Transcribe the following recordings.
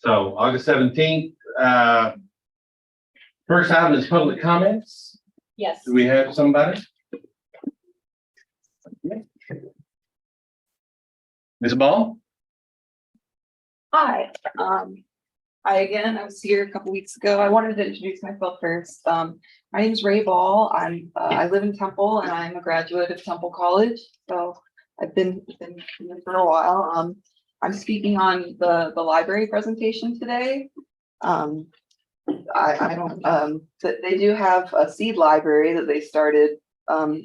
So August 17th, first item is public comments. Yes. Do we have somebody? Ms. Ball? Hi. I was here a couple weeks ago. I wanted to introduce myself first. My name is Ray Ball. I live in Temple and I'm a graduate of Temple College. So I've been here for a while. I'm speaking on the library presentation today. They do have a seed library that they started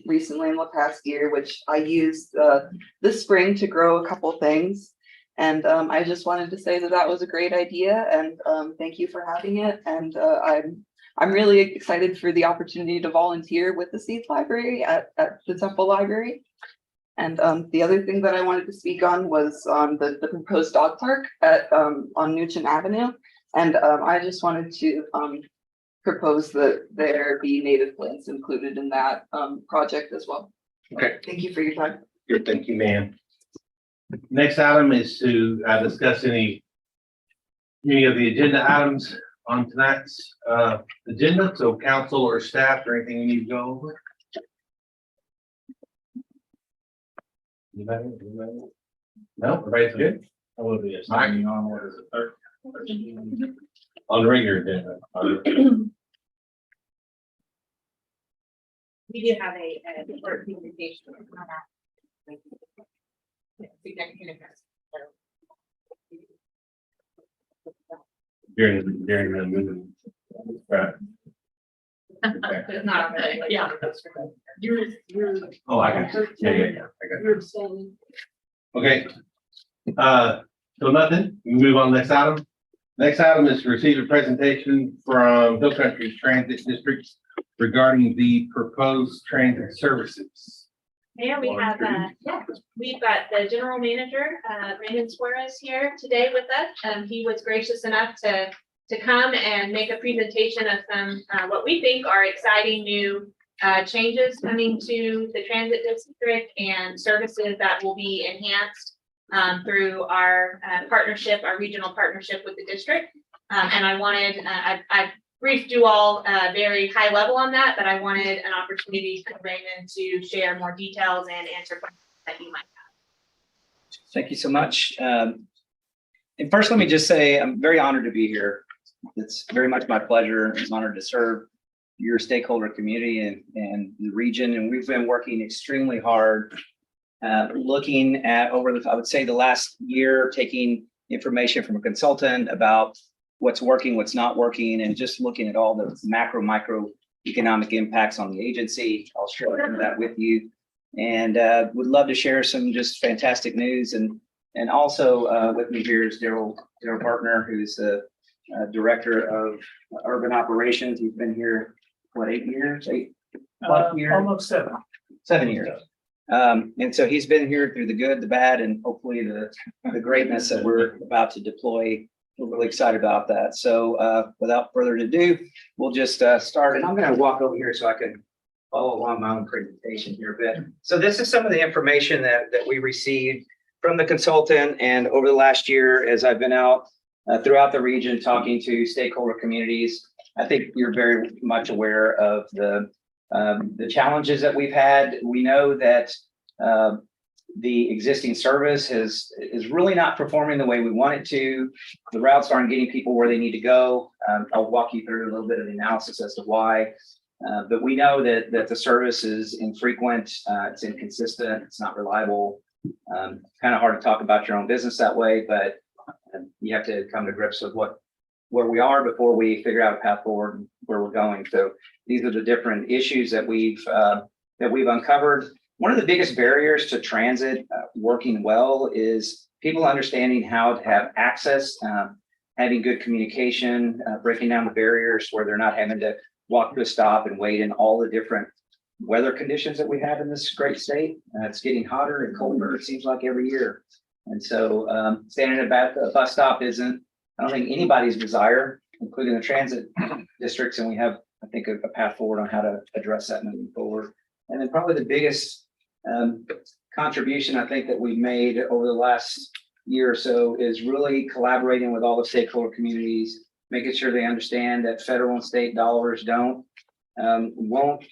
recently in the past year, which I used this spring to grow a couple things. And I just wanted to say that was a great idea, and thank you for having it. And I'm really excited for the opportunity to volunteer with the Seeds Library at the Temple Library. And the other thing that I wanted to speak on was the proposed dog park on Newton Avenue. And I just wanted to propose that there be native plants included in that project as well. Okay. Thank you for your time. Good, thank you, ma'am. Next item is to discuss any of the agenda items on tonight's agenda. So council or staff or anything you need to go over? Anybody? No, everybody's good? I will be assigning on what is it, third? On the regular agenda. We do have a short presentation on that. During the movie. Right. It's not really, yeah. Oh, I got you. Yeah. I got you. Okay. So nothing, we move on to the next item. Next item is to receive a presentation from Hill Country Transit District regarding the proposed transit services. Yeah, we have, we've got the general manager, Raymond Suarez here today with us. He was gracious enough to come and make a presentation of some, what we think are exciting new changes coming to the transit district and services that will be enhanced through our partnership, our regional partnership with the district. And I wanted, I briefed you all very high level on that, but I wanted an opportunity for Raymond to share more details and answer questions that you might have. Thank you so much. And first, let me just say I'm very honored to be here. It's very much my pleasure. I'm honored to serve your stakeholder community and the region. And we've been working extremely hard, looking at I would say the last year, taking information from a consultant about what's working, what's not working, and just looking at all the macro, micro economic impacts on the agency. I'll share some of that with you, and would love to share some just fantastic news. And also with me here is Daryl Partner, who's the director of urban operations. He's been here, what, 8 years? 8+ years? Almost 7. 7 years. And so he's been here through the good, the bad, and hopefully the greatness that we're about to deploy. We're really excited about that. So without further ado, we'll just start. And I'm going to walk over here so I can follow along my own presentation here a bit. So this is some of the information that we received from the consultant. And over the last year, as I've been out throughout the region talking to stakeholder communities, I think you're very much aware of the challenges that we've had. We know that the existing service is really not performing the way we want it to. The routes aren't getting people where they need to go. I'll walk you through a little bit of the analysis as to why. But we know that the service is infrequent, it's inconsistent, it's not reliable. Kind of hard to talk about your own business that way, but you have to come to grips with where we are before we figure out a path forward and where we're going. So these are the different issues that we've uncovered. One of the biggest barriers to transit working well is people understanding how to have access, having good communication, breaking down the barriers where they're not having to walk to a stop and wait in all the different weather conditions that we have in this great state. It's getting hotter and colder, it seems like, every year. And so standing at a bus stop isn't, I don't think, anybody's desire, including the transit districts. And we have, I think, a path forward on how to address that moving forward. And then probably the biggest contribution I think that we've made over the last year or so is really collaborating with all the stakeholder communities, making sure they understand that federal and state dollars won't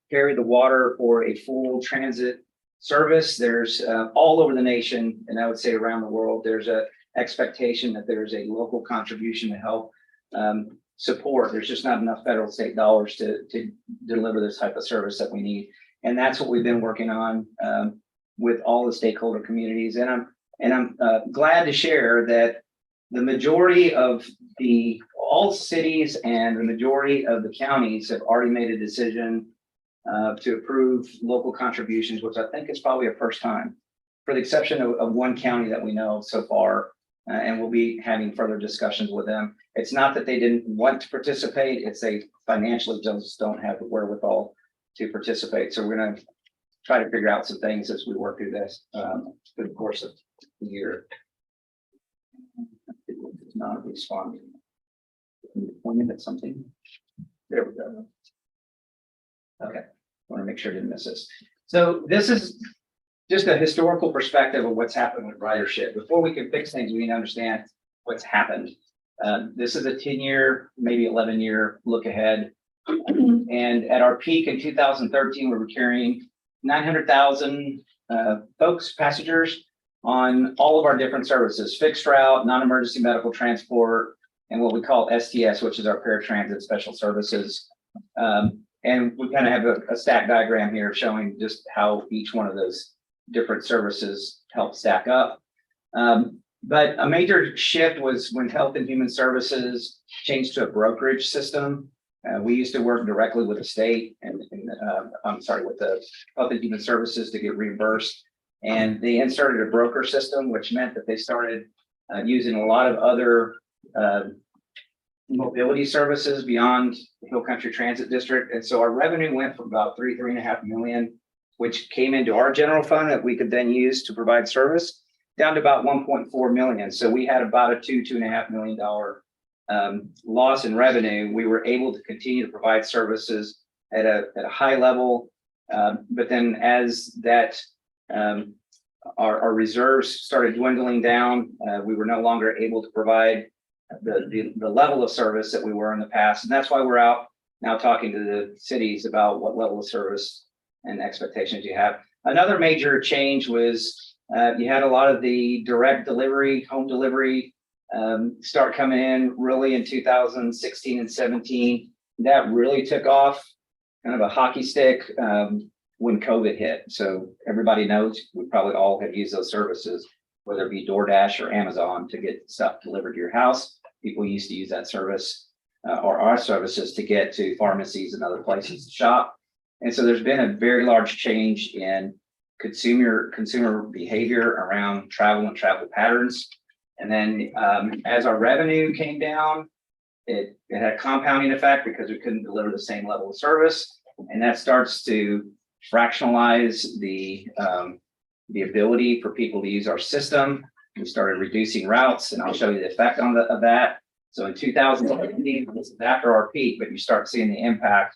carry the water for a full transit service. There's all over the nation, and I would say around the world, there's a expectation that there's a local contribution to help support. There's just not enough federal state dollars to deliver this type of service that we need. And that's what we've been working on with all the stakeholder communities. And I'm glad to share that the majority of all cities and the majority of the counties have already made a decision to approve local contributions, which I think is probably a first time, for the exception of one county that we know of so far. And we'll be having further discussions with them. It's not that they didn't want to participate, it's they financially just don't have the wherewithal to participate. So we're gonna try to figure out some things as we work through this through the course of the year. It's not responding. Pointing at something. There we go. Okay, I want to make sure I didn't miss this. So this is just a historical perspective of what's happened with ridership. Before we can fix things, we need to understand what's happened. This is a 10-year, maybe 11-year look ahead. And at our peak in 2013, we were carrying 900,000 passengers on all of our different services, fixed route, non-emergency medical transport, and what we call STS, which is our paratransit special services. And we kind of have a stack diagram here showing just how each one of those different services help stack up. But a major shift was when Health and Human Services changed to a brokerage system. We used to work directly with the state and with the Health and Human Services to get reimbursed. And they inserted a broker system, which meant that they started using a lot of other mobility services beyond the Hill Country Transit District. And so our revenue went from about $3.5 million, which came into our general fund that we could then use to provide service, down to about 1.4 million. So we had about a $2.5 million loss in revenue. We were able to continue to provide services at a high level. But then as that our reserves started dwindling down, we were no longer able to provide the level of service that we were in the past. And that's why we're out now talking to the cities about what level of service and expectations you have. Another major change was you had a lot of the direct delivery, home delivery start coming in really in 2016 and 17. That really took off, kind of a hockey stick when COVID hit. So everybody knows we probably all have used those services, whether it be DoorDash or Amazon to get stuff delivered to your house. People used to use that service or our services to get to pharmacies and other places to shop. And so there's been a very large change in consumer behavior around travel and travel patterns. And then as our revenue came down, it had a compounding effect because we couldn't deliver the same level of service. And that starts to fractionalize the ability for people to use our system. We started reducing routes, and I'll show you the effect of that. So in 2018, this is after our peak, but you start seeing the impact.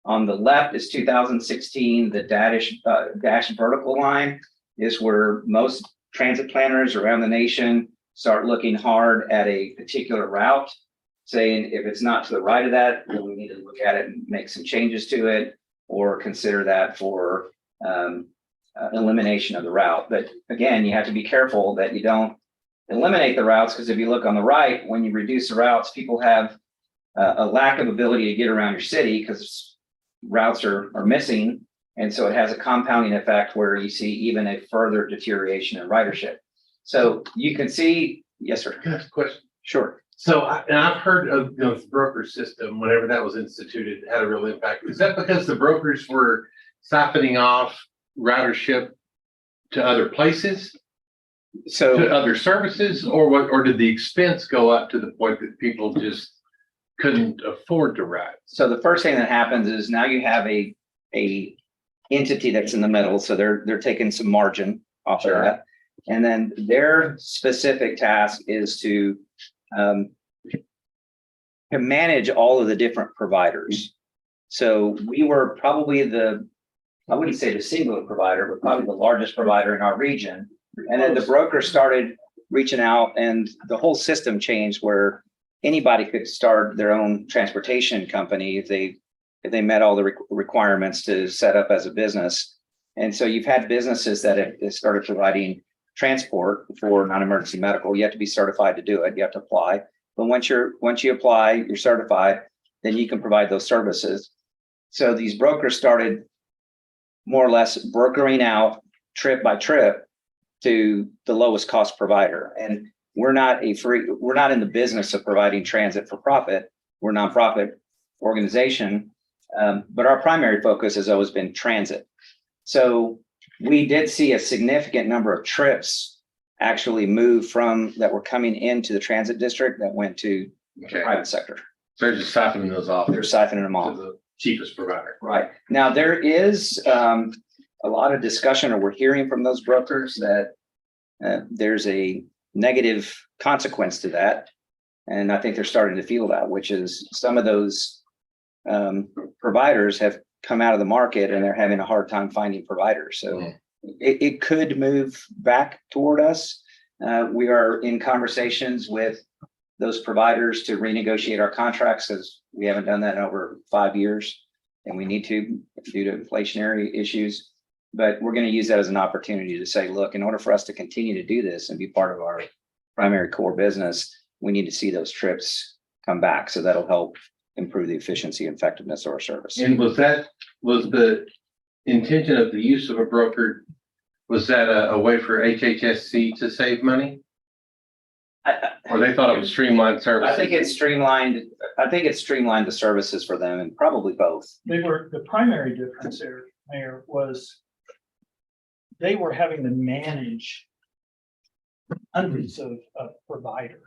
On the left is 2016. The dash vertical line is where most transit planners around the nation start looking hard at a particular route, saying if it's not to the right of that, then we need to look at it and make some changes to it, or consider that for elimination of the route. But again, you have to be careful that you don't eliminate the routes, because if you look on the right, when you reduce the routes, people have a lack of ability to get around your city because routes are missing. And so it has a compounding effect where you see even a further deterioration in ridership. So you can see, yes, sir. Can I ask a question? Sure. So I've heard of the broker system, whenever that was instituted, had a real impact. Is that because the brokers were siphoning off ridership to other places, to So other services, or what? Or did the expense go up to the point that people just couldn't afford to ride? So the first thing that happens is now you have a entity that's in the middle. So they're taking some margin off of that. And then their specific task is to manage all of the different providers. So we were probably I wouldn't say the singular provider, but probably the largest provider in our region. And then the broker started reaching out, and the whole system changed where anybody could start their own transportation company if they met all the requirements to set up as a business. And so you've had businesses that have started providing transport for non-emergency medical. You have to be certified to do it. You have to apply. But once you apply, you're certified, then you can provide those services. So these brokers started more or less brokering out trip by trip to the lowest cost provider. And we're not in the business of providing transit for profit. We're a nonprofit organization, but our primary focus has always been transit. So we did see a significant number of trips actually move from that were coming into the transit district that went to the Okay, private sector. so they're just siphoning those off They're siphoning them to off. the cheapest provider. Right. Now, there is a lot of discussion, or we're hearing from those brokers that there's a negative consequence to that. And I think they're starting to feel that, which is some of those providers have come out of the market and they're having a hard time finding providers. So it could move back toward us. We are in conversations with those providers to renegotiate our contracts, because we haven't done that in over 5 years, and we need to due to inflationary issues. But we're going to use that as an opportunity to say, look, in order for us to continue to do this and be part of our primary core business, we need to see those trips come back. So that'll help improve the efficiency and effectiveness of our service. And was the intention of the use of a broker, was that a way for HHSC to save money? Or they thought it was streamlined service? I think it's streamlined the services for them, and probably both. The primary difference there, Mayor, was they were having to manage hundreds of providers,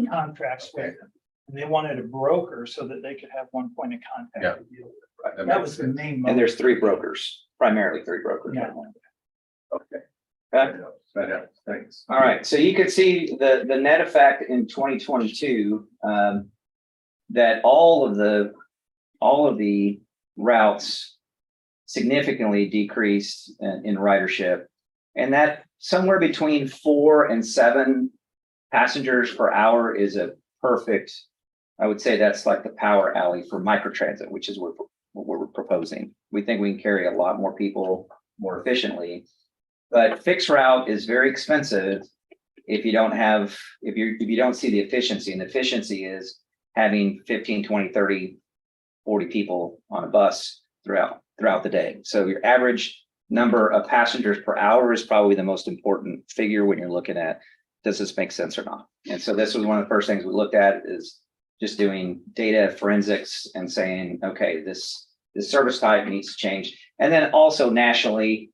contracts with them. And they wanted a broker so that they could have one point of contact. to deal with. That was the main. And there's 3 brokers, primarily 3 brokers. Yeah. Okay. Okay. That helps. Thanks. All right, so you can see the net effect in 2022, that all of the routes significantly decreased in ridership, and that somewhere between 4 and 7 passengers per hour is a perfect. I would say that's like the power alley for microtransit, which is what we're proposing. We think we can carry a lot more people more efficiently. But fixed route is very expensive if you don't see the efficiency, and the efficiency is having 15, 20, 30, 40 people on a bus throughout the day. So your average number of passengers per hour is probably the most important figure when you're looking at, does this make sense or not? And so this was one of the first things we looked at, is just doing data forensics and saying, okay, this service type needs to change. And then also nationally,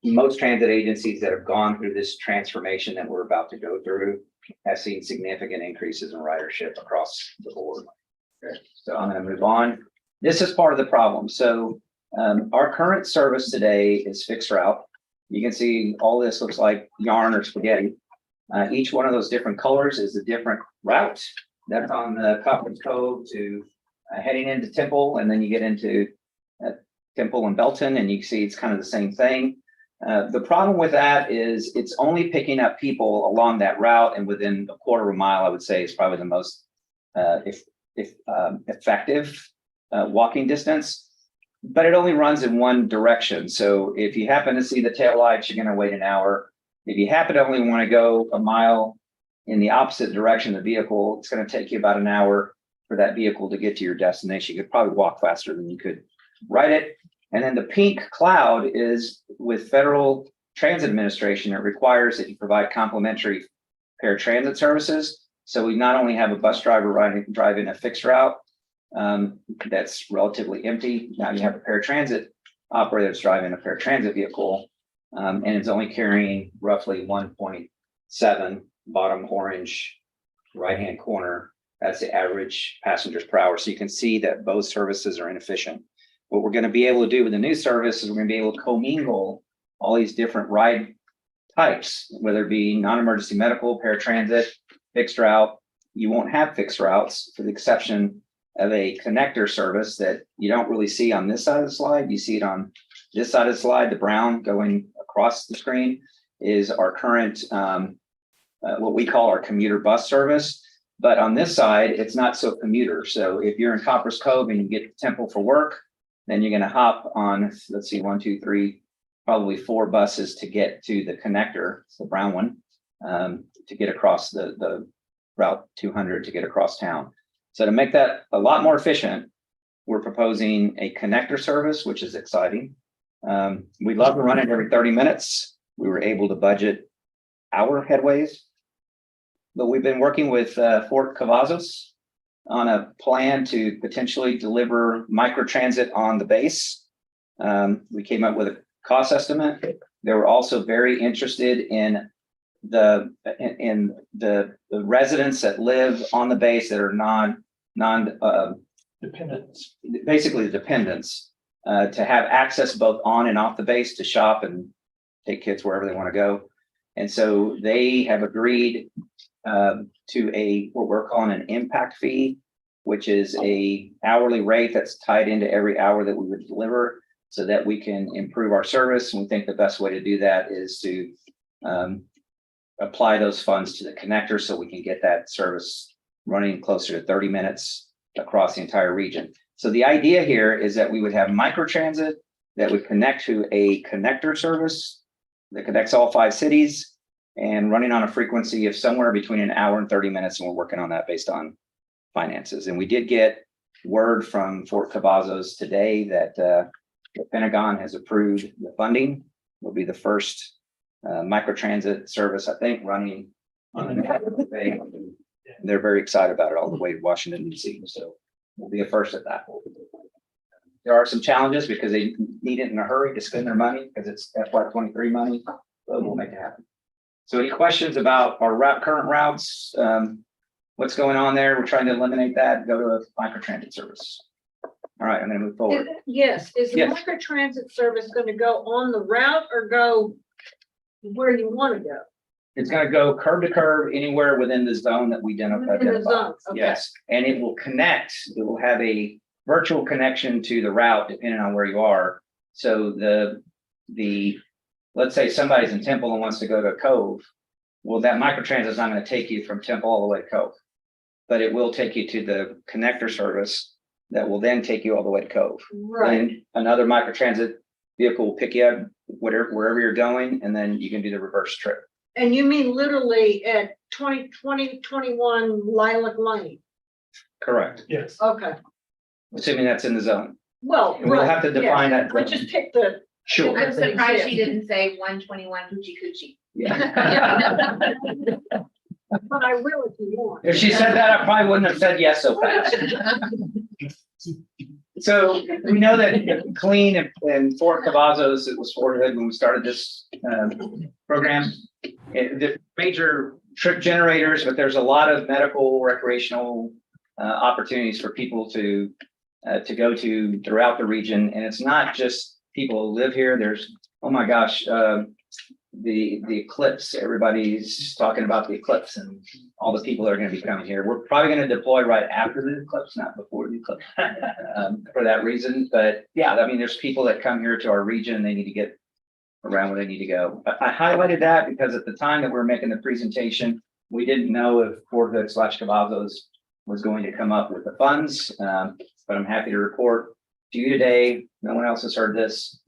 most transit agencies that have gone through this transformation that we're about to go through have seen significant increases in ridership across the board. Okay, so I'm going to move on. This is part of the problem. So our current service today is fixed route. You can see all this looks like yarn or spaghetti. Each one of those different colors is a different route. That's on the Coppins Cove to heading into Temple, and then you get into Temple and Belton, and you see it's kind of the same thing. The problem with that is it's only picking up people along that route, and within a quarter of a mile, I would say is probably the most effective walking distance, but it only runs in one direction. So if you happen to see the taillights, you're going to wait an hour. If you happen to only want to go a mile in the opposite direction of the vehicle, it's going to take you about an hour for that vehicle to get to your destination. You could probably walk faster than you could ride it. And then the pink cloud is with Federal Transit Administration. It requires that you provide complimentary paratransit services. So we not only have a bus driver driving a fixed route that's relatively empty. Now you have a paratransit operator that's driving a paratransit vehicle, and it's only carrying roughly 1.7 bottom orange right-hand corner. That's the average passengers per hour. So you can see that both services are inefficient. What we're going to be able to do with the new service is we're going to be able to commingle all these different ride types, whether it be non-emergency medical, paratransit, fixed route. You won't have fixed routes, for the exception of a connector service that you don't really see on this side of the slide. You see it on this side of the slide. The brown going across the screen is our current what we call our commuter bus service. But on this side, it's not so commuter. So if you're in Copper's Cove and you get to Temple for work, then you're going to hop on, let's see, 1, 2, 3, probably 4 buses to get to the connector, it's the brown one, to get across the Route 200 to get across town. So to make that a lot more efficient, we're proposing a connector service, which is exciting. We love to run it every 30 minutes. We were able to budget our headways, but we've been working with Fort Cavazos on a plan to potentially deliver microtransit on the base. We came up with a cost estimate. They were also very interested in the residents that live on the base that are Dependents. basically the dependents, to have access both on and off the base to shop and take kids wherever they want to go. And so they have agreed to what we're calling an impact fee, which is a hourly rate that's tied into every hour that we would deliver so that we can improve our service. And we think the best way to do that is to apply those funds to the connector so we can get that service running closer to 30 minutes across the entire region. So the idea here is that we would have microtransit that would connect to a connector service that connects all 5 cities and running on a frequency of somewhere between an hour and 30 minutes. And we're working on that based on finances. And we did get word from Fort Cavazos today that the Pentagon has approved the funding. Will be the first microtransit service, I think, running on the bay. They're very excited about it all the way to Washington, D.C. So we'll be a first at that. There are some challenges because they need it in a hurry to spend their money because it's FY23 money, but we'll make it happen. So any questions about our current routes? What's going on there? We're trying to eliminate that, go to a microtransit service. All right, I'm going to move forward. Yes, is the Yes. microtransit service going to go on the route or go where you want to go? It's going to go curb to curb anywhere within the zone that we identified. Within the zone, okay. Yes, and it will connect. It will have a virtual connection to the route depending on where you are. So let's say somebody's in Temple and wants to go to Cove. Well, that microtransit is not going to take you from Temple all the way to Cove, but it will take you to the connector service that will then take you all the way to Cove. Right. And another microtransit vehicle will pick you up wherever you're going, and then you can do the reverse trip. And you mean literally at 21 Lilac Lane? Correct. Yes. Okay. Assuming that's in the zone. Well, And we'll right, have to define yeah. that. I just picked the. Sure. I'm surprised she didn't say 121 Hoochie Coochie. Yeah. But I will if you want. If she said that, I probably wouldn't have said yes so fast. So we know that Clean and Fort Cavazos, it was Fort Hood when we started this program. The major trip generators, but there's a lot of medical, recreational opportunities for people to go to throughout the region. And it's not just people who live here. There's, oh my gosh, the eclipse. Everybody's talking about the eclipse and all the people that are going to be coming here. We're probably going to deploy right after the eclipse, not before the eclipse, for that reason. But yeah, I mean, there's people that come here to our region. They need to get around where they need to go. I highlighted that because at the time that we were making the presentation, we didn't know if Fort Hood / Cavazos was going to come up with the funds. But I'm happy to report to you today, no one else has heard this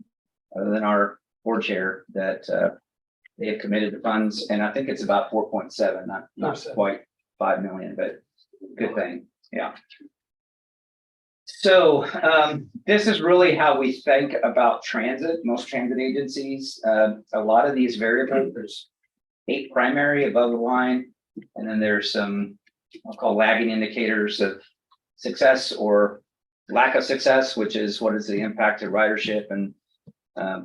other than our board chair, that they have committed the funds, and I think it's about 4.7, not quite 5 million, but good thing. Yeah. So this is really how we think about transit. Most transit agencies, a lot of these variables, there's 8 primary above the line, and then there's some, I'll call lagging indicators of success or lack of success, which is what is the impact of ridership and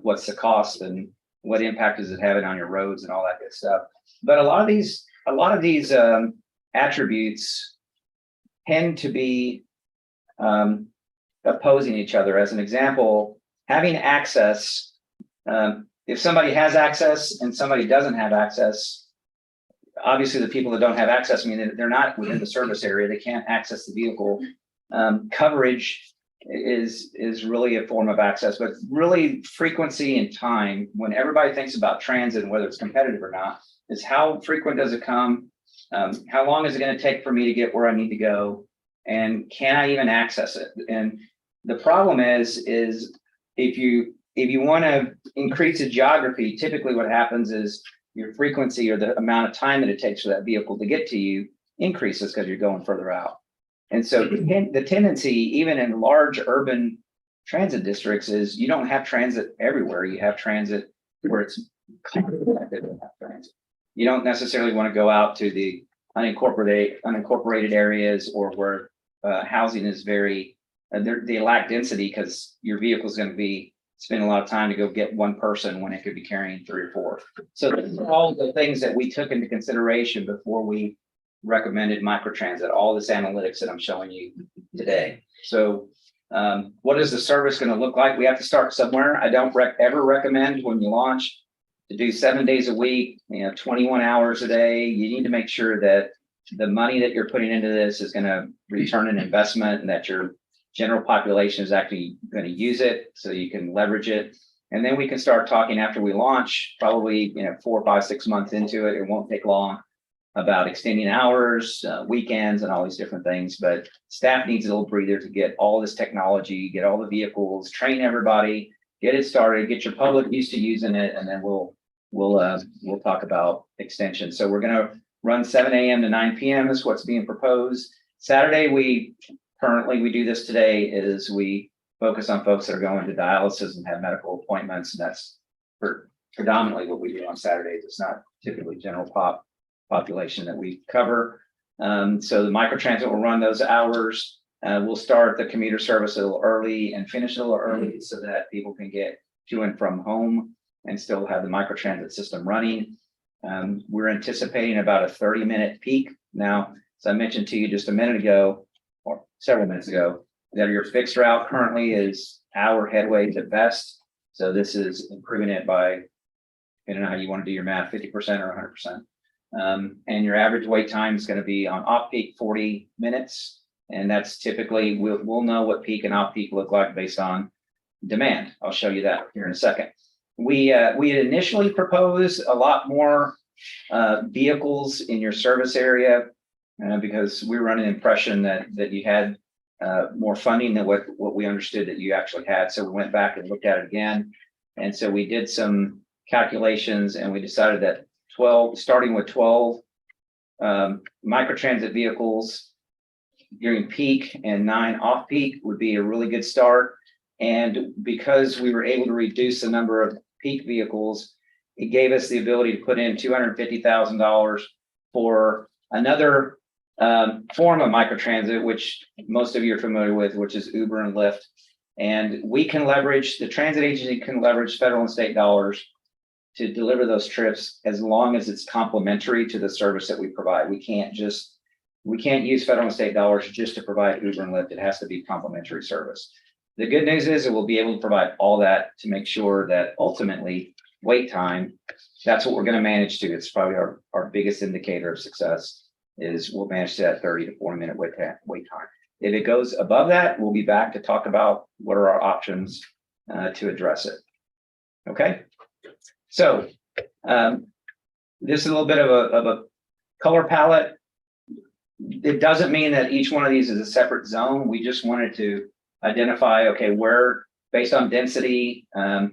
what's the cost and what impact is it having on your roads and all that good stuff. But a lot of these attributes tend to be opposing each other. As an example, having access, if somebody has access and somebody doesn't have access, obviously the people that don't have access, I mean, they're not within the service area, they can't access the vehicle. Coverage is really a form of access, but really frequency and time. When everybody thinks about transit and whether it's competitive or not, is how frequent does it come? How long is it going to take for me to get where I need to go? And can I even access it? And the problem is if you want to increase the geography, typically what happens is your frequency or the amount of time that it takes for that vehicle to get to you increases because you're going further out. And so the tendency, even in large urban transit districts, is you don't have transit everywhere. You have transit where it's cost-effective to have transit. You don't necessarily want to go out to the unincorporated areas or where housing is very, they lack density because your vehicle is going to be spending a lot of time to go get one person when it could be carrying 3 or 4. So those are all the things that we took into consideration before we recommended microtransit, all this analytics that I'm showing you today. So what is the service going to look like? We have to start somewhere. I don't ever recommend when you launch to do 7 days a week, 21 hours a day. You need to make sure that the money that you're putting into this is going to return an investment and that your general population is actually going to use it so you can leverage it. And then we can start talking after we launch, probably 4, 5, 6 months into it. It won't take long, about extending hours, weekends, and all these different things. But staff needs a little breather to get all this technology, get all the vehicles, train everybody, get it started, get your public used to using it, and then we'll talk about extension. So we're going to run 7 a.m. to 9 p.m. is what's being proposed. Saturday, we do this today, is we focus on folks that are going to dialysis and have medical appointments, and that's predominantly what we do on Saturdays. It's not typically general population that we cover. So the microtransit will run those hours. We'll start the commuter service a little early and finish a little early so that people can get to and from home and still have the microtransit system running. We're anticipating about a 30-minute peak. Now, as I mentioned to you just a minute ago, or several minutes ago, that your fixed route currently is hour headways at best. So this is improving it by, I don't know how you want to do your math, 50% or 100%. And your average wait time is going to be on off-peak 40 minutes. And that's typically, we'll know what peak and off-peak look like based on demand. I'll show you that here in a second. We had initially proposed a lot more vehicles in your service area because we were under the impression that you had more funding than what we understood that you actually had. So we went back and looked at it again. And so we did some calculations and we decided that starting with 12 microtransit vehicles during peak and 9 off peak would be a really good start. And because we were able to reduce the number of peak vehicles, it gave us the ability to put in $250,000 for another form of microtransit, which most of you are familiar with, which is Uber and Lyft. And we can leverage, the transit agency can leverage federal and state dollars to deliver those trips as long as it's complementary to the service that we provide. We can't use federal and state dollars just to provide Uber and Lyft. It has to be complementary service. The good news is that we'll be able to provide all that to make sure that ultimately wait time, that's what we're going to manage to. It's probably our biggest indicator of success is we'll manage to that 30 to 40 minute wait time. If it goes above that, we'll be back to talk about what are our options to address it. Okay. So this is a little bit of a color palette. It doesn't mean that each one of these is a separate zone. We just wanted to identify, okay, where based on density, the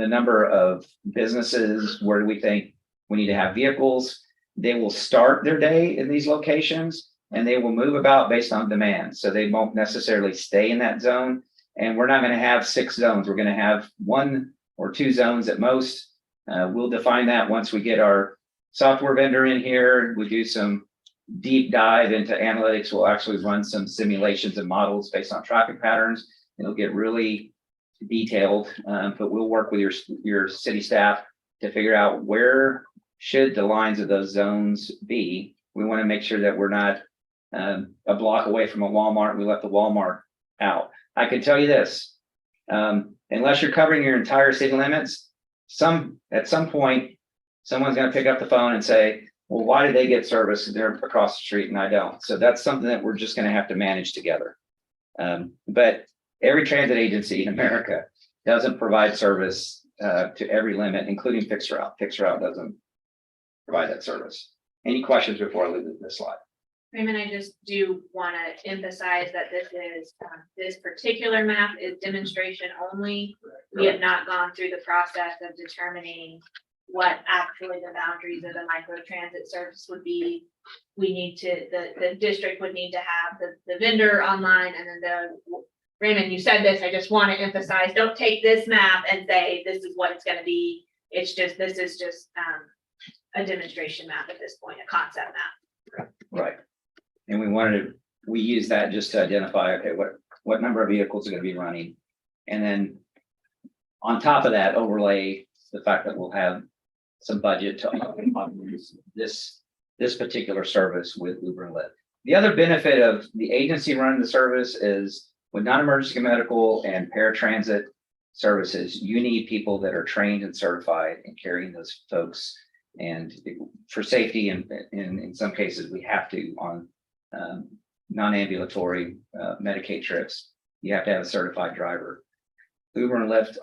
number of businesses, where do we think we need to have vehicles? They will start their day in these locations and they will move about based on demand. So they won't necessarily stay in that zone. And we're not going to have 6 zones. We're going to have 1 or 2 zones at most. We'll define that once we get our software vendor in here. We do some deep dive into analytics. We'll actually run some simulations and models based on traffic patterns. It'll get really detailed, but we'll work with your city staff to figure out where should the lines of those zones be. We want to make sure that we're not a block away from a Walmart. We let the Walmart out. I can tell you this, unless you're covering your entire city limits, at some point, someone's going to pick up the phone and say, well, why do they get service? They're across the street and I don't. So that's something that we're just going to have to manage together. But every transit agency in America doesn't provide service to every limit, including fixed route. Fixed route doesn't provide that service. Any questions before I leave this slide? Raymond, I just do want to emphasize that this particular map is demonstration only. We have not gone through the process of determining what actually the boundaries of the micro transit service would be. We need to, the district would need to have the vendor online, and then Raymond, you said this, I just want to emphasize, don't take this map and say, this is what it's gonna be. It's just, this is just a demonstration map at this point, a concept map. Right. And we use that just to identify, okay, what number of vehicles are gonna be running? And then on top of that, overlay the fact that we'll have some budget to use this particular service with Uber and Lyft. The other benefit of the agency running the service is with non-emergency medical and paratransit services, you need people that are trained and certified in carrying those folks. And for safety, and in some cases, we have to on non-ambulatory Medicaid trips, you have to have a certified driver. Uber and Lyft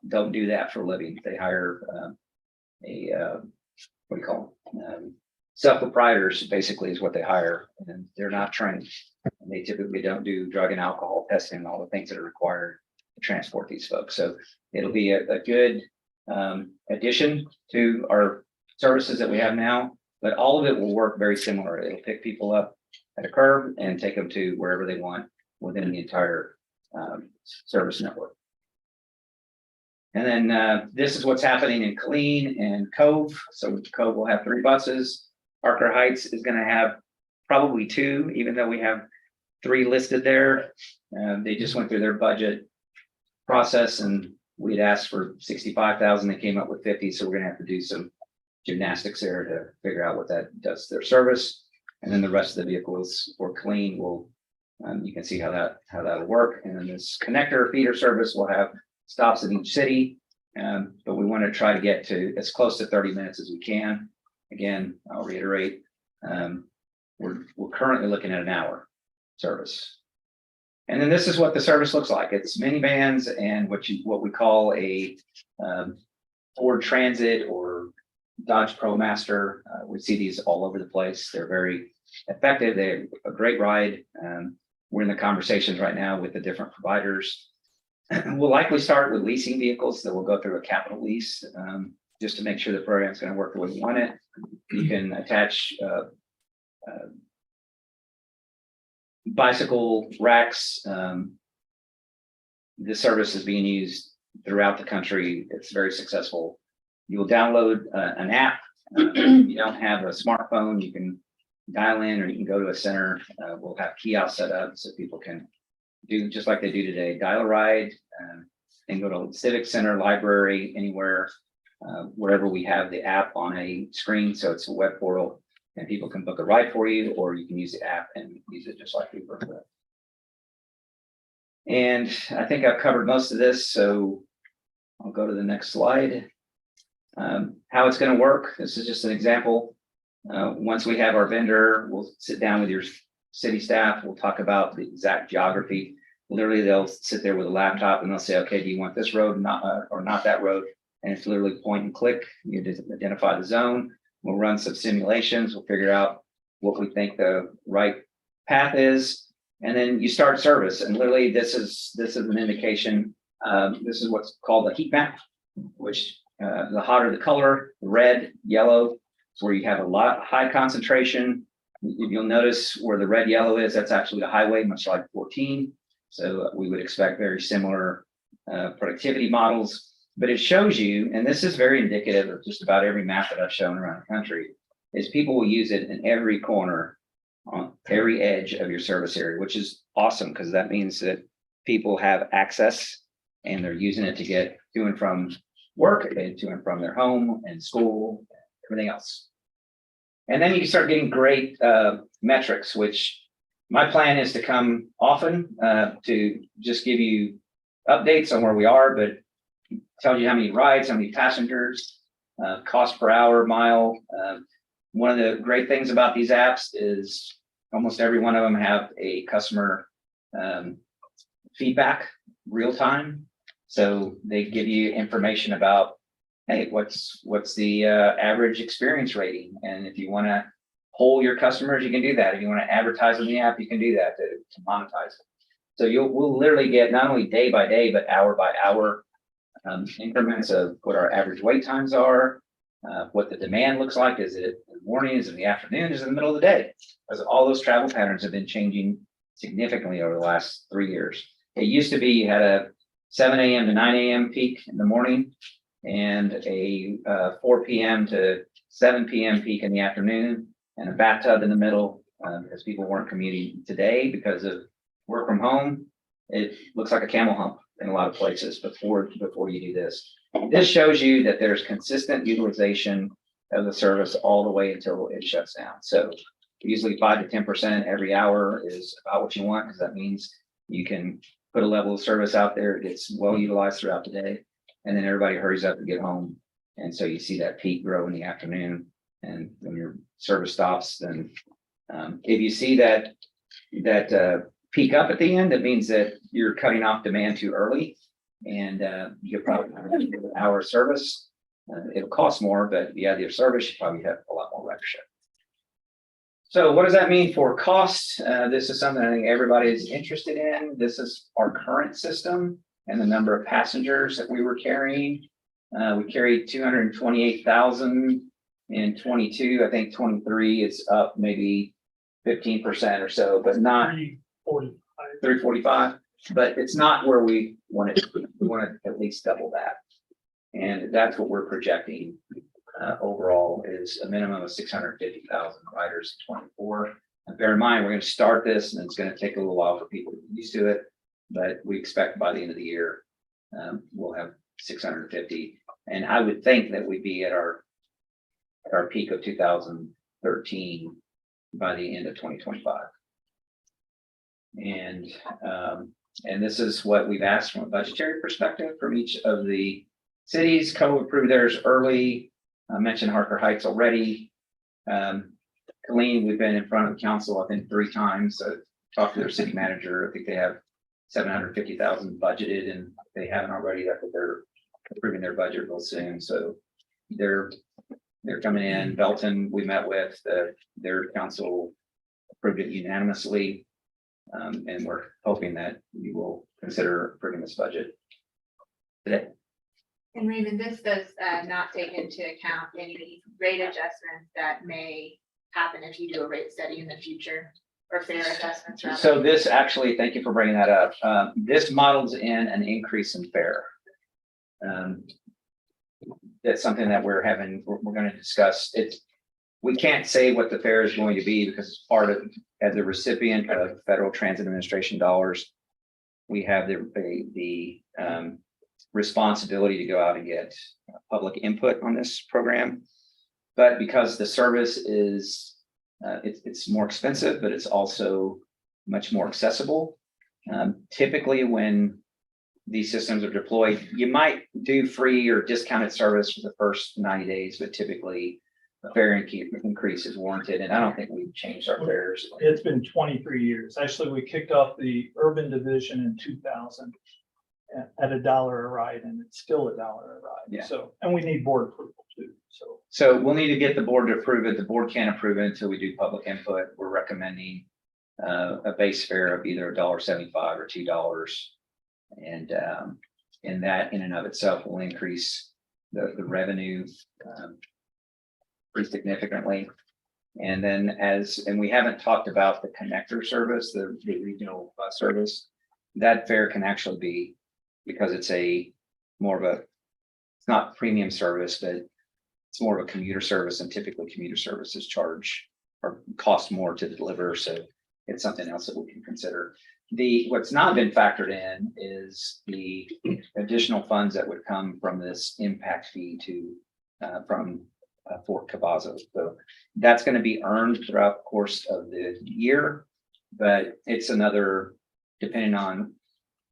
don't do that for a living. They hire what do you call them? Self-proprietors basically is what they hire, and they're not trained. And they typically don't do drug and alcohol testing and all the things that are required to transport these folks. So it'll be a good addition to our services that we have now, but all of it will work very similar. It'll pick people up at a curb and take them to wherever they want within the entire service network. And then this is what's happening in Killeen and Cove. So Cove will have 3 buses. Parker Heights is going to have probably 2, even though we have 3 listed there. They just went through their budget process, and we'd asked for 65,000. They came up with 50, so we're going to have to do some gymnastics there to figure out what that does to their service. And then the rest of the vehicles for Killeen will, you can see how that'll work. And then this connector feeder service will have stops in each city, but we want to try to get to as close to 30 minutes as we can. Again, I'll reiterate, we're currently looking at an hour service. And then this is what the service looks like. It's minivans and what we call a Ford Transit or Dodge ProMaster. We see these all over the place. They're very effective. They're a great ride. We're in the conversations right now with the different providers. We'll likely start with leasing vehicles that will go through a capital lease, just to make sure the program's going to work the way you want it. You can attach bicycle racks. This service is being used throughout the country. It's very successful. You'll download an app. If you don't have a smartphone, you can dial in, or you can go to a center. We'll have kiosks set up so people can do just like they do today, dial a ride, and go to Civic Center, library, anywhere, wherever we have the app on a screen. So it's a web portal, and people can book a ride for you, or you can use the app and use it just like Uber. And I think I've covered most of this, so I'll go to the next slide. How it's going to work. This is just an example. Once we have our vendor, we'll sit down with your city staff. We'll talk about the exact geography. Literally, they'll sit there with a laptop and they'll say, okay, do you want this road or not that road? And it's literally point and click. You just identify the zone. We'll run some simulations. We'll figure out what we think the right path is. And then you start service. And literally, this is an indication. This is what's called a heat map, which the hotter the color, red, yellow, is where you have high concentration. You'll notice where the red yellow is, that's actually the highway, much like 14. So we would expect very similar productivity models, but it shows you, and this is very indicative of just about every map that I've shown around the country, is people will use it in every corner, on every edge of your service area, which is awesome because that means that people have access and they're using it to get to and from work and to and from their home and school, everything else. And then you start getting great metrics, which my plan is to come often to just give you updates on where we are, but tell you how many rides, how many passengers, cost per hour, mile. One of the great things about these apps is almost every one of them have a customer feedback real time. So they give you information about hey, what's the average experience rating? And if you want to poll your customers, you can do that. If you want to advertise on the app, you can do that to monetize it. So we'll literally get not only day by day, but hour by hour increments of what our average wait times are, what the demand looks like. Is it in the morning? Is it in the afternoon? Is it in the middle of the day? Because all those travel patterns have been changing significantly over the last 3 years. It used to be you had a 7 a.m. to 9 a.m. peak in the morning and a 4 p.m. to 7 p.m. peak in the afternoon and a bathtub in the middle because people weren't commuting. Today, because of work from home, it looks like a camel hump in a lot of places before you do this. This shows you that there's consistent utilization of the service all the way until it shuts down. So usually 5 to 10% every hour is about what you want, because that means you can put a level of service out there. It gets well utilized throughout the day, and then everybody hurries up to get home. And so you see that peak grow in the afternoon. And when your service stops, then if you see that peak up at the end, that means that you're cutting off demand too early, and you'll probably have an hour of service. It'll cost more, but if you have your service, you probably have a lot more ridership. So what does that mean for cost? This is something I think everybody is interested in. This is our current system and the number of passengers that we were carrying. We carried 228,000 in 22. I think 23 is up maybe 15% or so, but not 345. But it's not where we want it to be. We want to at least double that. And that's what we're projecting overall, is a minimum of 650,000 riders in 24. And bear in mind, we're going to start this and it's going to take a little while for people to get used to it. But we expect by the end of the year, we'll have 650. And I would think that we'd be at our peak of 2013 by the end of 2025. And this is what we've asked from a budgetary perspective from each of the cities. Co-approved theirs early. I mentioned Harker Heights already. Killeen, we've been in front of the council, I think 3 times. Talked to their city manager. I think they have 750,000 budgeted, and if they haven't already, I think they're approving their budget real soon. So they're coming in. Belton, we met with their council, approved it unanimously. And we're hoping that you will consider approving this budget today. And Raymond, this does not take into account any rate adjustments that may happen if you do a rate study in the future, or fare adjustments rather. So this actually, thank you for bringing that up. This models in an increase in fare. That's something that we're going to discuss. We can't say what the fare is going to be because it's part of, as a recipient of Federal Transit Administration dollars, we have the responsibility to go out and get public input on this program. But because the service is, it's more expensive, but it's also much more accessible. Typically when these systems are deployed, you might do free or discounted service for the first 90 days, but typically a fare increase is warranted. And I don't think we've changed our fares. It's been 23 years. Actually, we kicked off the urban division in 2000 at $1 a ride, and it's still $1 a ride. Yeah. So, and we need board approval too. So we'll need to get the board to approve it. The board can't approve it until we do public input. We're recommending a base fare of either $1.75 or $2. And that in and of itself will increase the revenue pretty significantly. And then and we haven't talked about the connector service, the regional bus service. That fare can actually be, because it's it's not premium service, but it's more of a commuter service, and typically commuter services charge or cost more to deliver. So it's something else that we can consider. What's not been factored in is the additional funds that would come from this impact fee from Fort Cavazo. So that's going to be earned throughout the course of the year, but it's another, depending on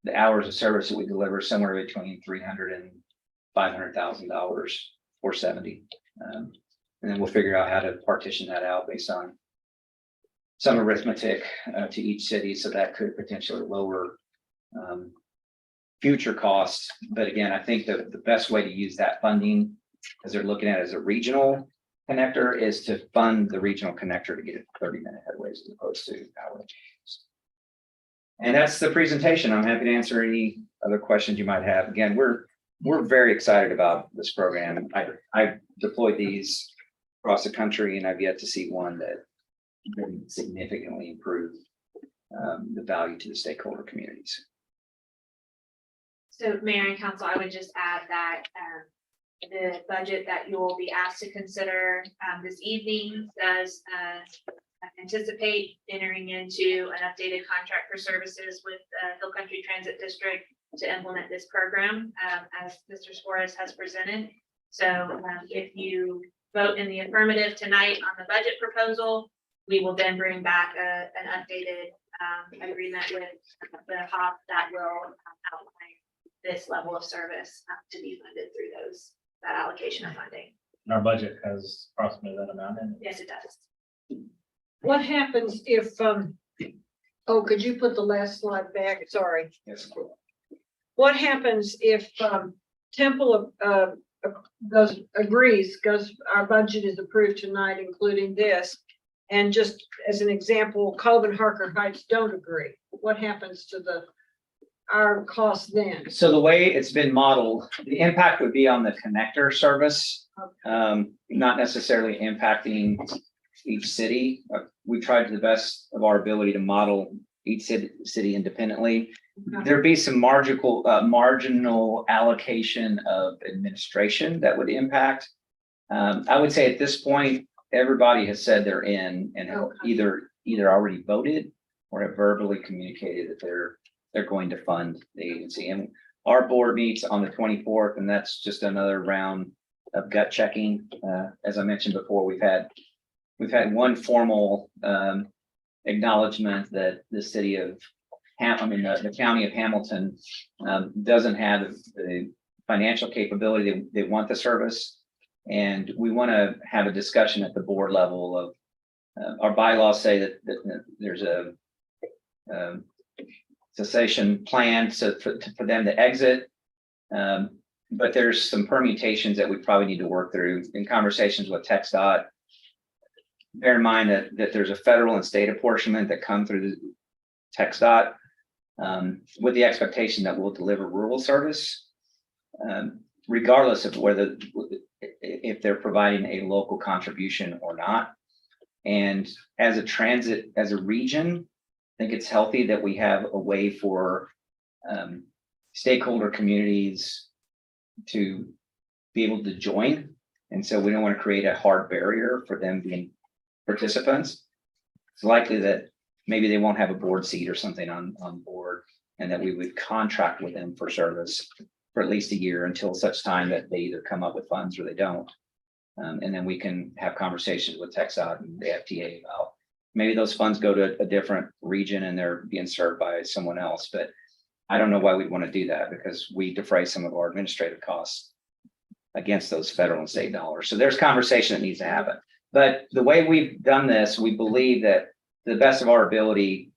the hours of service that we deliver, somewhere between $300,000 and $500,000 or 70. And then we'll figure out how to partition that out based on some arithmetic to each city. So that could potentially lower future costs. But again, I think the best way to use that funding because they're looking at it as a regional connector, is to fund the regional connector to get it 30-minute headways as opposed to hourly. And that's the presentation. I'm happy to answer any other questions you might have. Again, we're very excited about this program. I've deployed these across the country, and I've yet to see one that can significantly improve the value to the stakeholder communities. So Mayor and Council, I would just add that the budget that you will be asked to consider this evening does anticipate entering into an updated contract for services with Hill Country Transit District to implement this program as Mr. Suarez has presented. So if you vote in the affirmative tonight on the budget proposal, we will then bring back an updated agreement with the HOP that will outline this level of service to be funded through that allocation of funding. And our budget has approximately that amount in it. Yes, it does. What happens if, oh, could you put the last slide back? Sorry. Yes. What happens if Temple agrees, our budget is approved tonight, including this, and just as an example, Cove and Harker Heights don't agree? What happens to our costs then? So the way it's been modeled, the impact would be on the connector service, not necessarily impacting each city. We tried to the best of our ability to model each city independently. There'd be some marginal allocation of administration that would impact. I would say at this point, everybody has said they're in and have either already voted or have verbally communicated that they're going to fund the agency. And our board meets on the 24th, and that's just another round of gut checking. As I mentioned before, we've had one formal acknowledgement that the city of the county of Hamilton doesn't have the financial capability. They want the service. And we want to have a discussion at the board level of our bylaws say that there's a cessation plan for them to exit. But there's some permutations that we probably need to work through in conversations with TxDOT. Bear in mind that there's a federal and state apportionment that come through the TxDOT with the expectation that we'll deliver rural service, regardless of if they're providing a local contribution or not. And as a region, I think it's healthy that we have a way for stakeholder communities to be able to join. And so we don't want to create a hard barrier for them being participants. It's likely that maybe they won't have a board seat or something on board, and that we would contract with them for service for at least a year until such time that they either come up with funds or they don't. And then we can have conversations with TxDOT and the FTA about maybe those funds go to a different region and they're being served by someone else. But I don't know why we'd want to do that, because we defray some of our administrative costs against those federal and state dollars. So there's conversation that needs to happen. But the way we've done this, we believe that to the best of our ability,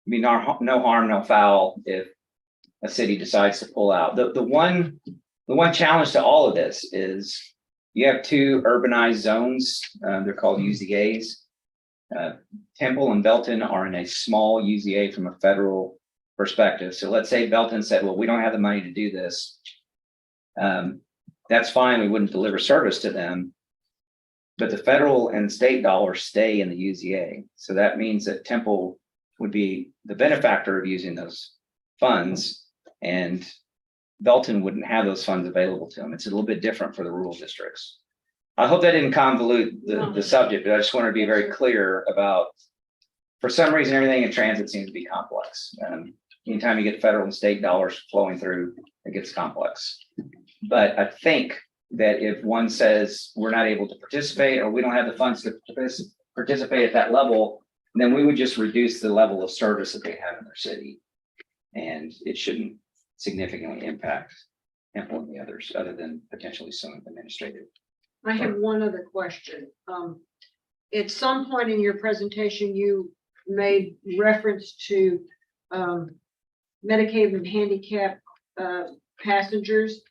no harm, no foul if a city decides to pull out. The one challenge to all of this is you have two urbanized zones. They're called UZAs. Temple and Belton are in a small UZA from a federal perspective. So let's say Belton said, well, we don't have the money to do this. That's fine. We wouldn't deliver service to them. But the federal and state dollars stay in the UZA. So that means that Temple would be the benefactor of using those funds, and Belton wouldn't have those funds available to them. It's a little bit different for the rural districts. I hope that didn't convolute the subject, but I just want to be very clear about, for some reason, everything in transit seems to be complex. Anytime you get federal and state dollars flowing through, it gets complex. But I think that if one says we're not able to participate, or we don't have the funds to participate at that level, then we would just reduce the level of service that they have in their city. And it shouldn't significantly impact Temple and the others, other than potentially some administrative. I have one other question. At some point in your presentation, you made reference to Medicaid and handicap passengers.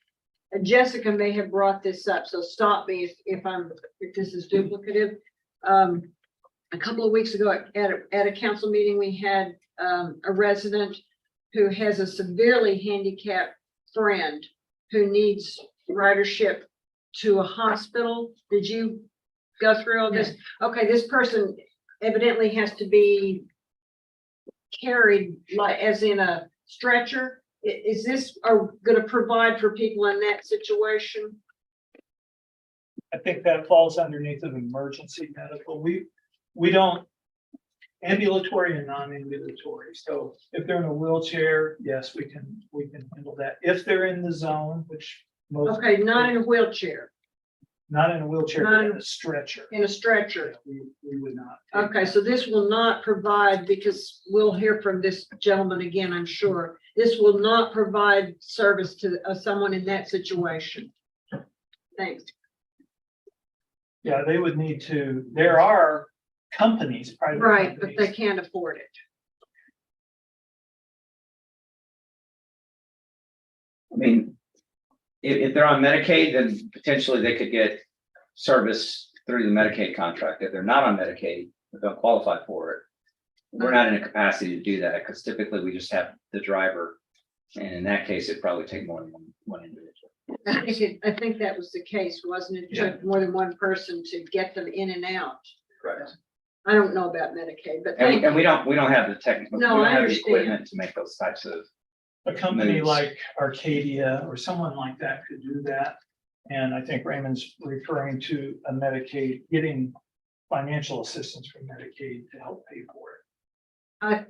Jessica may have brought this up, so stop me if this is duplicative. A couple of weeks ago at a council meeting, we had a resident who has a severely handicapped friend who needs ridership to a hospital. Did you go through all this? Okay, this person evidently has to be carried like as in a stretcher. Is this going to provide for people in that situation? I think that falls underneath of emergency medical. We don't ambulatory and non-ambulatory. So if they're in a wheelchair, yes, we can handle that. If they're in the zone, which most. Okay, not in a wheelchair, Not in a wheelchair, Not but in- in a stretcher. in a stretcher. We would not. Okay, so this will not provide, because we'll hear from this gentleman again, I'm sure. This will not provide service to someone in that situation. Thanks. Yeah, they would need to, there are companies, private Right, but they companies. can't afford it. I mean, if they're on Medicaid, then potentially they could get service through the Medicaid contract. If they're not on Medicaid, they don't qualify for it. We're not in a capacity to do that because typically we just have the driver. And in that case, it'd probably take more than one individual. I think that was the case, wasn't it? It took more than one person to get them in and out. Correct. I don't know about Medicaid, but And we don't have the technical, we No, don't I have the understand. equipment to make those types of. A company Moves. like Arcadia or someone like that could do that. And I think Raymond's referring to a Medicaid, getting financial assistance from Medicaid to help pay for it. I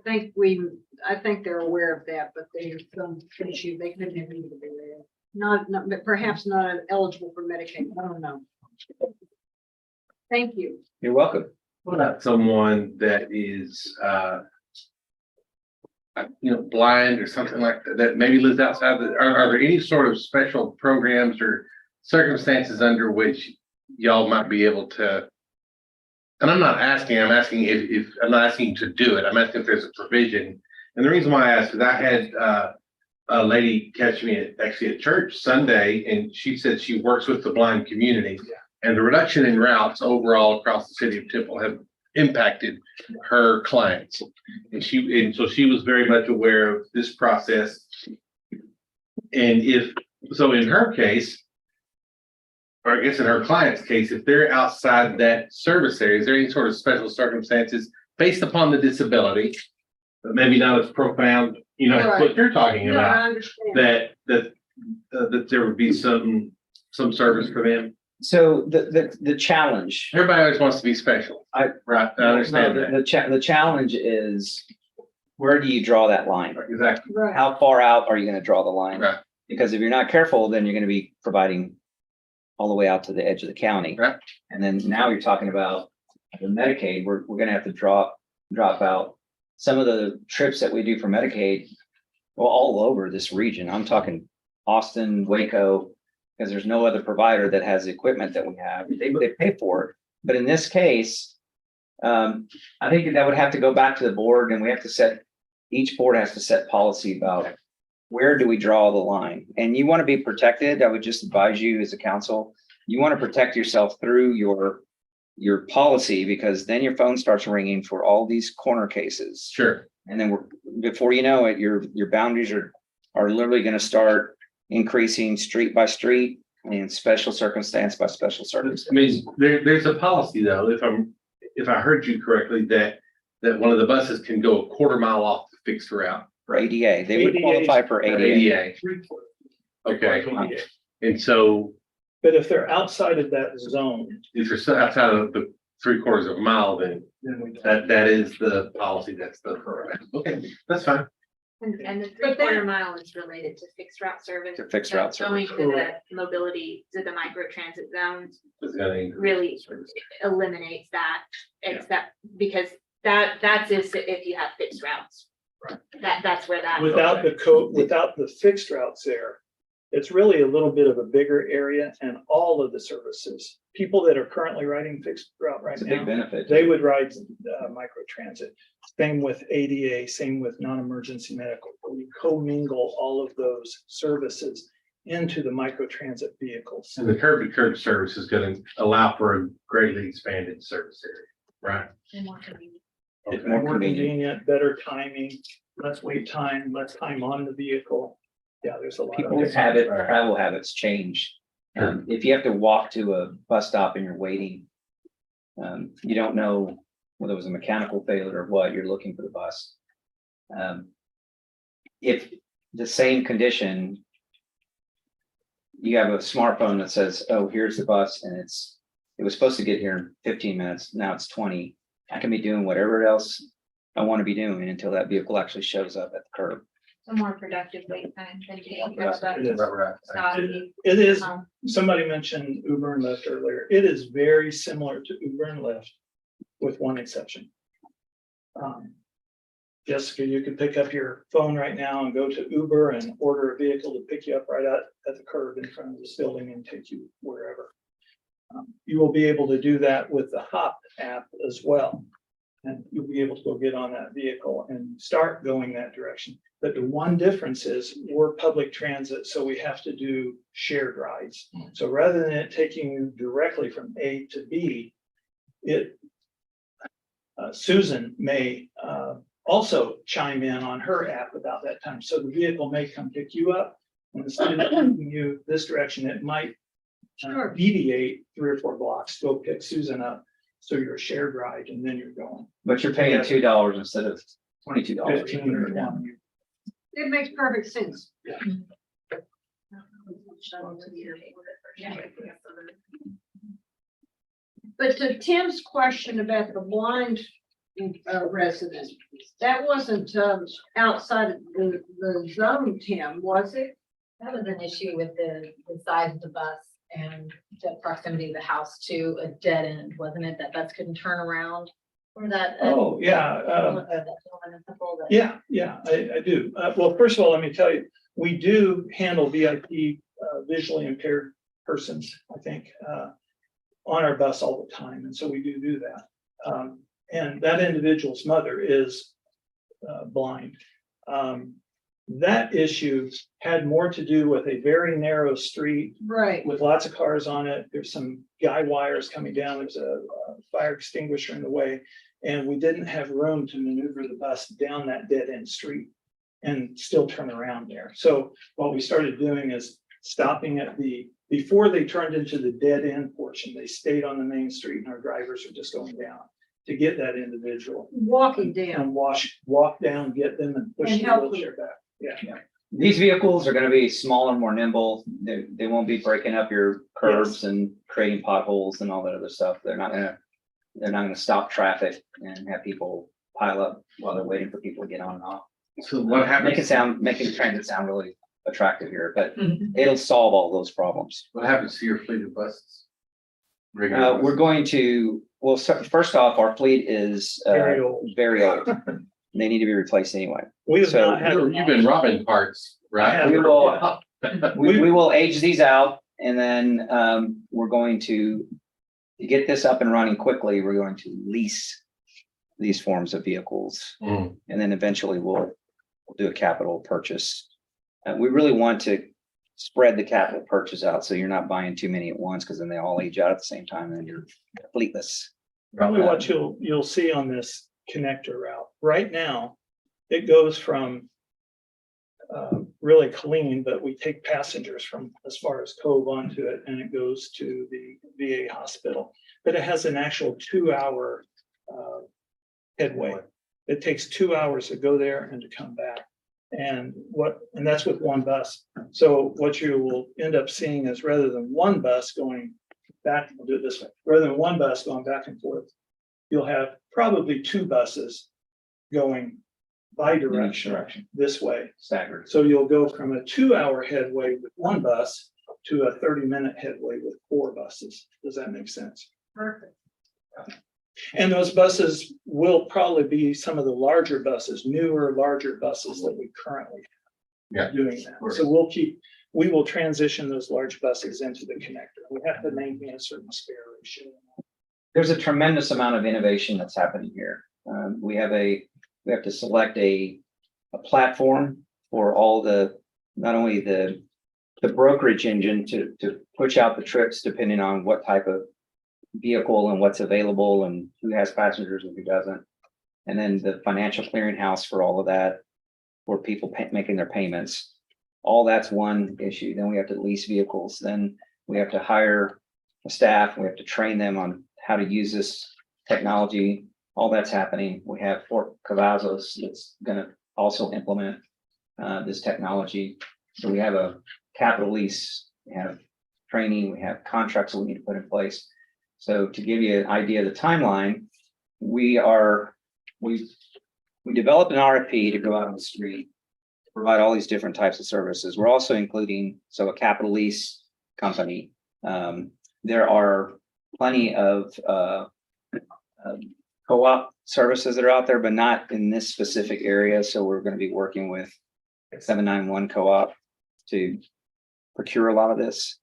think they're aware of that, but there's some issue, they couldn't have even been there. Not, but perhaps not eligible for Medicaid, I don't know. Thank you. You're welcome. What about someone that is, blind or something like that, that maybe lives outside are there any sort of special programs or circumstances under which y'all might be able to? And I'm asking if I'm not asking you to do it. I'm asking if there's a provision. And the reason why I asked is I had, a lady catch me at church Sunday, and she said she works with the blind community. And the reduction in routes overall across the city of Temple have impacted her clients. And so she was very much aware of this process. And in her case, or I guess in her client's case, if they're outside that service area, is there any sort of special circumstances based upon the disability? But maybe not as profound, Right. what you're talking No, I about, understand. that there would be some service for them. So the challenge. Everybody always wants to be special. I understand that. The challenge is, where do you draw that line? Exactly. Right, How far out are you going to draw the line? Right. Because if you're not careful, then you're going to be providing all the way out to the edge of the county. Right. And then now you're talking about the Medicaid, we're going to have to drop out some of the trips that we do for Medicaid, well, all over this region. I'm talking Austin, Waco, because there's no other provider that has the equipment that we have. They pay for it. But in this case, I think that would have to go back to the board, and we have to each board has to set policy about where do we draw the line. And you want to be protected. I would just advise you as a council, you want to protect yourself through your policy, because then your phone starts ringing for all these corner cases. Sure. And then before you know it, your boundaries are literally going to start increasing street by street and special circumstance by special circumstance. I mean, there's a policy though, if I heard you correctly, that one of the buses can go a quarter mile off the fixed route. For ADA, they would ADA qualify for Or ADA. ADA. Okay. And so But if they're outside of that zone, if you're outside of the 3/4 of a mile, then then we. that is the policy. That's the correct. Okay, that's fine. And the But 3/4 mile is related to fixed route service. To fixed route Going service. to the mobility, to the micro transit zones It's gonna really eliminates that. It's that, because that's if you have fixed routes. That's where that. Without the without the fixed routes there, it's really a little bit of a bigger area, and all of the services, people that are currently riding fixed route right It's a big now, benefit. they would ride micro transit. Same with ADA, same with non-emergency medical. We commingle all of those services into the microtransit vehicles. And the curb to curb service is gonna allow for a greatly expanded service area, right? It's More more convenient. convenient, better timing, less wait time, less time on the vehicle. Yeah, there's a lot of. People's travel habits change. If you have to walk to a bus stop and you're waiting, you don't know whether it was a mechanical failure or what, you're looking for the bus. If the same condition, you have a smartphone that says, oh, here's the bus, and it was supposed to get here in 15 minutes, now it's 20. I can be doing whatever else I want to be doing until that vehicle actually shows up at the curb. A more productive wait time than taking a It is. stop. It is, Um, somebody mentioned Uber and Lyft earlier. It is very similar to Uber and Lyft with one exception. Jessica, you could pick up your phone right now and go to Uber and order a vehicle to pick you up right at the curb in front of this building and take you wherever. You will be able to do that with the Hop app as well. And you'll be able to go get on that vehicle and start going that direction. But the one difference is we're public transit, so we have to do shared rides. So rather than it taking you directly from A to B, Susan may also chime in on her app about that time. So the vehicle may come pick you up. And instead of taking you this direction, it might Sure. deviate 3 or 4 blocks, go pick Susan up. So you're a shared ride and then you're going. But you're paying $2 instead of $22. 15 or 20. It makes perfect sense. But to Tim's question about the blind resident, that wasn't outside of the zone, Tim, was it? That was an issue with the size of the bus and the proximity of the house to a dead end, wasn't it? That bus couldn't turn around or that. Oh, yeah. Yeah. Yeah, I do. Well, first of all, let me tell you, we do handle VIP visually impaired persons, I think, on our bus all the time. And so we do that. And that individual's mother is blind. That issue had more to do with a very narrow street Right. with lots of cars on it. There's some guy wires coming down. There's a fire extinguisher in the way. And we didn't have room to maneuver the bus down that dead end street and still turn around there. So what we started doing is stopping at before they turned into the dead end portion, they stayed on the main street and our drivers were just going down to get that individual Walking down. and walk down, get them and push And the help them. wheelchair back. Yeah. These vehicles are gonna be smaller, more nimble. They won't be breaking up your curbs and creating potholes and all that other stuff. They're not gonna stop traffic and have people pile up while they're waiting for people to get on and off. So what happens, Making transit sound really attractive here, but it'll solve all those problems. what happens to your fleet of buses? Regular We're buses? going to, well, first off, our fleet is Very old. very old. They need to be replaced anyway. We have So not had. You've been robbing parts, right? We will- We will age these out and then we're going to get this up and running quickly. We're going to lease these forms of vehicles. Mm. And then eventually we'll do a capital purchase. We really want to spread the capital purchase out, so you're not buying too many at once, because then they all age out at the same time and you're fleetless. Probably what you'll see on this connector route. Right now, it goes from really clean, but we take passengers from as far as Cove onto it and it goes to the VA hospital. But it has an actual 2-hour headway. It takes 2 hours to go there and to come back. And that's with one bus. So what you will end up seeing is rather than one bus going back, we'll do it this way, rather than one bus going back and forth, you'll have probably 2 buses going bi-direction this way. Staggered. So you'll go from a 2-hour headway with one bus to a 30-minute headway with 4 buses. Does that make sense? Perfect. And those buses will probably be some of the larger buses, newer, larger buses that we currently Yeah. have doing that. So we will transition those large buses into the connector. We have to maintain a certain spare ratio. There's a tremendous amount of innovation that's happening here. We have to select a platform for all not only the the brokerage engine to push out the trips depending on what type of vehicle and what's available and who has passengers and who doesn't. And then the financial clearinghouse for all of that, for people making their payments. All that's one issue. Then we have to lease vehicles. Then we have to hire a staff. We have to train them on how to use this technology. All that's happening. We have Fort Cavazos that's going to also implement this technology. So we have a capital lease, we have training, we have contracts that we need to put in place. So to give you an idea of the timeline, we developed an RFP to go out on the street, provide all these different types of services. We're also including, so a capital lease company. There are plenty of co-op services that are out there, but not in this specific area. So we're going to be working with 791 co-op to procure a lot of this.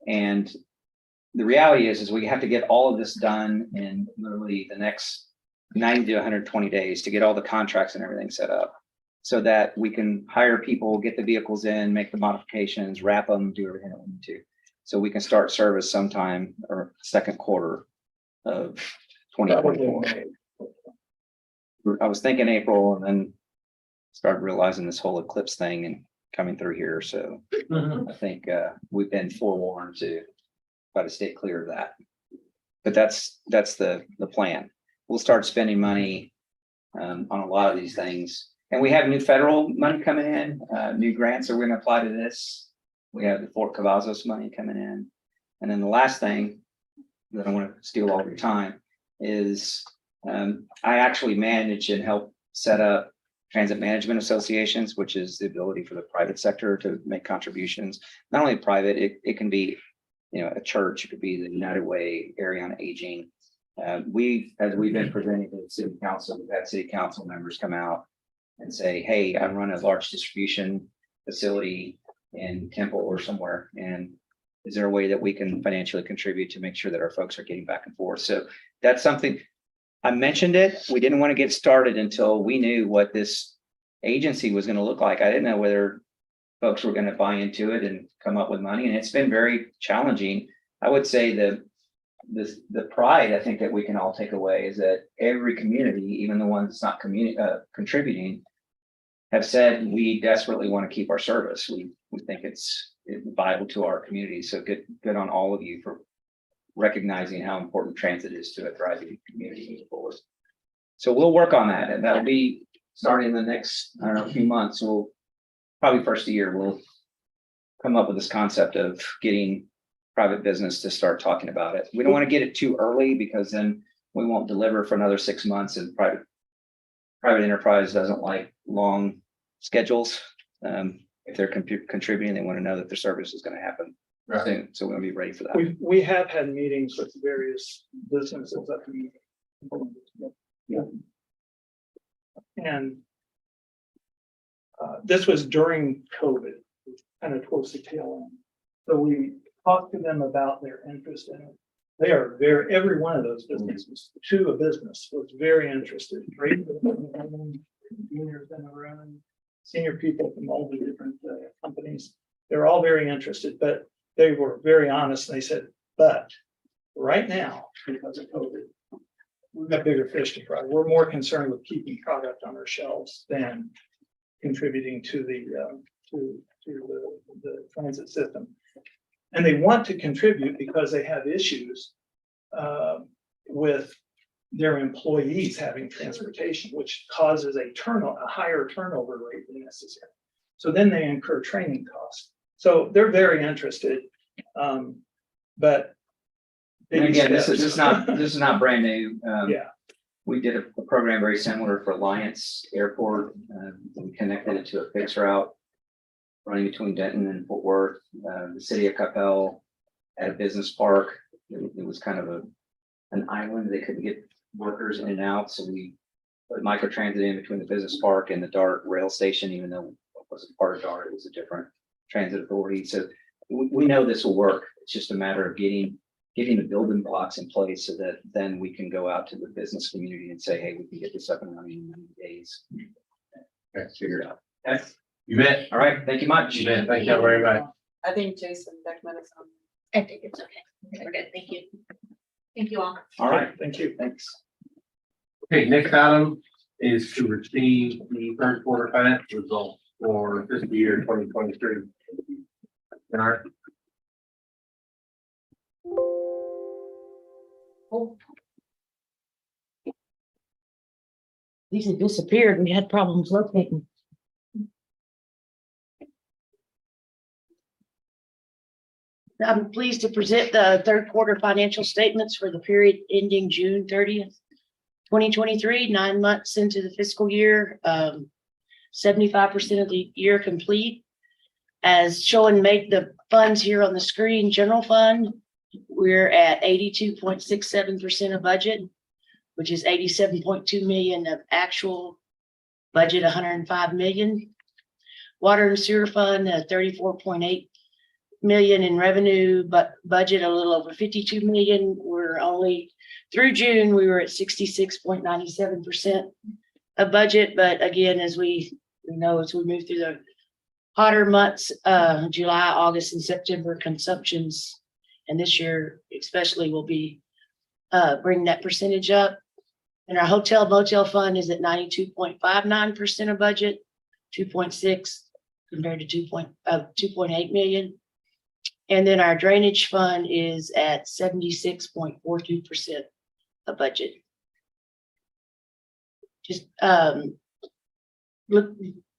And the reality is we have to get all of this done in literally the next 90 to 120 days to get all the contracts and everything set up so that we can hire people, get the vehicles in, make the modifications, wrap them, do everything that we need to. So we can start service sometime or second quarter of 2024. I was thinking April and then started realizing this whole eclipse thing and coming through here. So I think we've been forewarned to try to stay clear of that. But that's the plan. We'll start spending money on a lot of these things. And we have new federal money coming in, new grants are going to apply to this. We have the Fort Cavazos money coming in. And then the last thing that I want to steal all your time is I actually manage and help set up transit management associations, which is the ability for the private sector to make contributions. Not only private, it can be, a church, it could be the United Way, Area on Aging. As we've been presenting to the city council, we've had city council members come out and say, hey, I run a large distribution facility in Temple or somewhere. And is there a way that we can financially contribute to make sure that our folks are getting back and forth? So that's something I mentioned it. We didn't want to get started until we knew what this agency was going to look like. I didn't know whether folks were going to buy into it and come up with money. And it's been very challenging. I would say that the pride I think that we can all take away is that every community, even the ones that's not contributing, have said we desperately want to keep our service. We think it's vital to our community. So good on all of you for recognizing how important transit is to a thriving community moving forward. So we'll work on that, and that'll be starting in the next few months. We'll probably first of the year we'll come up with this concept of getting private business to start talking about it. We don't want to get it too early because then we won't deliver for another 6 months, and private enterprise doesn't like long schedules. If they're contributing, they want to know that their service is going to happen soon. So we'll be ready for that. We have had meetings with various businesses at the meeting. And this was during COVID, kind of towards the tail end. So we talked to them about their interest in it. They are every one of those businesses, to a business, was very interested. Great juniors in the room, senior people from all the different companies. They're all very interested, but they were very honest. They said, but right now, because of COVID, we've got bigger fish to fry. We're more concerned with keeping product on our shelves than contributing to the transit system. And they want to contribute because they have issues with their employees having transportation, which causes a higher turnover rate than necessary. So then they incur training costs. So they're very interested, but. And again, this is not brand new. Yeah. We did a program very similar for Alliance Airport. We connected it to a fixed route running between Denton and Fort Worth. The city of Capel at a business park. It was kind of an island. They couldn't get workers in and out. So we put microtransit in between the business park and the DART rail station, even though it wasn't part of DART, it was a different transit authority. So we know this will work. It's just a matter of getting the building blocks in place so that then we can go out to the business community and say, hey, we can get this up and running in 90 days. Okay. Figure it out. Okay. You bet. All right, thank you much. You bet. Thank you very much. I think Jason Beckman is on. I think it's okay. We're good. Thank you. Thank you all. All right, Thank you. thanks. Okay, next item is to receive the third quarter financial results for fiscal year 2023. All right. These have disappeared. We had problems locating. I'm pleased to present the third quarter financial statements for the period ending June 30th, 2023, 9 months into the fiscal year, 75% of the year complete. As shown, make the funds here on the screen, general fund, we're at 82.67% of budget, which is 87.2 million of actual budget, 105 million. Water and sewer fund, 34.8 million in revenue, but budget a little over 52 million. We're only through June, we were at 66.97% of budget. But again, as we know, as we move through the hotter months, July, August, and September, consumptions, and this year especially, will be bring that percentage up. And our hotel motel fund is at 92.59% of budget, 2.6 compared to 2.8 million. And then our drainage fund is at 76.42% of budget. Just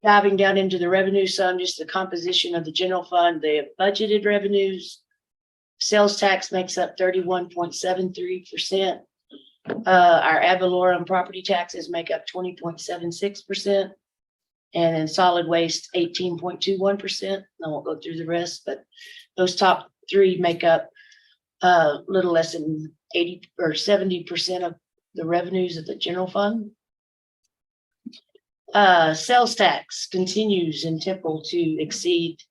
diving down into the revenue sum, just the composition of the general fund, the budgeted revenues. Sales tax makes up 31.73%. Our ad valorem property taxes make up 20.76%. And then solid waste 18.21%. I won't go through the rest, but those top three make up a little less than 80 or 70% of the revenues of the general fund. Sales tax continues in Temple to exceed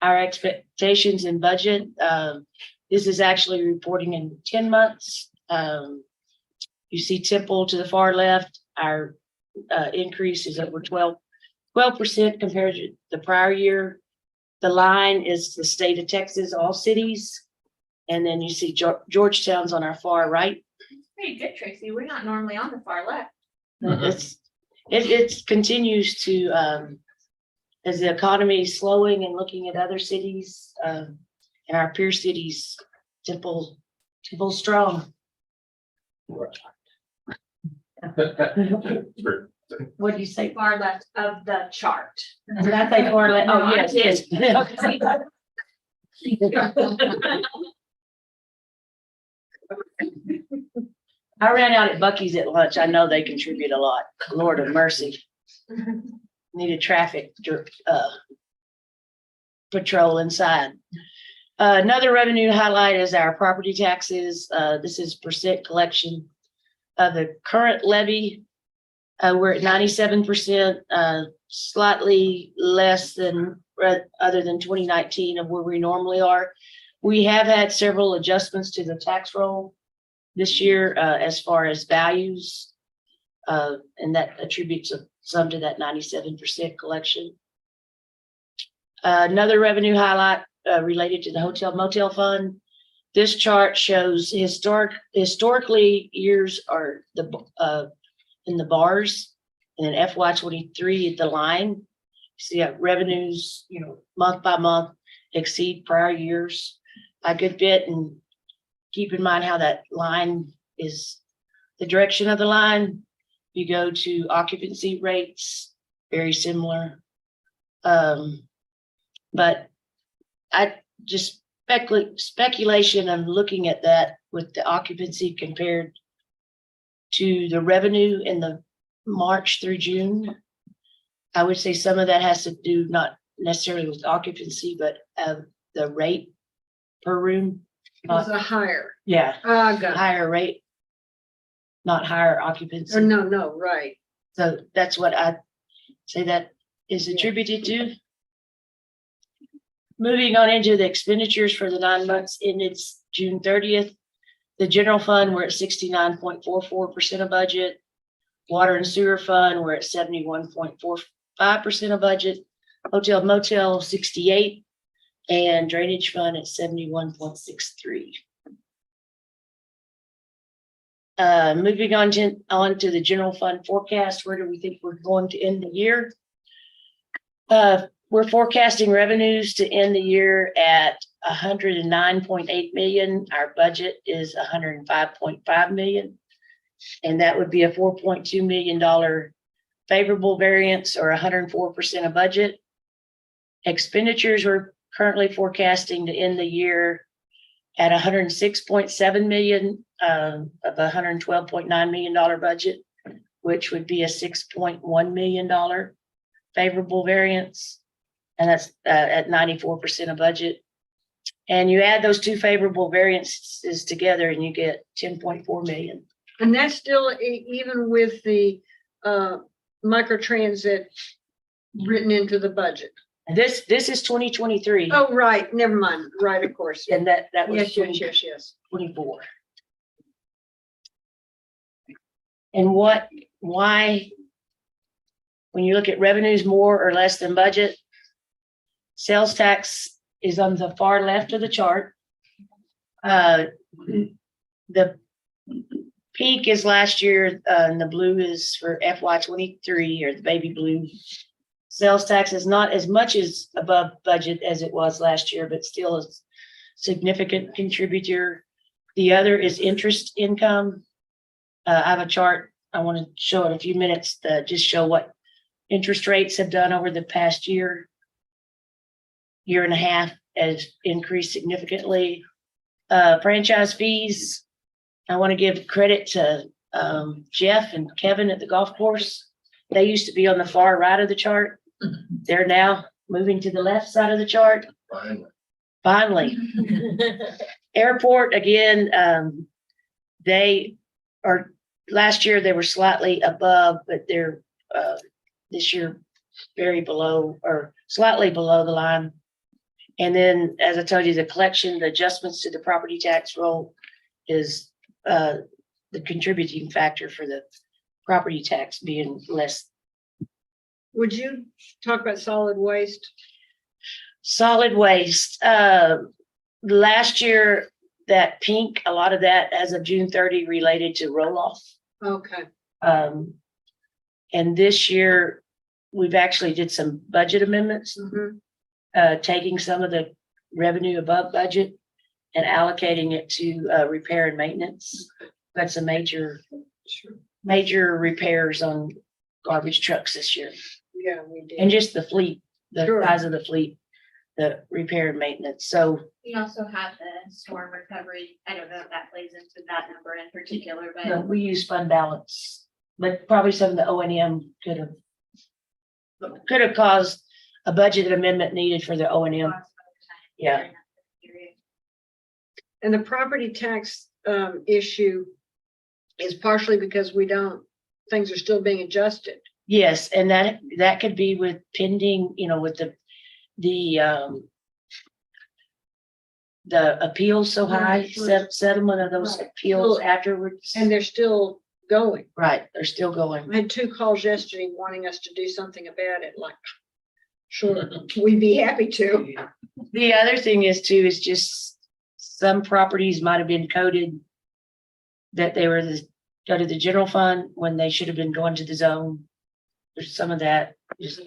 our expectations and budget. This is actually reporting in 10 months. You see Temple to the far left, our increase is over 12% compared to the prior year. The line is the state of Texas, all cities. And then you see Georgetown's on our far right. Pretty good, Tracy. We're not normally on the far left. It continues to, as the economy is slowing and looking at other cities, and our peer cities, Temple strong. What do you say? Far left of the chart. Did I say far left? Oh, yes, yes. I ran out at Buc-ee's at lunch. I know they contribute a lot. Lord of mercy. Need a traffic patrol inside. Another revenue highlight is our property taxes. This is percent collection of the current levy. We're at 97%, slightly less than other than 2019 of where we normally are. We have had several adjustments to the tax roll this year as far as values, and that attributes some to that 97% collection. Another revenue highlight related to the hotel motel fund. This chart shows historically years are in the bars, and then FY23 at the line. See revenues, month by month exceed prior years a good bit, and keep in mind how that line is the direction of the line. You go to occupancy rates, very similar. But I just speculation of looking at that with the occupancy compared to the revenue in the March through June. I would say some of that has to do not necessarily with occupancy, but the rate per room. It's a higher. Yeah, Got higher rate, not higher occupancy. it. No, right. So that's what I say that is attributed to. Moving on into the expenditures for the 9 months ended June 30th. The general fund, we're at 69.44% of budget. Water and sewer fund, we're at 71.45% of budget. Hotel motel 68, and drainage fund at 71.63. Moving on to the general fund forecast, where do we think we're going to end the year? We're forecasting revenues to end the year at 109.8 million. Our budget is 105.5 million. And that would be a $4.2 million favorable variance, or 104% of budget. Expenditures, we're currently forecasting to end the year at 106.7 million of a $112.9 million budget, which would be a $6.1 million favorable variance. And that's at 94% of budget. And you add those two favorable variances together and you get 10.4 million. And that's still even with the microtransit written into the budget. And this is 2023. Oh, right, never mind. Right, of course. And that was Yes, yes. 24. And why, when you look at revenues more or less than budget, sales tax is on the far left of the chart. The peak is last year, and the blue is for FY23, or the baby blue. Sales tax is not as much as above budget as it was last year, but still a significant contributor. The other is interest income. I have a chart. I want to show in a few minutes to just show what interest rates have done over the past year and a half, has increased significantly. Franchise fees, I want to give credit to Jeff and Kevin at the golf course. They used to be on the far right of the chart. They're now moving to the left side of the chart. Finally. Airport, again, last year they were slightly above, but they're this year very below, or slightly below the line. And then, as I told you, the collection, the adjustments to the property tax roll is the contributing factor for the property tax being less. Would you talk about solid waste? Solid waste, last year, that pink, a lot of that as of June 30 related to roll-off. Okay. And this year, we've actually did some budget amendments, taking some of the revenue above budget and allocating it to repair and maintenance. That's a major repairs on garbage trucks this year. Yeah, we did. And just the fleet, the Sure. size of the fleet, the repair and maintenance. So We also have the storm recovery. I don't know if that plays into that number in particular, but. no, we use fund balance, but probably some of the O&M could have caused a budget amendment needed for the O&M. Yeah. And the property tax issue is partially because things are still being adjusted. Yes, and that could be with pending, with the appeals so high, settlement of those appeals afterwards. And they're still going. Right, they're still going. I had 2 calls yesterday wanting us to do something about it, like, sure, we'd be happy to. The other thing is just some properties might have been coded that they were go to the general fund when they should have been going to the zone. There's some of that, just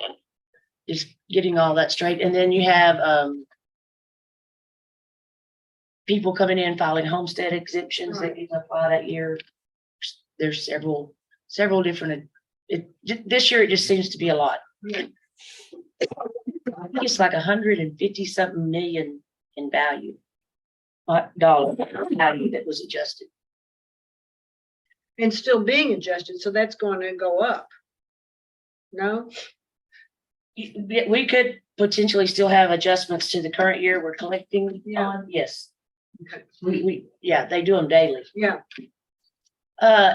getting all that straight. And then you have people coming in filing homestead exemptions that didn't apply that year. There's several different, this year it just seems to be a lot. Yeah. I think it's like 150 something million in value. Dollar value that was adjusted. And still being adjusted, so that's going to go up. No? We could potentially still have adjustments to the current year we're collecting Yeah. on, yes. Okay. Yeah, they do them daily. Yeah.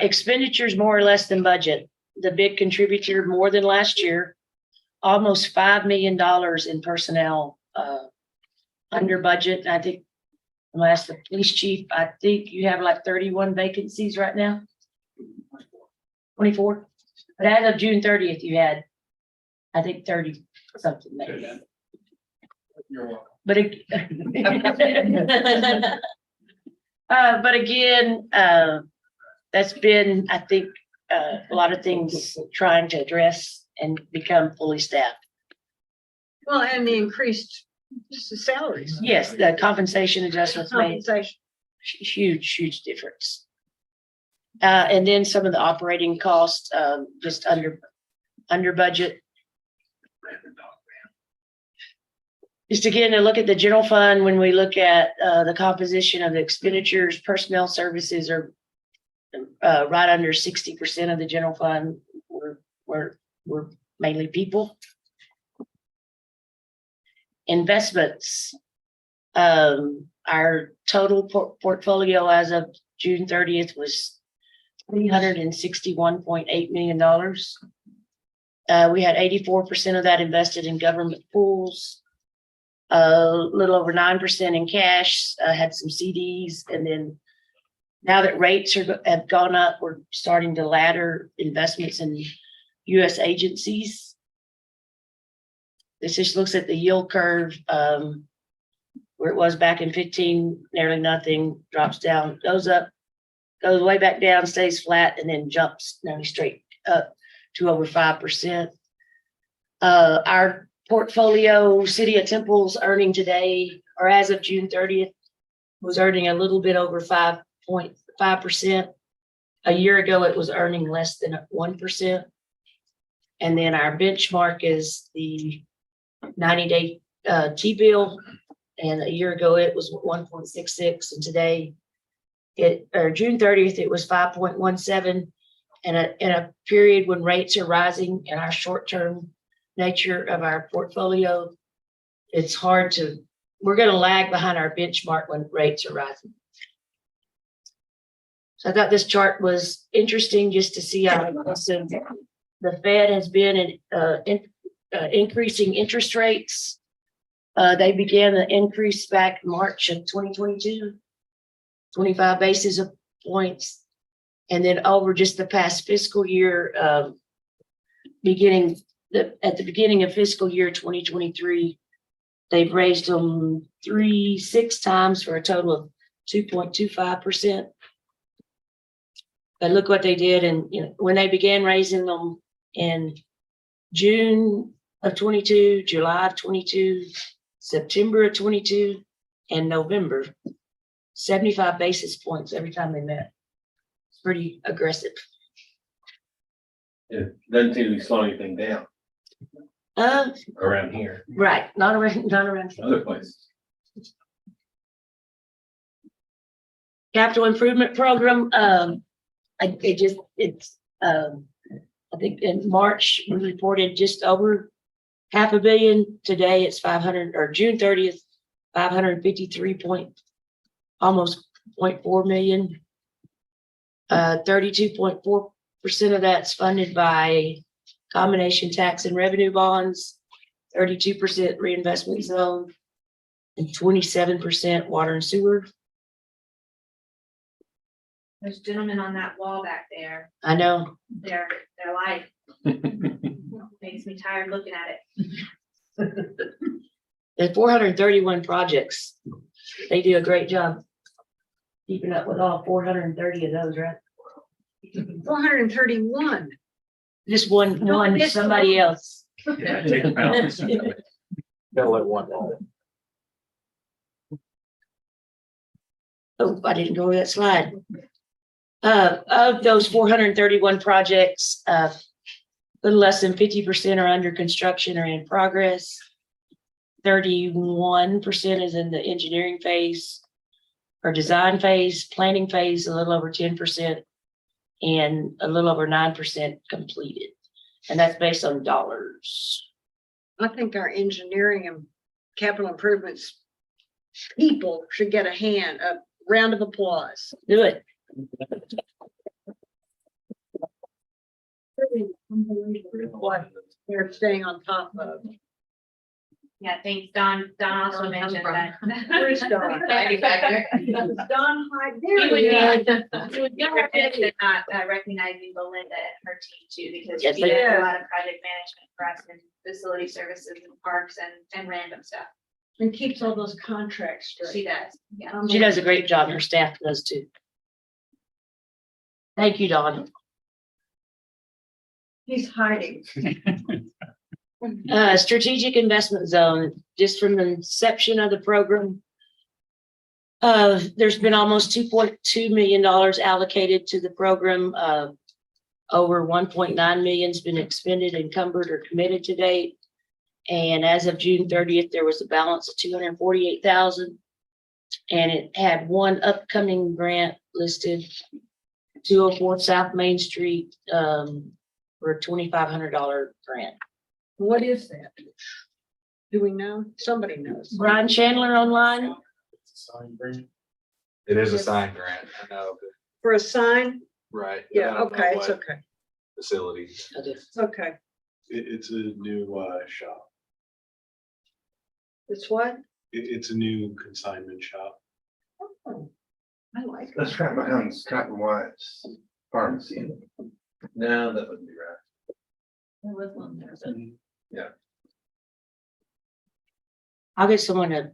Expenditures more or less than budget. The big contributor more than last year, almost $5 million in personnel under budget. I think, I'm gonna ask the police chief, I think you have like 31 vacancies right now. 24. But as of June 30th, you had I think 30 something maybe. You're welcome. But but again, that's been, I think, a lot of things trying to address and become fully staffed. Well, and the increased salaries. Yes, the compensation adjustments made Compensation. huge difference. And then some of the operating costs, just under budget. Just again, to look at the general fund, when we look at the composition of the expenditures, personnel services are right under 60% of the general fund. We're mainly people. Investments. Our total portfolio as of June 30th was $361.8 million. We had 84% of that invested in government pools. A little over 9% in cash, had some CDs, and then now that rates have gone up, we're starting to ladder investments in US agencies. This just looks at the yield curve, where it was back in 15, nearly nothing, drops down, goes up, goes way back down, stays flat, and then jumps nearly straight up to over 5%. Our portfolio, City of Temple's earning today, or as of June 30th, was earning a little bit over 5.5%. A year ago, it was earning less than 1%. And then our benchmark is the 90-day T-bill. And a year ago, it was 1.66. And today, June 30th, it was 5.17. And in a period when rates are rising and our short-term nature of our portfolio, it's hard to, we're going to lag behind our benchmark when rates are rising. So I thought this chart was interesting just to see how aggressive the Fed has been increasing interest rates. They began the increase back March of 2022, 25 basis points. And then over just the past fiscal year, at the beginning of fiscal year 2023, they've raised them 6 times for a total of 2.25%. But look what they did, and when they began raising them in June of 22, July of 22, September of 22, and November, 75 basis points every time they met. It's pretty aggressive. It doesn't seem to be slowing anything down around here, Right, not around other places. capital improvement program. I think in March, we reported just over $500 million. Today it's 500, or June 30th, 553 almost 0.4 million. 32.4% of that's funded by combination tax and revenue bonds, 32% reinvestment zone, and 27% water and sewer. There's gentlemen on that wall back there. I know. They're like, makes me tired looking at it. There's 431 projects. They do a great job keeping up with all 430 of those, right? 431. Just one, just somebody else. Yeah, take a balance. Gotta let one go. Oh, I didn't go over that slide. Of those 431 projects, a little less than 50% are under construction or in progress. 31% is in the engineering phase or design phase, planning phase, a little over 10%, and a little over 9% completed. And that's based on dollars. I think our engineering and capital improvements people should get a round of applause. Do it. What they're staying on top of. Yeah, thanks, Don. Don also Don come mentioned from? that. Where's Don? Hiding back there. Don Hyde, He there would he be, is. he would be remiss in not recognizing Belinda and her team too, because Yes, she they does do. a lot of project management for us and facility services and parks and random stuff. And keeps all those contracts She straight. does, yeah. She does a great job. Her staff does too. Thank you, Dawn. He's hiding. Strategic investment zone, just from the inception of the program. There's been almost $2.2 million allocated to the program. Over 1.9 million's been expended, encumbered, or committed to date. And as of June 30th, there was a balance of 248,000. And it had one upcoming grant listed, 204 South Main Street, for a $2,500 grant. What is that? Do we know? Somebody knows. Brian Chandler online. It is a sign grant, I know, but- For a sign? right? but I Yeah, don't know okay, it's what okay. Facility. It's okay. It's a new shop. It's what? It's a new consignment shop. Oh, I like That's it. right behind Scott and White's pharmacy. No, that wouldn't be right. There was one there, but I'll get someone to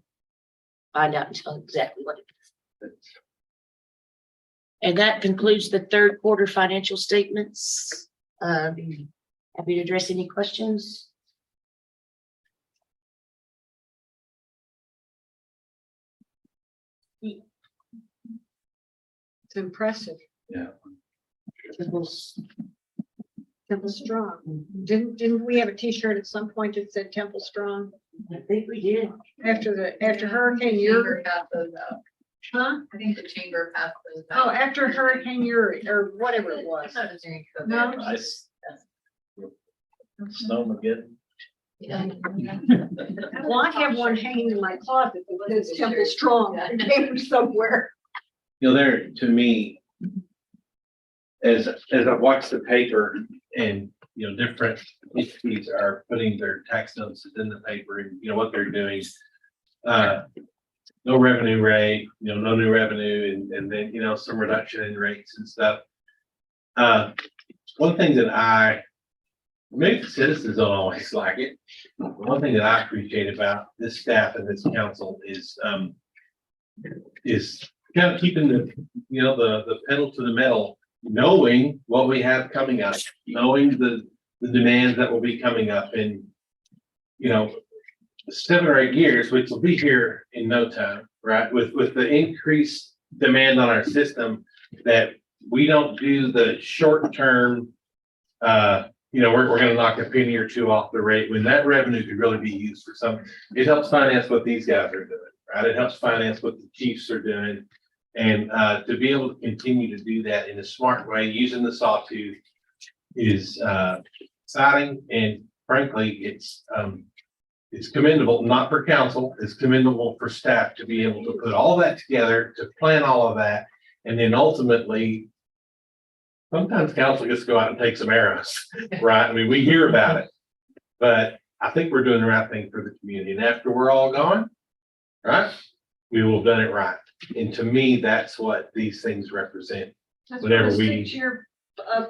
find out and tell exactly what it is. And that concludes the third quarter financial statements. Happy to address any questions. It's impressive. Temple Strong. Didn't we have a T-shirt at some point that said Temple Strong? I think we did. After Hurricane Chamber Uri? passed those out. Huh? I think the chamber passed those out. Oh, after Hurricane Uri or whatever it I was. thought it was during COVID. No. Nice. Snowmageddon. Yeah. Well, I have one hanging in my closet that says Temple Strong. It came from somewhere. You know, there, to me, as I watch the paper and, you know, different entities are putting their tax notices in the paper and, you know, what they're doing. No revenue rate, you know, no new revenue and then, you know, some reduction in rates and stuff. One thing that maybe the citizens don't always like it. One thing that I appreciate about this staff and this council is kind of keeping the, you know, the pedal to the metal, knowing what we have coming up, knowing the demands that will be coming up in, you know, 7 or 8 years, which will be here in no time, right? With the increased demand on our system, that we don't do the short term, you know, we're gonna knock a penny or two off the rate when that revenue could really be used for something. It helps finance what these guys are doing, right? It helps finance what the chiefs are doing. And to be able to continue to do that in a smart way, using the sawtooth is exciting. And frankly, it's commendable, not for council, it's commendable for staff to be able to put all that together, to plan all of that. And then ultimately, sometimes council gets to go out and take some arrows, right? I mean, we hear about it, but I think we're doing the right thing for the community. And after we're all gone, right, we will have done it right. And to me, that's what these things represent. That's Whenever what a we- 6-year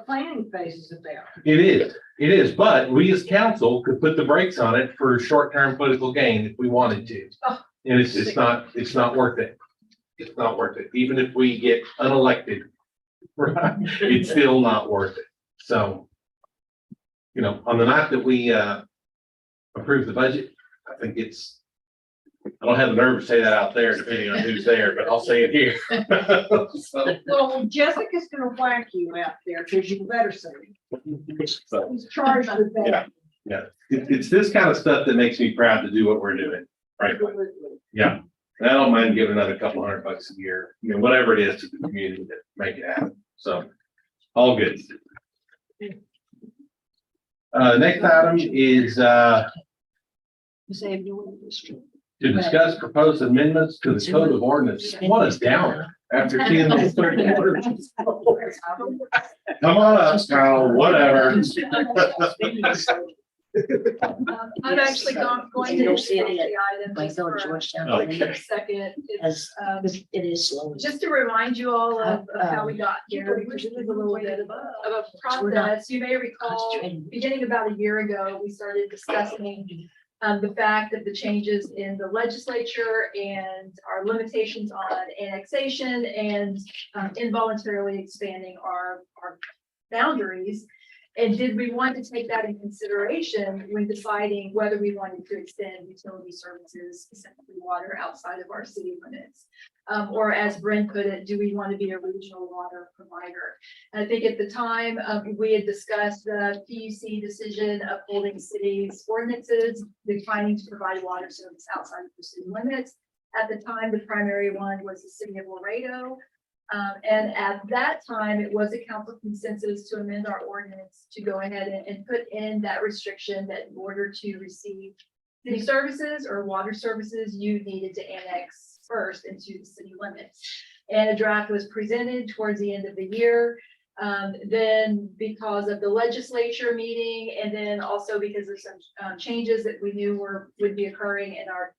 planning phase is about. It is, but we as council could put the brakes on it for short-term political gain if we wanted to. Oh. And it's not worth it. It's not worth it. Even if we get unelected, right, it's still not worth it. So, you know, on the night that we approve the budget, I think I don't have the nerve to say that out there, depending on who's there, but I'll say it here. So, Well, Jessica's gonna whack you out there because you better say it. so, He's charged with that. it's this kind of stuff that makes me proud to do what we're doing, frankly. Absolutely. Yeah, and I don't mind giving another couple $100 a year, you know, whatever it is to the community to make it happen. So, all good. Next item is Save you in the street. to discuss proposed amendments to the code of ordinance. What a downer after seeing those 30 orders. Come on up, Kyle, whatever. I'm actually going to. You'll see it the item Like just going to for Georgetown. Okay. a second. As, It's, it is slow. just to remind you all of how we got here, because this is a little bit of a process. You may recall, Concentrating. beginning about a year ago, we started discussing the fact of the changes in the legislature and our limitations on annexation and involuntarily expanding our boundaries. And did we want to take that in consideration when deciding whether we wanted to extend utility services, specifically water, outside of our city limits? Or as Brent put it, do we want to be a regional water provider? And I think at the time, we had discussed the PUC decision upholding cities' ordinances, declining to provide water service outside of the city limits. At the time, the primary one was the city of Laredo. And at that time, it was a council consensus to amend our ordinance to go ahead and put in that restriction that in order to receive city services or water services, you needed to annex first into the city limits. And a draft was presented towards the end of the year. Then because of the legislature meeting, and then also because of some changes that we knew would be occurring in our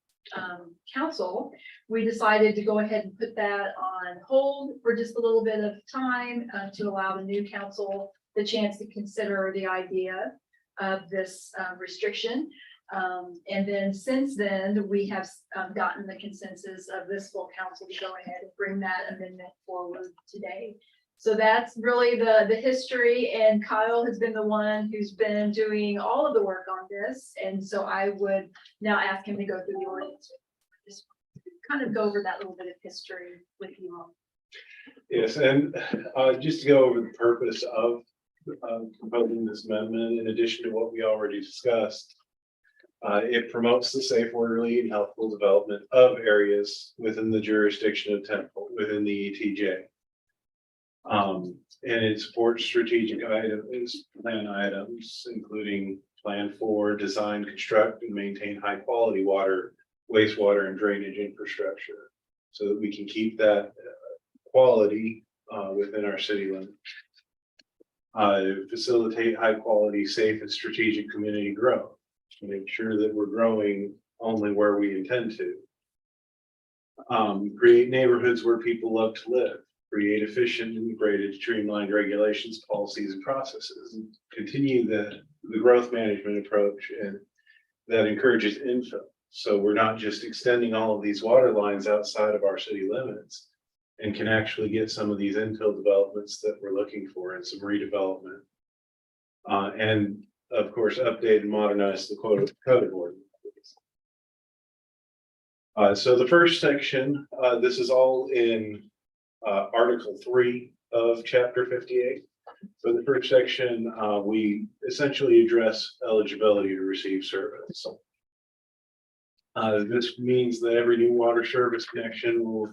council, we decided to go ahead and put that on hold for just a little bit of time to allow the new council the chance to consider the idea of this restriction. And then since then, we have gotten the consensus of this full council to go ahead and bring that amendment forward today. So that's really the history, and Kyle has been the one who's been doing all of the work on this. And so I would now ask him to go through the ordinance. Just kind of go over that little bit of history with you all. Yes, and just to go over the purpose of proposing this amendment, in addition to what we already discussed, it promotes the safe, orderly, and healthful development of areas within the jurisdiction of Temple, within the ETJ. And it supports strategic items, plan items, including plan for design, construct, and maintain high quality water, wastewater, and drainage infrastructure, so that we can keep that quality within our city limits. Facilitate high quality, safe, and strategic community growth, to make sure that we're growing only where we intend to. Create neighborhoods where people love to live. Create efficient, integrated, streamlined regulations, policies, and processes, and continue the growth management approach and that encourages infill. So we're not just extending all of these water lines outside of our city limits, and can actually get some of these infill developments that we're looking for, and some redevelopment. And of course, update and modernize the code of ordinance. So the first section, this is all in Article 3 of Chapter 58. For the first section, we essentially address eligibility to receive service. This means that every new water service connection will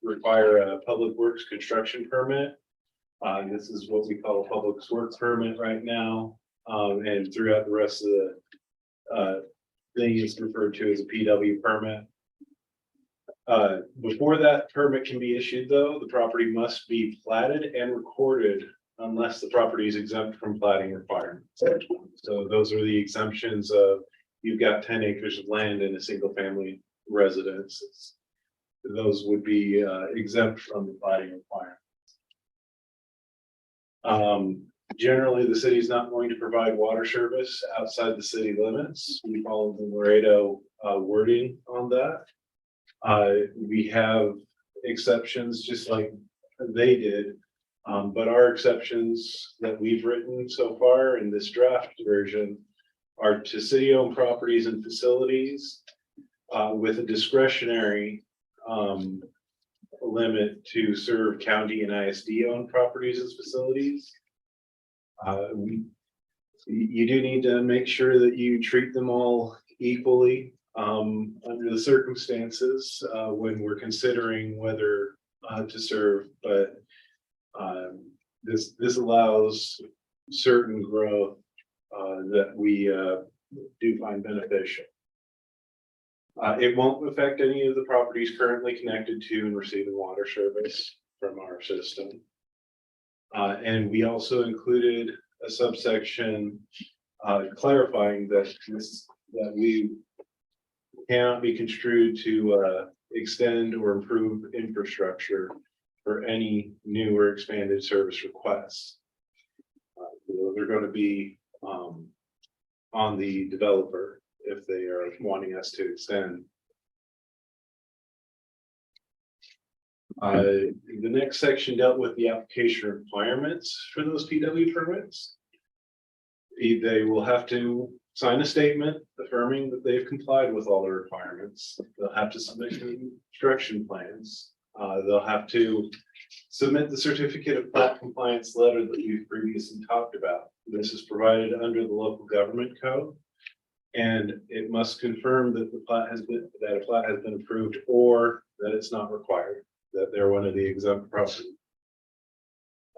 require a public works construction permit. This is what we call a public works permit right now, and throughout the rest of the thing is referred to as a PW permit. Before that permit can be issued, though, the property must be platted and recorded unless the property is exempt from platting requirements. So those are the exemptions of, you've got 10 acres of land in a single family residence. Those would be exempt from the platting requirements. Generally, the city is not going to provide water service outside the city limits. We follow the Laredo wording on that. We have exceptions just like they did, but our exceptions that we've written so far in this draft version are to city-owned properties and facilities with a discretionary limit to serve county and ISD-owned properties as facilities. You do need to make sure that you treat them all equally under the circumstances when we're considering whether to serve, but this allows certain growth that we do find beneficial. It won't affect any of the properties currently connected to and receiving water service from our system. And we also included a subsection clarifying that that we cannot be construed to extend or improve infrastructure for any new or expanded service requests. They're going to be on the developer if they are wanting us to extend. The next section dealt with the application requirements for those PW permits. They will have to sign a statement affirming that they've complied with all the requirements. They'll have to submit construction plans. They'll have to submit the certificate of plat compliance letter that we've previously talked about. This is provided under the local government code. And it must confirm that a plat has been approved or that it's not required, that they're one of the exempt property.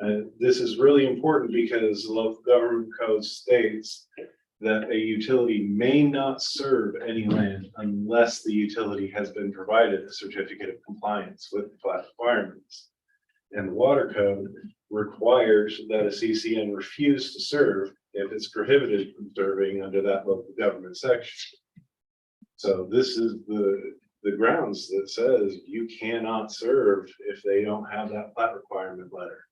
And this is really important because the local government code states that a utility may not serve any land unless the utility has been provided a certificate of compliance with the plat requirements. And the water code requires that a CCN refuse to serve if it's prohibited from serving under that local government section. So this is the grounds that says you cannot serve if they don't have that plat requirement letter.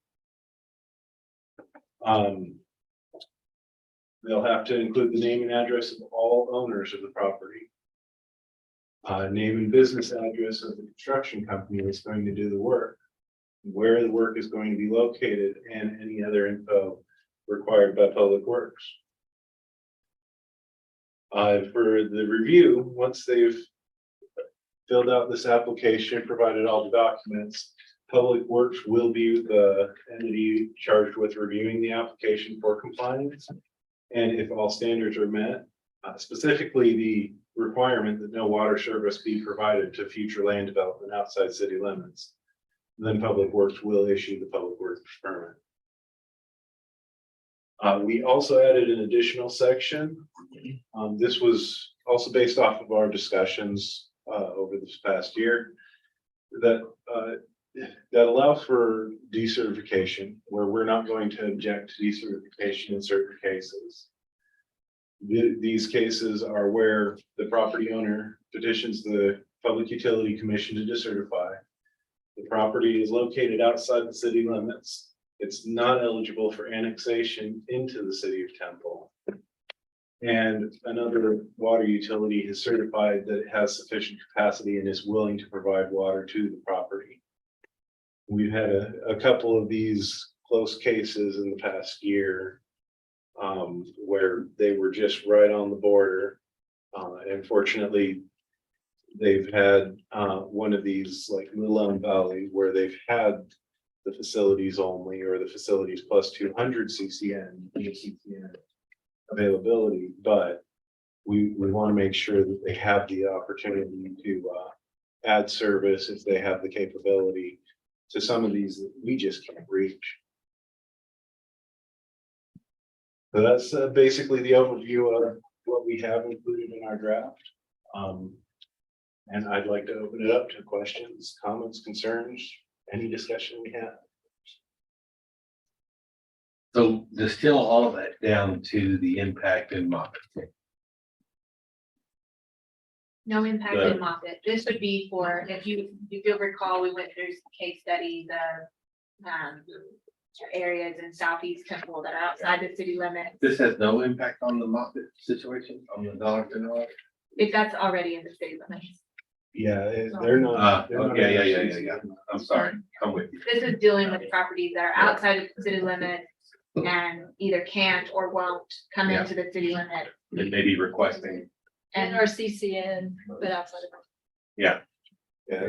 They'll have to include the name and address of all owners of the property. Name and business address of the construction company that's going to do the work, where the work is going to be located, and any other info required by Public Works. For the review, once they've filled out this application, provided all the documents, Public Works will be the entity charged with reviewing the application for compliance. And if all standards are met, specifically the requirement that no water service be provided to future land development outside city limits, then Public Works will issue the Public Works permit. We also added an additional section. This was also based off of our discussions over this past year that allows for decertification, where we're not going to object to decertification in certain cases. These cases are where the property owner petitions the Public Utility Commission to decertify. The property is located outside the city limits. It's not eligible for annexation into the city of Temple. And another water utility has certified that it has sufficient capacity and is willing to provide water to the property. We've had a couple of these close cases in the past year where they were just right on the border. Unfortunately, they've had one of these like Milone Valley where they've had the facilities only or the facilities plus 200 CCN availability, but we want to make sure that they have the opportunity to add service if they have the capability to some of these that we just can't reach. So that's basically the overview of what we have included in our draft. And I'd like to open it up to questions, comments, concerns, any discussion we have. So distill all of that down to the impact in Moffett. No impact in Moffett. This would be for, if you'll recall, we went through some case studies of areas in southeast Temple that are outside the city limits. This has no impact on the Moffett situation, on the Darlington Road? If that's already in the city limits. Yeah, they're not. Yeah. I'm sorry, I'm with you. This is dealing with properties that are outside of the city limits and either can't or won't come Yeah. into the city limit. They may be requesting. And our CCN, but outside of. Yeah,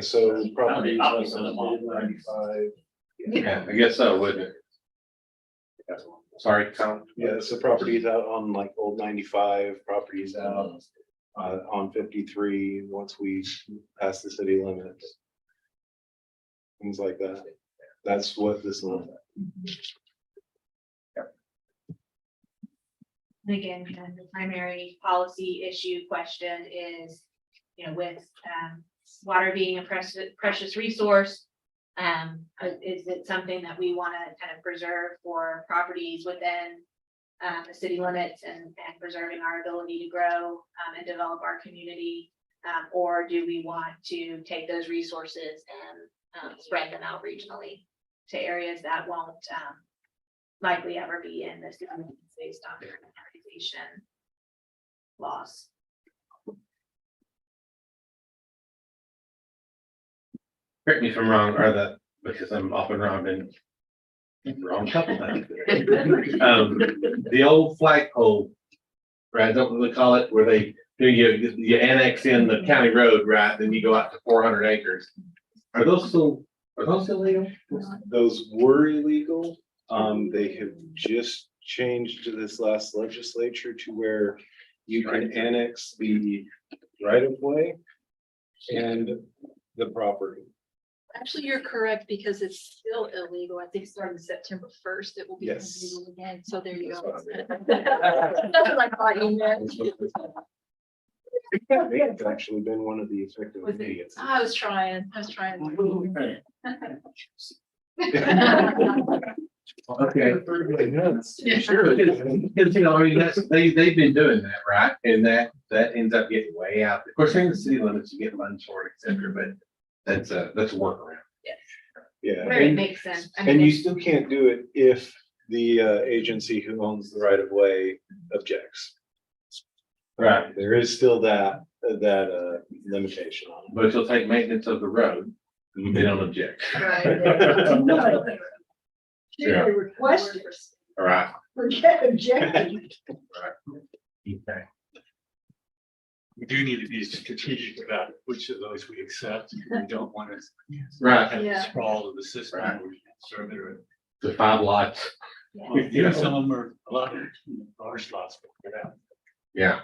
so properties like on 95. Yeah, I guess so, wouldn't it? Sorry, Tom. Yeah, so properties out on like old 95, properties out on 53, once we pass the city limits. Things like that. That's what this is. And again, kind of the primary policy issue question is, with water being a precious resource, is it something that we want to kind of preserve for properties within the city limits and preserving our ability to grow, and develop our community? Or do we want to take those resources and, spread them out regionally to areas that won't, likely ever be in this based on prioritization laws? Correct me if I'm wrong, because I'm often wrong, been wrong a couple times. The old flagpole, right, don't really call it, where you annex in the county road, right, then you go out to 400 acres. Are those still legal? Those were illegal. They have just changed to this last legislature to where you can annex the right of way and the property. Actually, you're correct because it's still illegal. I think starting September 1st, it will be Yes. illegal again. So there you That's go. what That's what I thought you meant. It's actually been one of the effective Was it? idiots. I was trying. Okay. Sure. Because, you know, I mean, they've been doing that, right? And that ends up getting way out. Of course, in the city limits, you get lunch for it, et cetera, but that's a workaround. Yeah. Where it and- makes sense. I And mean, you still can't do it if the agency who owns the right of way objects. Right. There is still that limitation on But you'll take maintenance of the road, they don't object. Yeah. Request, All right. forget objecting. Okay. We do need to be strategic about which of those we accept. We don't want to Right. have the Yeah. sprawl of the system. Right. So there are, The 5 lots. yeah, some of them are a lot of large lots, but yeah. Yeah.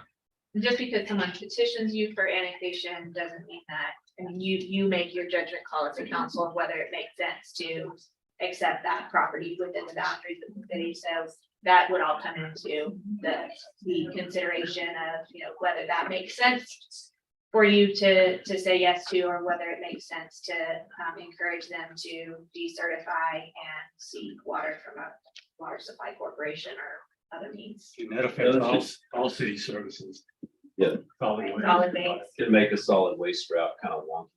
just because someone petitions you for annexation doesn't mean that, I mean, you make your judgment call as a council of whether it makes sense to accept that property within the boundaries of the city. So that would all come into the consideration of, you know, whether that makes sense for you to say yes to, or whether it makes sense to encourage them to decertify and seek water from a water supply corporation or other means. And that affects all city services. Yeah. Solid waste. Solid waste. Could make a solid waste route kind of wonky.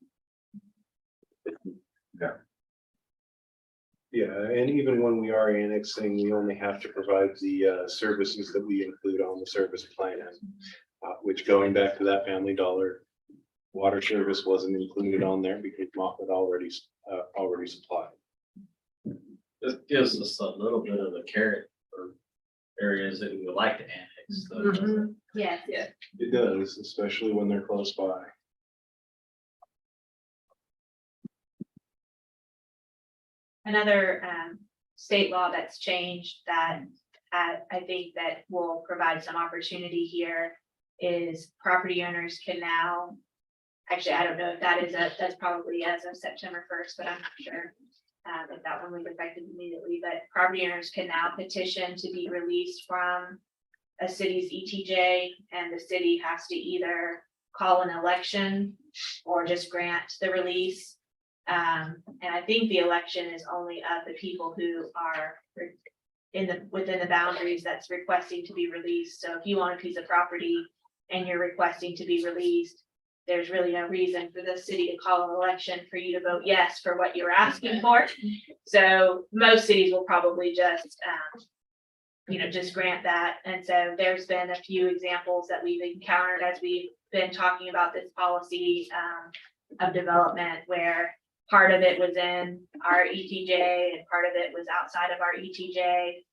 Yeah, and even when we are annexing, we only have to provide the services that we include on the service plan. Which, going back to that Family Dollar water service, wasn't included on there because Moffett already supplied. This gives us a little bit of a carrot for areas that we would like to annex. so- Yes, yes. It does, especially when they're close by. Another state law that's changed that I think that will provide some opportunity here is property owners can now. Actually, I don't know if that's probably as of September 1st, but I'm not sure if that one was effective immediately, but property owners can now petition to be released from a city's ETJ, and the city has to either call an election or just grant the release. And I think the election is only of the people who are within the boundaries that's requesting to be released. So if you own a piece of property and you're requesting to be released, there's really no reason for the city to call an election for you to vote yes for what you're asking for. So most cities will probably just, just grant that. And so there's been a few examples that we've encountered as we've been talking about this policy of development, where part of it was in our ETJ and part of it was outside of our ETJ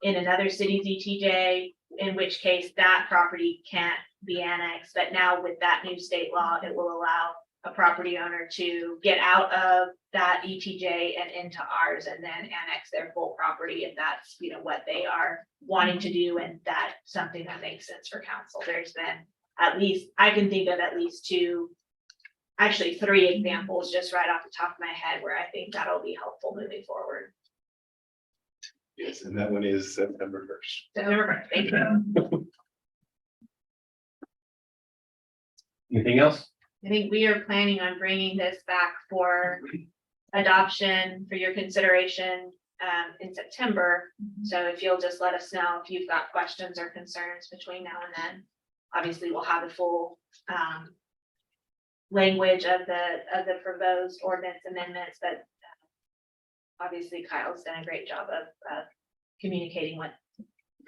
in another city's ETJ, in which case that property can't be annexed. But now with that new state law, it will allow a property owner to get out of that ETJ and into ours and then annex their full property if that's, what they are wanting to do. And that's something that makes sense for council. There's been I can think of at least actually 3 examples just right off the top of my head where I think that'll be helpful moving forward. Yes, and that one is September 1st. September 1st, thank you. Anything else? I think we are planning on bringing this back for adoption for your consideration in September. So if you'll just let us know if you've got questions or concerns between now and then. Obviously, we'll have the full language of the proposed ordinance amendments, but obviously Kyle's done a great job of communicating what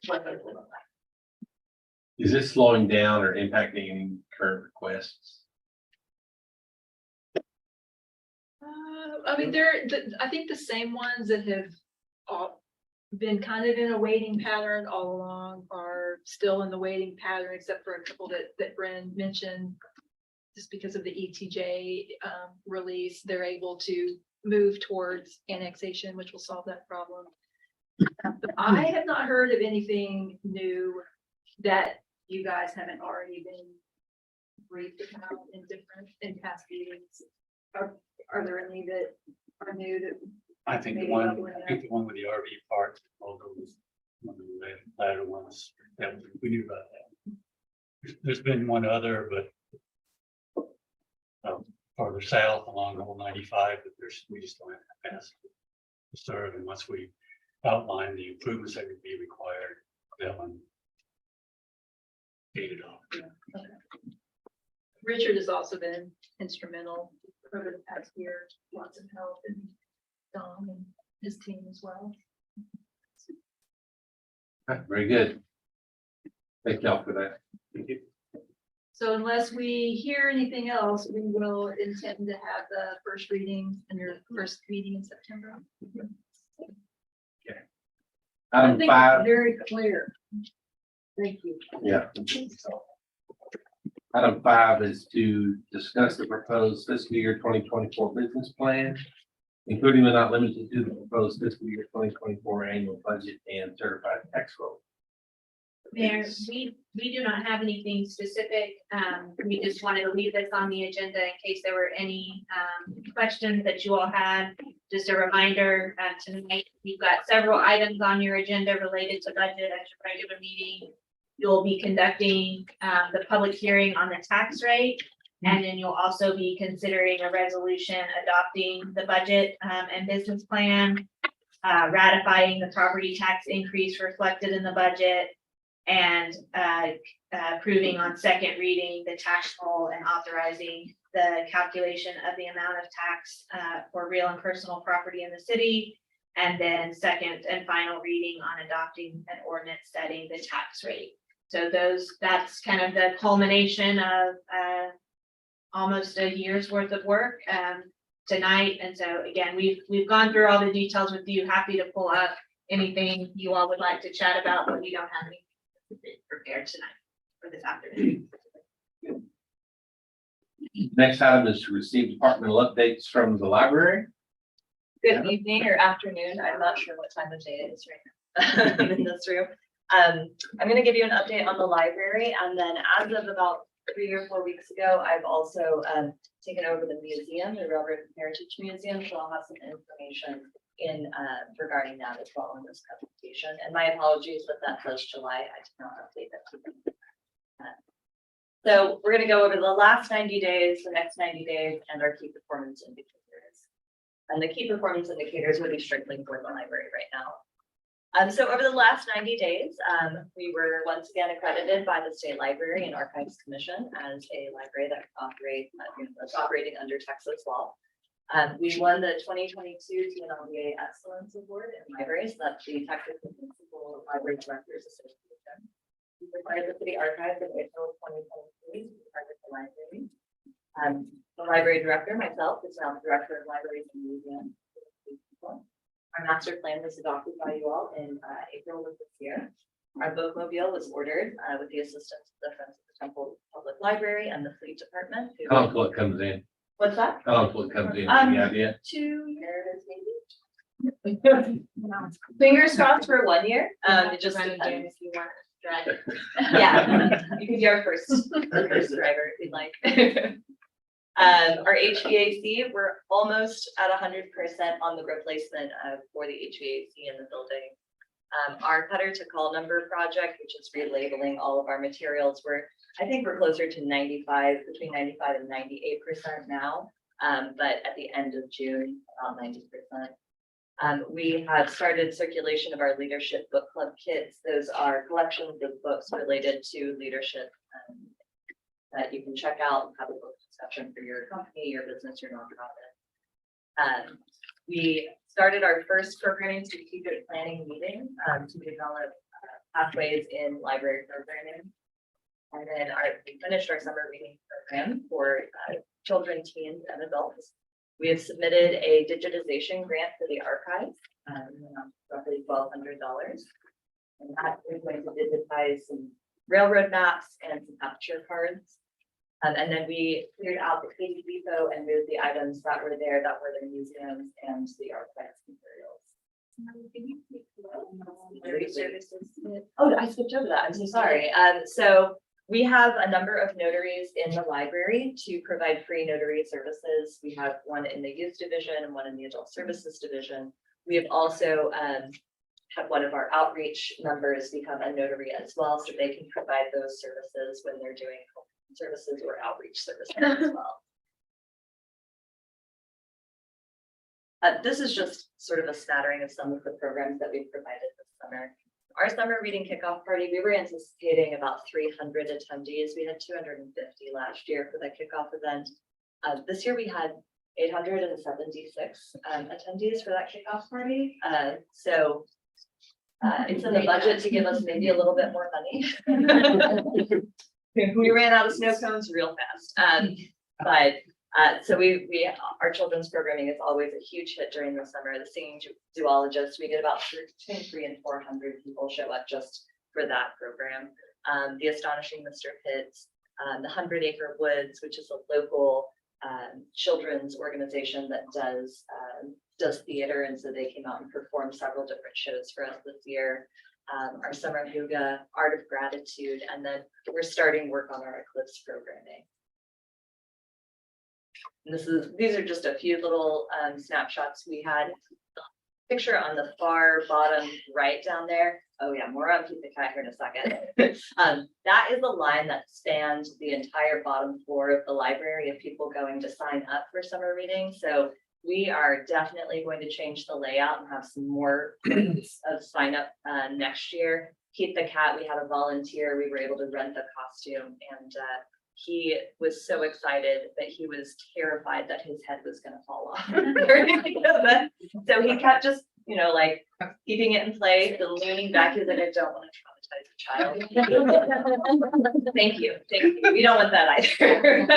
those will look like. Is this slowing down or impacting any current requests? I mean, I think the same ones that have all been kind of in a waiting pattern all along are still in the waiting pattern, except for a couple that Bren mentioned. Just because of the ETJ release, they're able to move towards annexation, which will solve that problem. But I have not heard of anything new that you guys haven't already been briefed about in past meetings. Are there any that are new that? I think the one with the RV park, although was one of the latter ones that we knew about that. There's been one other, but farther south along the whole 95, but we just don't have capacity to serve. And once we outline the improvements that would be required, that one gated off. Okay. Richard has also been instrumental over the past year, lots of help, and Don and his team as well. Very good. Thank y'all for that. Thank you. So unless we hear anything else, we will intend to have the first reading and your first meeting in September. I Item think 5. it's very clear. Thank you. Yeah. Item 5 is to discuss the proposed fiscal year 2024 business plan, including but not limited to the proposed fiscal year 2024 annual budget and certified tax roll. Mayor, we do not have anything specific. We just wanted to leave this on the agenda in case there were any questions that you all had. Just a reminder, tonight, we've got several items on your agenda related to budget at your regular meeting. You'll be conducting the public hearing on the tax rate. And then you'll also be considering a resolution adopting the budget and business plan, ratifying the property tax increase reflected in the budget, and approving on second reading the tax roll and authorizing the calculation of the amount of tax for real and personal property in the city. And then second and final reading on adopting an ordinance setting the tax rate. So that's kind of the culmination of almost a year's worth of work tonight. And so again, we've gone through all the details with you. Happy to pull up anything you all would like to chat about, but we don't have anything prepared tonight for this afternoon. Next item is to receive departmental updates from the library. Good evening or afternoon. I'm not sure what time of day it is right now. I'm in this room. I'm going to give you an update on the library, and then as of about 3 or 4 weeks ago, I've also taken over the museum, the Railroad Heritage Museum, so I'll have some information in regarding that as well in this presentation. And my apologies that says July. I did not update that. So we're going to go over the last 90 days, the next 90 days, and our key performance indicators. And the key performance indicators will be strictly for the library right now. So over the last 90 days, we were once again accredited by the State Library and Archives Commission as a library that that's operating under Texas law. We won the 2022 TNLBA Excellence Award in Libraries. That's the Texas Municipal Library Directors Association. We required the City Archives in April 2023 to be part of the library. The library director, myself, is now the director of libraries and museums. Our master plan was adopted by you all in April of this year. Our bookmobile was ordered with the assistance of the Friends of the Temple Public Library and the Fleet Department. How long till it comes in? What's that? How long till it comes in? Any idea? 2 years, maybe. Fingers crossed for 1 year. It just depends. If you want to drive it. Yeah, you could be our first driver if you'd like. Our HVAC, we're almost at 100% on the replacement for the HVAC in the building. Our cutter to call number project, which is relabeling all of our materials, I think we're closer to 95, between 95 and 98% now. But at the end of June, about 90%. We have started circulation of our leadership book club kits. Those are collections of books related to leadership that you can check out and have a book discussion for your company, your business, your nonprofit. We started our first programming strategic planning meeting to develop pathways in library programming. And then we finished our summer reading program for children, teens, and adults. We have submitted a digitization grant for the archives, roughly $1,200. And that is going to digitize some railroad maps and some aperture cards. And then we cleared out the Katy Depot and moved the items that were there that were the museums and the archives materials. Oh, I skipped over that. I'm so sorry. So we have a number of notaries in the library to provide free notary services. We have one in the youth division and one in the adult services division. We have also had one of our outreach members become a notary as well, so they can provide those services when they're doing services or outreach services as well. This is just sort of a smattering of some of the programs that we've provided this summer. Our summer reading kickoff party, we were anticipating about 300 attendees. We had 250 last year for the kickoff event. This year we had 876 attendees for that kickoff party. So it's in the budget to give us maybe a little bit more money. We ran out of snow cones real fast. So our children's programming is always a huge hit during the summer. The singing zoologists, we get about between 300 and 400 people show up just for that program. The Astonishing Mr. Pitts, the 100 Acre Woods, which is a local children's organization that does theater, and so they came out and performed several different shows for us this year. Our summer Huga, Art of Gratitude, and then we're starting work on our Eclipse programming. And these are just a few little snapshots we had. Picture on the far bottom right down there. Oh yeah, more on Keep the Cat here in a second. That is the line that spans the entire bottom floor of the library of people going to sign up for summer reading. So we are definitely going to change the layout and have some more of sign up next year. Keep the Cat, we had a volunteer, we were able to rent the costume, and he was so excited that he was terrified that his head was going to fall off during the event. So he kept just, like keeping it in place and leaning back. He's like, I don't want to traumatize the child. Thank you. We don't want that either.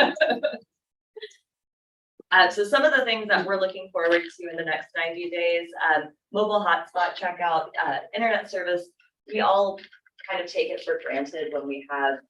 So some of the things that we're looking forward to in the next 90 days, mobile hotspot checkout, internet service. We all kind of take it for granted when we have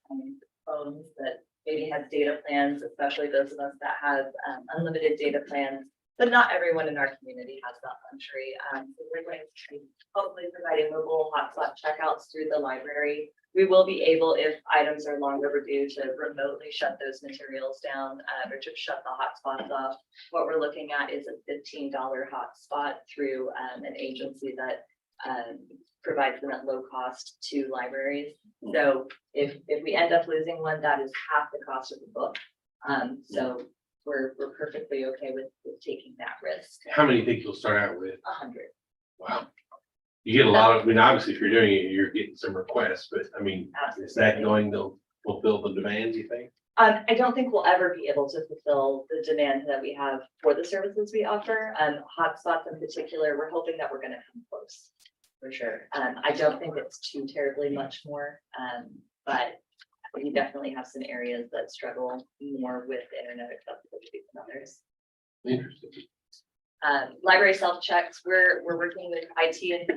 phones that maybe have data plans, especially those of us that have unlimited data plans, but not everyone in our community has that luxury. So we're going to be hopefully providing mobile hotspot checkouts through the library. We will be able, if items are long overdue, to remotely shut those materials down or to shut the hotspots off. What we're looking at is a $15 hotspot through an agency that provides them at low cost to libraries. So if we end up losing one, that is half the cost of the book. So we're perfectly okay with taking that risk. How many think you'll start out with? 100. Wow. You get a lot of, obviously if you're doing it, you're getting some requests, but is that going to fulfill the demands, you think? I don't think we'll ever be able to fulfill the demand that we have for the services we offer. Hotspots in particular, we're hoping that we're going to come close for sure. I don't think it's too terribly much more, but we definitely have some areas that struggle more with internet accessibility than others. Interesting. Library self-checks, we're working with IT and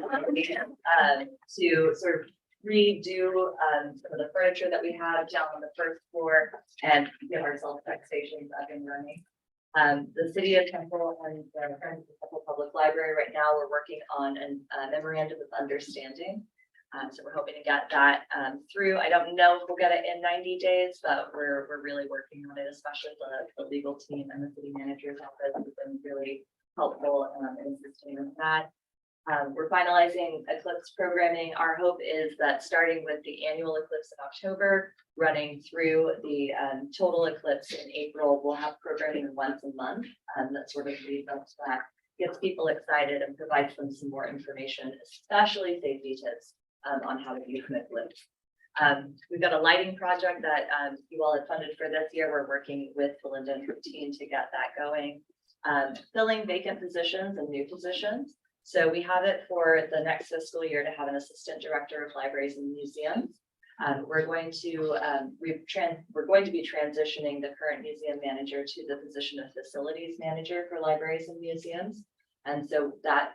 to sort of redo some of the furniture that we have down on the first floor and get our self-check stations up and running. The City of Temple and the Friends of the Temple Public Library right now, we're working on a memorandum of understanding. So we're hoping to get that through. I don't know if we'll get it in 90 days, but we're really working on it, especially the legal team and the city manager's office has been really helpful in assisting with that. We're finalizing Eclipse programming. Our hope is that starting with the annual eclipse in October, running through the total eclipse in April, we'll have programming once a month that sort of leads up to that. gets people excited and provides them some more information, especially safety tips on how to use Niblets. We've got a lighting project that you all had funded for this year. We're working with Belinda and her team to get that going. Filling vacant positions and new positions. So we have it for the next fiscal year to have an assistant director of libraries and museums. We're going to be transitioning the current museum manager to the position of facilities manager for libraries and museums. And so that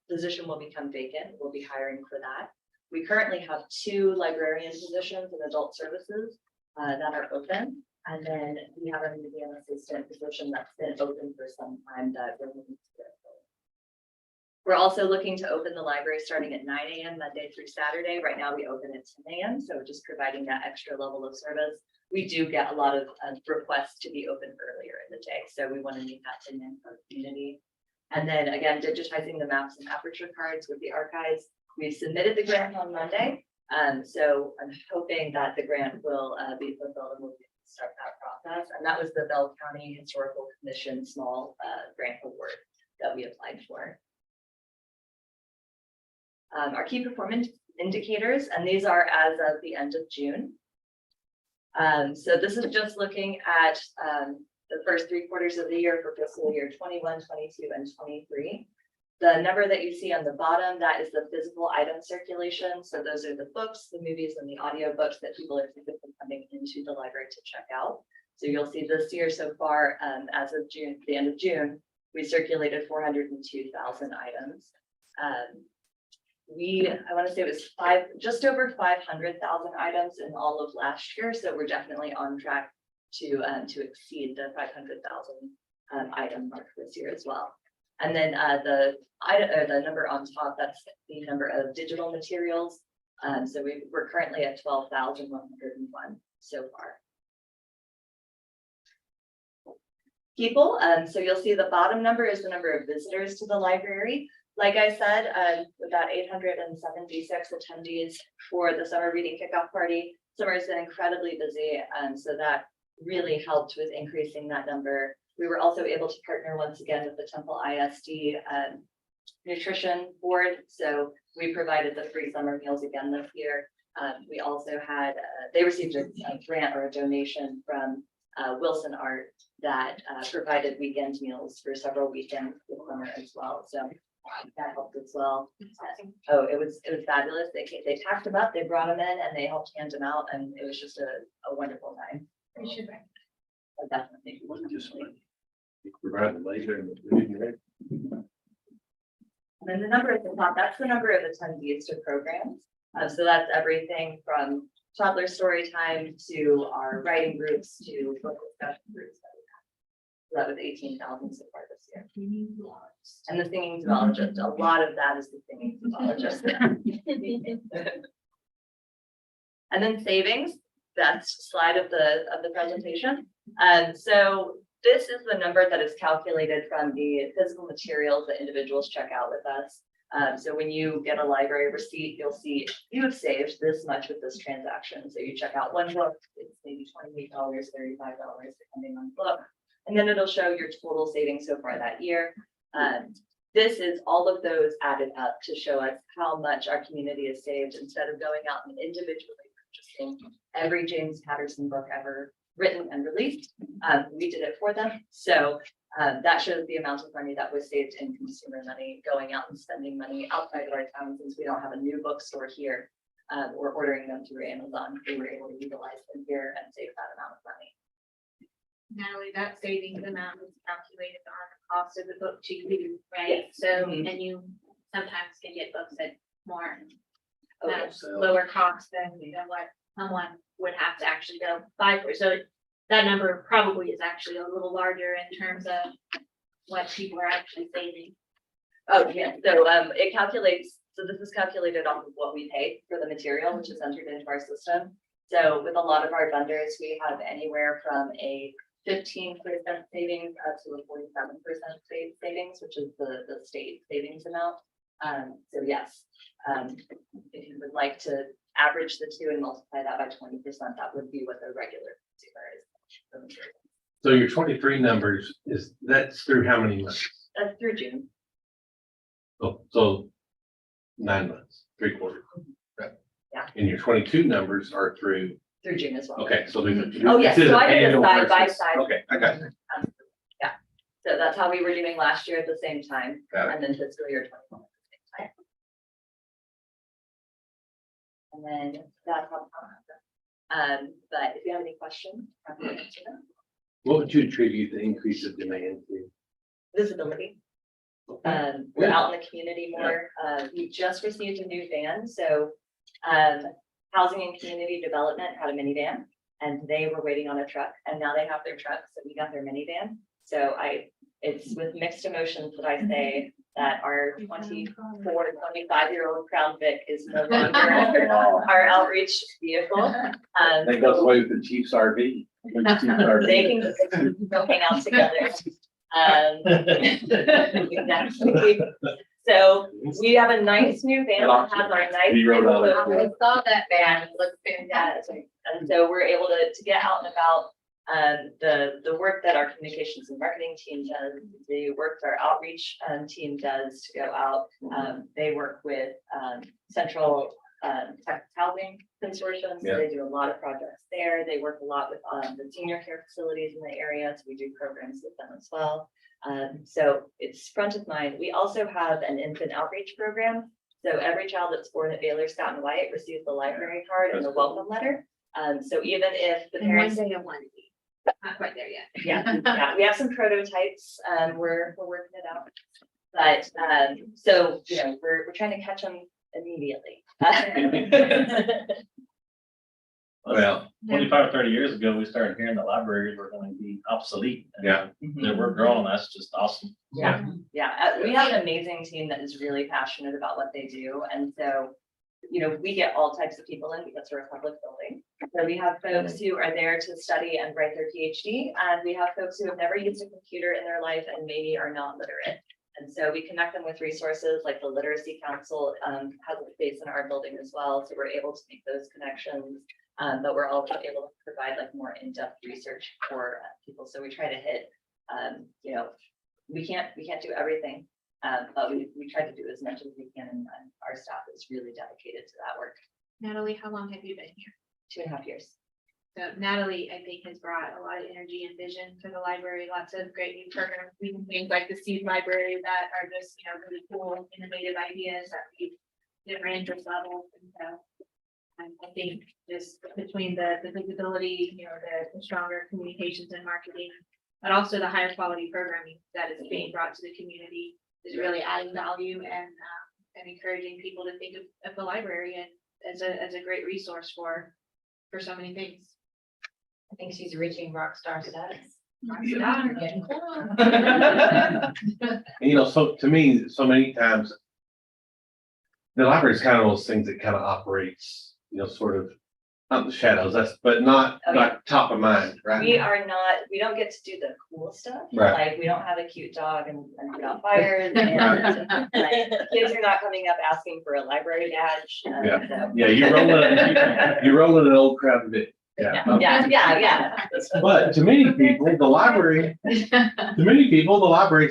position will become vacant. We'll be hiring for that. We currently have 2 librarian positions in adult services that are open. And then we have a museum assistant position that's been open for some time that we're looking to fill. We're also looking to open the library starting at 9 a.m. Monday through Saturday. Right now we open at 10 a.m. So just providing that extra level of service. We do get a lot of requests to be open earlier in the day. So we want to meet that demand for the community. And then again, digitizing the maps and aperture cards with the archives. We submitted the grant on Monday. So I'm hoping that the grant will be fulfilled and we'll start that process. And that was the Bell County Historical Commission small grant award that we applied for. Our key performance indicators, and these are as of the end of June. So this is just looking at the first 3 quarters of the year for fiscal year 21, 22, and 23. The number that you see on the bottom, that is the physical item circulation. So those are the books, the movies, and the audio books that people are typically coming into the library to check out. So you'll see this year so far, as of June, the end of June, we circulated 402,000 items. I want to say it was just over 500,000 items in all of last year. So we're definitely on track to exceed the 500,000 item mark this year as well. And then the number on top, that's the number of digital materials. So we're currently at 12,101 so far. People, so you'll see the bottom number is the number of visitors to the library. Like I said, about 876 attendees for the summer reading kickoff party. Summer has been incredibly busy, so that really helped with increasing that number. We were also able to partner once again with the Temple ISD nutrition board. So we provided the free summer meals again this year. We also had, they received a grant or a donation from Wilson Art that provided weekend meals for several weekends this summer as well. So that helped as well. Oh, it was fabulous. They packed them up, they brought them in, and they helped hand them out, and it was just a wonderful time. Definitely. And then the number at the top, that's the number of attendees to programs. So that's everything from toddler story time to our writing groups to book discussion groups. That was 18,000 so far this year. And the singing zoologist, a lot of that is the singing zoologist. And then savings, that's slide of the presentation. So this is the number that is calculated from the physical materials that individuals check out with us. So when you get a library receipt, you'll see you have saved this much with this transaction. So you check out one book, it's maybe $28, $35, depending on the book. And then it'll show your total savings so far that year. This is all of those added up to show us how much our community has saved instead of going out and individually purchasing every James Patterson book ever written and released. We did it for them. So that shows the amount of money that was saved in consumer money, going out and spending money outside of our town since we don't have a new bookstore here. Or ordering them through Amazon. We were able to utilize them here and save that amount of money. Natalie, that savings amount is calculated on the cost of the book to you, right? Yes. So, Mhm. and you sometimes can get books at more, Okay. lower cost than what someone would have to actually go buy for. So that number probably is actually a little larger in terms of what people are actually saving. Oh, yeah, so it calculates, so this is calculated off of what we pay for the material, which is entered into our system. So with a lot of our vendors, we have anywhere from a 15% savings up to a 47% savings, which is the state savings amount. So yes, if you would like to average the two and multiply that by 20%, that would be what the regular consumer is. So your 23 numbers that's through how many months? That's through June. So 9 months, 3/4. Right. Yeah. And your 22 numbers are through, through June as well. okay, so these are. Oh, yes, this is so I did a annual side by versus- side. Okay, I got it. Yeah, so that's how we were doing last year at the same time, Got it. and then fiscal year 21 at the same time. And then that's how. But if you have any questions, I'm happy to answer them. What would you attribute the increase of demand to? Visibility. We're out in the community more. We just received a new van, so Housing and Community Development had a minivan, and they were waiting on a truck, and now they have their truck, so we got their minivan. So it's with mixed emotions that I say that our 24 to 25-year-old Crown Vic is no longer our outreach vehicle. That goes away with the Chiefs RV. They can go hang out together. Exactly. So we have a nice new van that has our nice. You wrote out it. I saw that van, it looks fantastic. And so we're able to get out and about. The work that our communications and marketing team does, the work that our outreach team does to go out. They work with Central Texas Housing Consortium, so Yeah. they do a lot of projects there. They work a lot with the senior care facilities in the area, so we do programs with them as well. So it's front of mind. We also have an infant outreach program. So every child that's born at Baylor Scott and White receives the library card and the welcome letter. So even if the parents. Not quite there yet. Yeah, we have some prototypes, we're working it out. But, so, you know, we're trying to catch them immediately. Well, 25, 30 years ago, we started hearing that libraries were going to be obsolete. and yeah, They were growing, that's just awesome. Yeah, we have an amazing team that is really passionate about what they do, and so, you know, we get all types of people in because we're a public building. So we have folks who are there to study and write their PhD, and we have folks who have never used a computer in their life and maybe are not literate. And so we connect them with resources like the Literacy Council has a space in our building as well, so we're able to make those connections. But we're also able to provide like more in-depth research for people. So we try to hit, you know, we can't do everything. But we try to do as much as we can, and our staff is really dedicated to that work. Natalie, how long have you been here? 2.5 years. So Natalie, I think, has brought a lot of energy and vision to the library, lots of great new programs, even things like the Seed Library that are just, you know, really cool, innovative ideas that meet different interest levels. And so I think just between the visibility, you know, the stronger communications and marketing, but also the higher quality programming that is being brought to the community is really adding value and encouraging people to think of the library and as a great resource for so many things. I think she's reaching rock star status. you know, so to me, so many times. The library is kind of those things that kind of operates, you know, sort of, not in the shadows, but not Oh, yeah. like top of mind, right? We don't get to do the cool stuff. Right. Like, we don't have a cute dog and put out fires. And like, kids are not coming up asking for a library badge. Yeah. So- Yeah, you're rolling an old Crown Vic. Yeah. Yeah. But to many people, the library is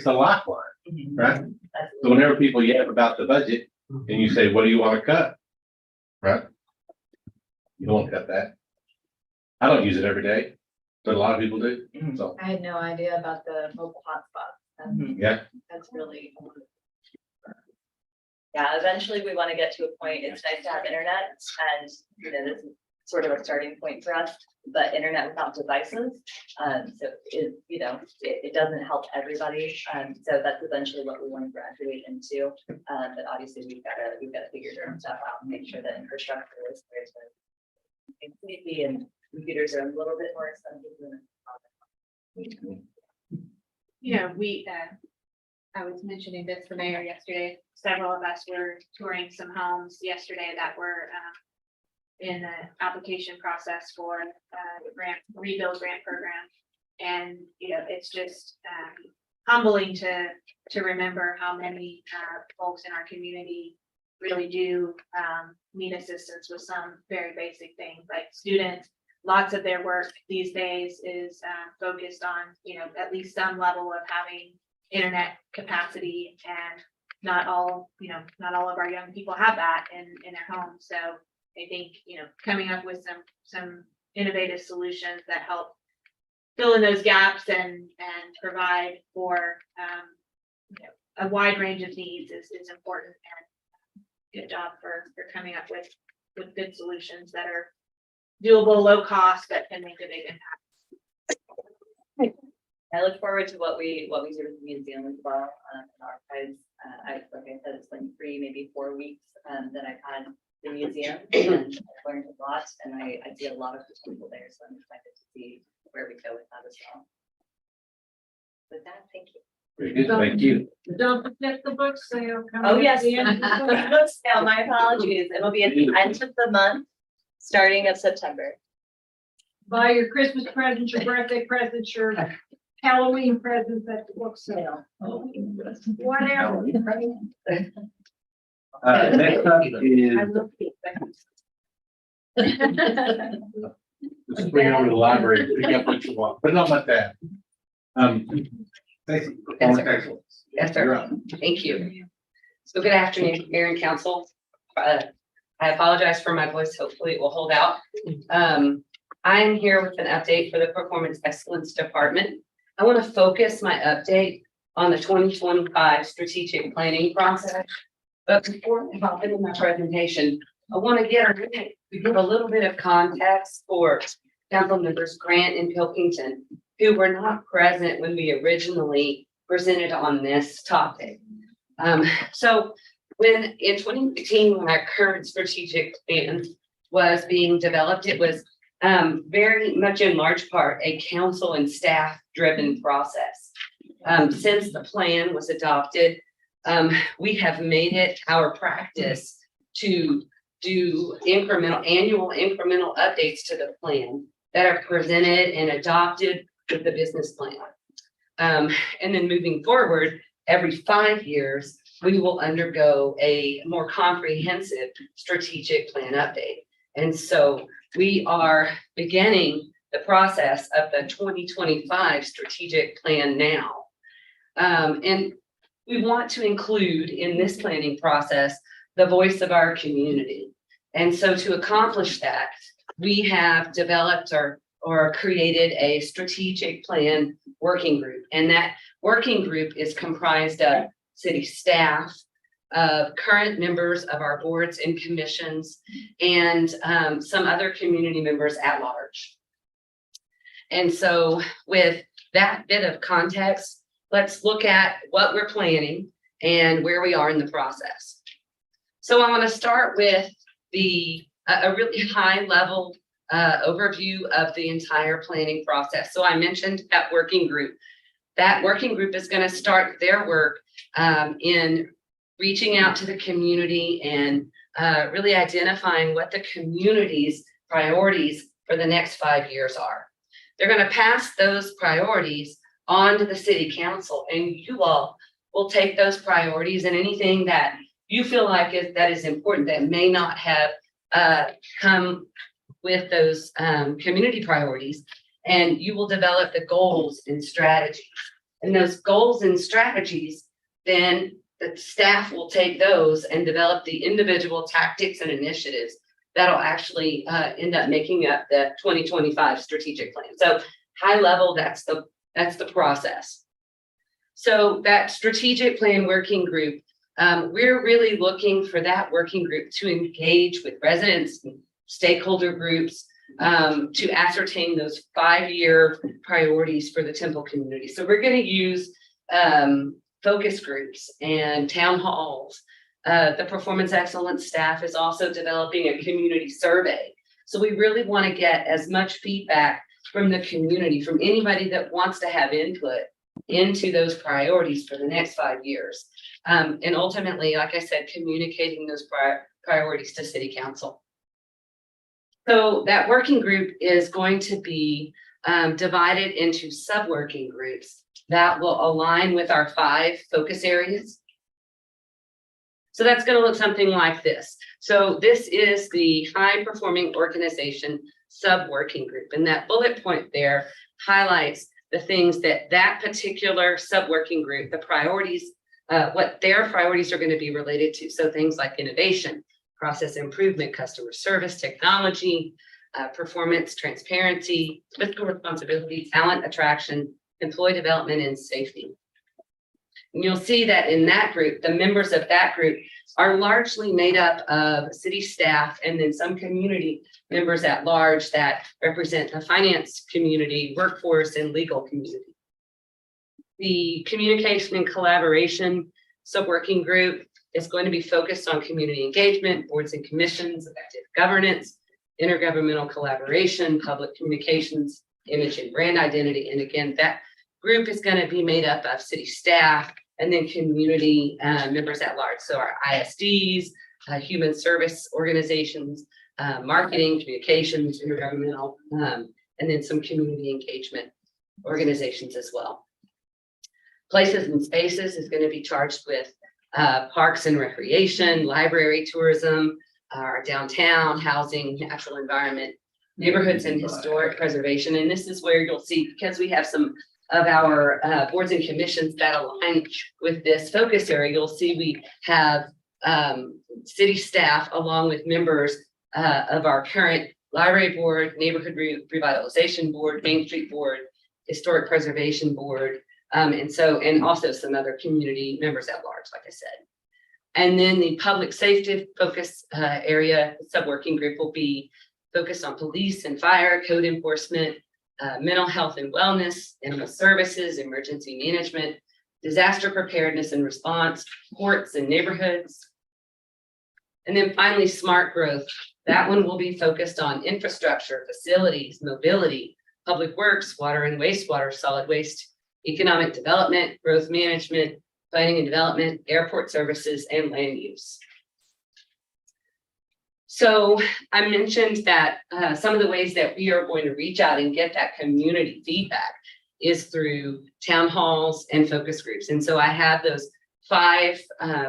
the lifeline, right? So whenever people yap about the budget and you say, what do you want to cut? Right? You don't want to cut that. I don't use it every day, but a lot of people do. So, I had no idea about the mobile hotspots. yeah, That's really. Yeah, eventually we want to get to a point, it's nice to have internet, and, you know, this is sort of a starting point for us, but internet without devices. So it, you know, it doesn't help everybody, so that's eventually what we want to graduate into. But obviously we've got to figure certain stuff out and make sure that infrastructure is there to completely, and computers are a little bit more expensive than. You know, I was mentioning this to the mayor yesterday. Several of us were touring some homes yesterday that were in the application process for rebuild grant program. And, you know, it's just humbling to remember how many folks in our community really do need assistance with some very basic things, like students. Lots of their work these days is focused on, you know, at least some level of having internet capacity, and not all, not all of our young people have that in their homes. So I think, coming up with some innovative solutions that help fill in those gaps and provide for, a wide range of needs is important, and good job for coming up with good solutions that are doable, low cost, but can make a big impact. I look forward to what we do with the museum as well, and archives. Like I said, it's been 3, maybe 4 weeks, that I've had the museum, and I've learned a lot, and I see a lot of people there, so I'm excited to see where we go with that as well. With that, thank you. Very good, thank you. Don't forget the book sale. coming Oh, at yes. the end of the month. Books now, my apologies. It'll be at the end of the month, starting of September. Buy your Christmas presents, your birthday presents, your Halloween presents at the book sale. Whatever. Next up is, I love it. let's bring it over to the library, pick up what you want, put it on my tab. Stacy, performance excellence. Yes, You're sir. up. Thank you. So good afternoon, Mayor and Council. I apologize for my voice. Hopefully it will hold out. I'm here with an update for the Performance Excellence Department. I want to focus my update on the 2025 strategic planning process. But before I hop into my presentation, I want to give a little bit of context for Council members Grant and Pilkington, who were not present when we originally presented on this topic. So when in 2018, when our current strategic plan was being developed, it was very much in large part a council and staff driven process. Since the plan was adopted, we have made it our practice to do annual incremental updates to the plan that are presented and adopted with the business plan. And then moving forward, every 5 years, we will undergo a more comprehensive strategic plan update. And so we are beginning the process of the 2025 strategic plan now. And we want to include in this planning process the voice of our community. And so to accomplish that, we have developed or created a strategic plan working group. And that working group is comprised of city staff, of current members of our boards and commissions, and some other community members at large. And so with that bit of context, let's look at what we're planning and where we are in the process. So I want to start with a really high level overview of the entire planning process. So I mentioned that working group. That working group is going to start their work in reaching out to the community and really identifying what the community's priorities for the next 5 years are. They're going to pass those priorities on to the city council, and you all will take those priorities and anything that you feel like that is important that may not have come with those community priorities, and you will develop the goals and strategies. And those goals and strategies, then the staff will take those and develop the individual tactics and initiatives that'll actually end up making up the 2025 strategic plan. So high level, that's the process. So that strategic plan working group, we're really looking for that working group to engage with residents, stakeholder groups, to ascertain those 5-year priorities for the Temple community. So we're going to use focus groups and town halls. The performance excellence staff is also developing a community survey. So we really want to get as much feedback from the community, from anybody that wants to have input into those priorities for the next 5 years. And ultimately, like I said, communicating those priorities to city council. So that working group is going to be divided into sub-working groups that will align with our 5 focus areas. So that's going to look something like this. So this is the high performing organization sub-working group. And that bullet point there highlights the things that particular sub-working group, the priorities what their priorities are going to be related to. So things like innovation, process improvement, customer service, technology, performance, transparency, fiscal responsibility, talent attraction, employee development, and safety. And you'll see that in that group, the members of that group are largely made up of city staff and then some community members at large that represent the finance community, workforce, and legal community. The communication and collaboration sub-working group is going to be focused on community engagement, boards and commissions, effective governance, intergovernmental collaboration, public communications, image and brand identity. And again, that group is going to be made up of city staff and then community members at large. So our ISDs, human service organizations, marketing, communications, intergovernmental, and then some community engagement organizations as well. Places and Spaces is going to be charged with parks and recreation, library, tourism, our downtown, housing, natural environment, neighborhoods and historic preservation. And this is where you'll see, because we have some of our boards and commissions that align with this focus area, you'll see we have city staff along with members of our current library board, neighborhood revitalization board, Main Street board, historic preservation board, and also some other community members at large, like I said. And then the public safety focus area sub-working group will be focused on police and fire, code enforcement, mental health and wellness, animal services, emergency management, disaster preparedness and response, courts and neighborhoods. And then finally, smart growth. That one will be focused on infrastructure, facilities, mobility, public works, water and wastewater, solid waste, economic development, growth management, planning and development, airport services, and land use. So I mentioned that some of the ways that we are going to reach out and get that community feedback is through town halls and focus groups. And so I have those 5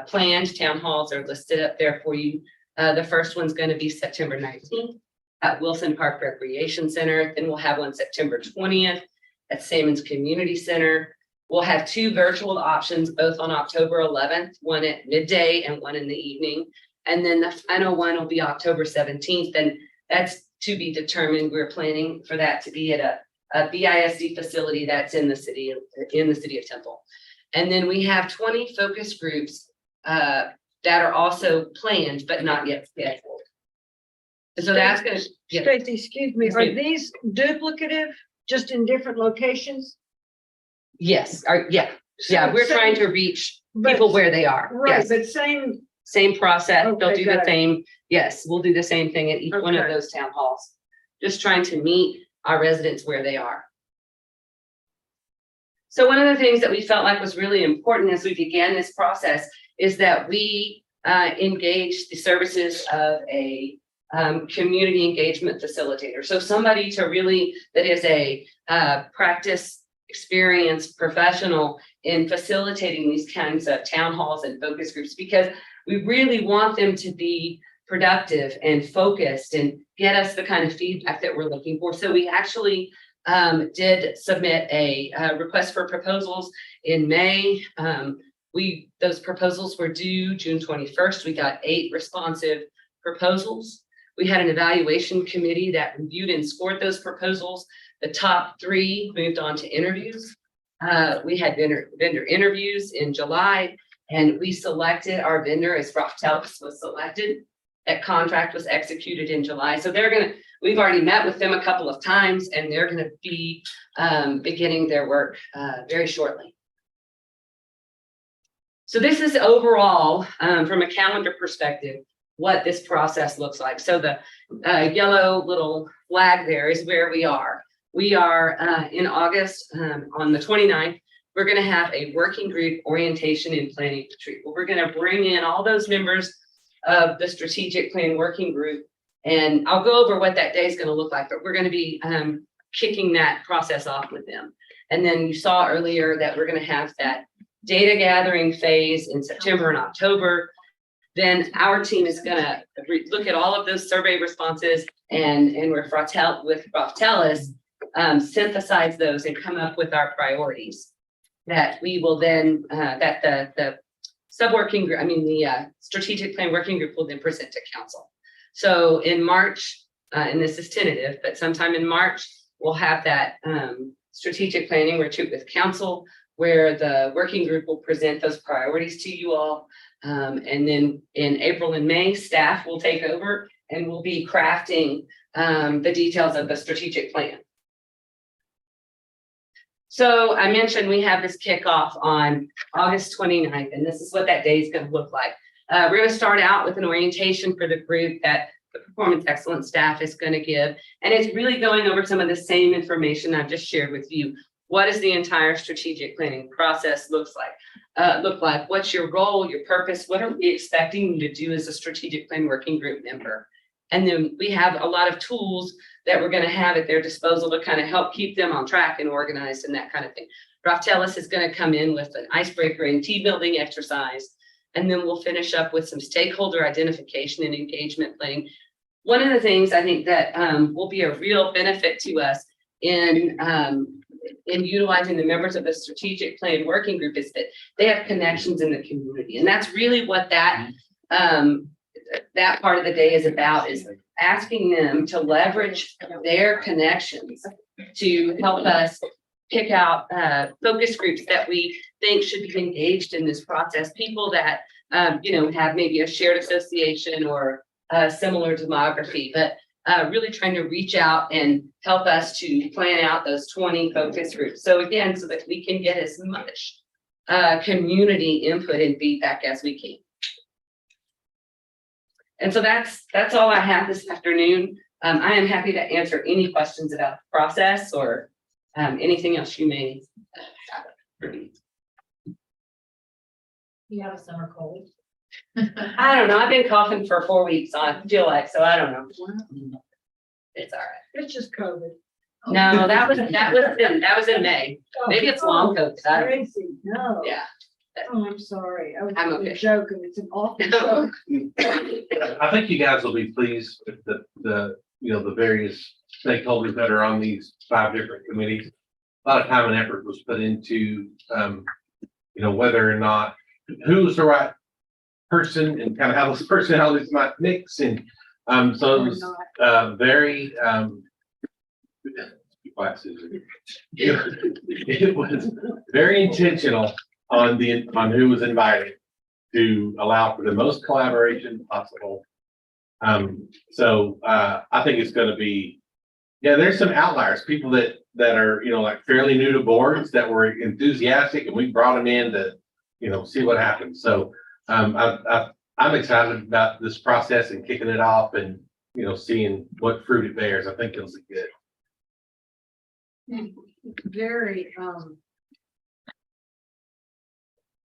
planned town halls are listed up there for you. The first one's going to be September 19th at Wilson Park Recreation Center. Then we'll have one September 20th at Sammons Community Center. We'll have 2 virtual options, both on October 11th, one at midday and one in the evening. And then the final one will be October 17th, and that's to be determined. We're planning for that to be at a BISD facility that's in the city of Temple. And then we have 20 focus groups that are also planned but not yet scheduled. So that's going to. Yeah. Stacy, excuse me, are these duplicative, just in different locations? Yes. Yeah. We're So- trying to reach people where they are. Right, Yes. but Same process. They'll Okay, do got the it. same. Yes, we'll do the same thing at each one of Okay. those town halls. Just trying to meet our residents where they are. So one of the things that we felt like was really important as we began this process is that we engage the services of a community engagement facilitator. So somebody that is a practice, experienced professional in facilitating these kinds of town halls and focus groups, because we really want them to be productive and focused and get us the kind of feedback that we're looking for. So we actually did submit a request for proposals in May. Those proposals were due June 21st. We got 8 responsive proposals. We had an evaluation committee that reviewed and scored those proposals. The top 3 moved on to interviews. We had vendor interviews in July, and we selected our vendor as Rothtellis was selected. That contract was executed in July. So we've already met with them a couple of times, and they're going to be beginning their work very shortly. So this is overall, from a calendar perspective, what this process looks like. So the yellow little flag there is where we are. We are in August on the 29th. We're going to have a working group orientation and planning retreat. We're going to bring in all those members of the strategic plan working group. And I'll go over what that day is going to look like, but we're going to be kicking that process off with them. And then you saw earlier that we're going to have that data gathering phase in September and October. Then our team is going to look at all of those survey responses and with Rothtellis, synthesize those and come up with our priorities. that we will then, that the sub-working group, the strategic plan working group will then present to council. So in March, and this is tentative, but sometime in March, we'll have that strategic planning retreat with council, where the working group will present those priorities to you all. And then in April and May, staff will take over and we'll be crafting the details of the strategic plan. So I mentioned we have this kickoff on August 29th, and this is what that day is going to look like. We're going to start out with an orientation for the group that the Performance Excellence staff is going to give. And it's really going over some of the same information I've just shared with you. What does the entire strategic planning process look like? What's your role, your purpose? What are we expecting you to do as a strategic plan working group member? And then we have a lot of tools that we're going to have at their disposal to kind of help keep them on track and organized and that kind of thing. Raftelis is going to come in with an icebreaker and team building exercise. And then we'll finish up with some stakeholder identification and engagement planning. One of the things I think that will be a real benefit to us in utilizing the members of the strategic plan working group is that they have connections in the community. And that's really what that part of the day is about, is asking them to leverage their connections to help us pick out focus groups that we think should be engaged in this process. People that, have maybe a shared association or similar demography, but really trying to reach out and help us to plan out those 20 focus groups. So again, so that we can get as much community input and feedback as we can. And so that's all I have this afternoon. I am happy to answer any questions about the process or anything else you may have for me. You have a summer cold. I don't know. I've been coughing for 4 weeks. I feel like, so I don't know. It's all right. It's just COVID. No, that was in May. Maybe it's long COVID. I don't know. Crazy, no. Yeah. Oh, I'm sorry. I was I'm okay. joking. It's an awful joke. I think you guys will be pleased with the various stakeholders that are on these 5 different committees. A lot of time and effort was put into, whether or not, who's the right person and kind of how those personalities might mix. And so it was very, it was very intentional on who was invited to allow for the most collaboration possible. So I think it's going to be, there's some outliers, people that are, like fairly new to boards that were enthusiastic, and we brought them in to, see what happens. So I'm excited about this process and kicking it off and, seeing what fruit it bears. I think it'll be good. Very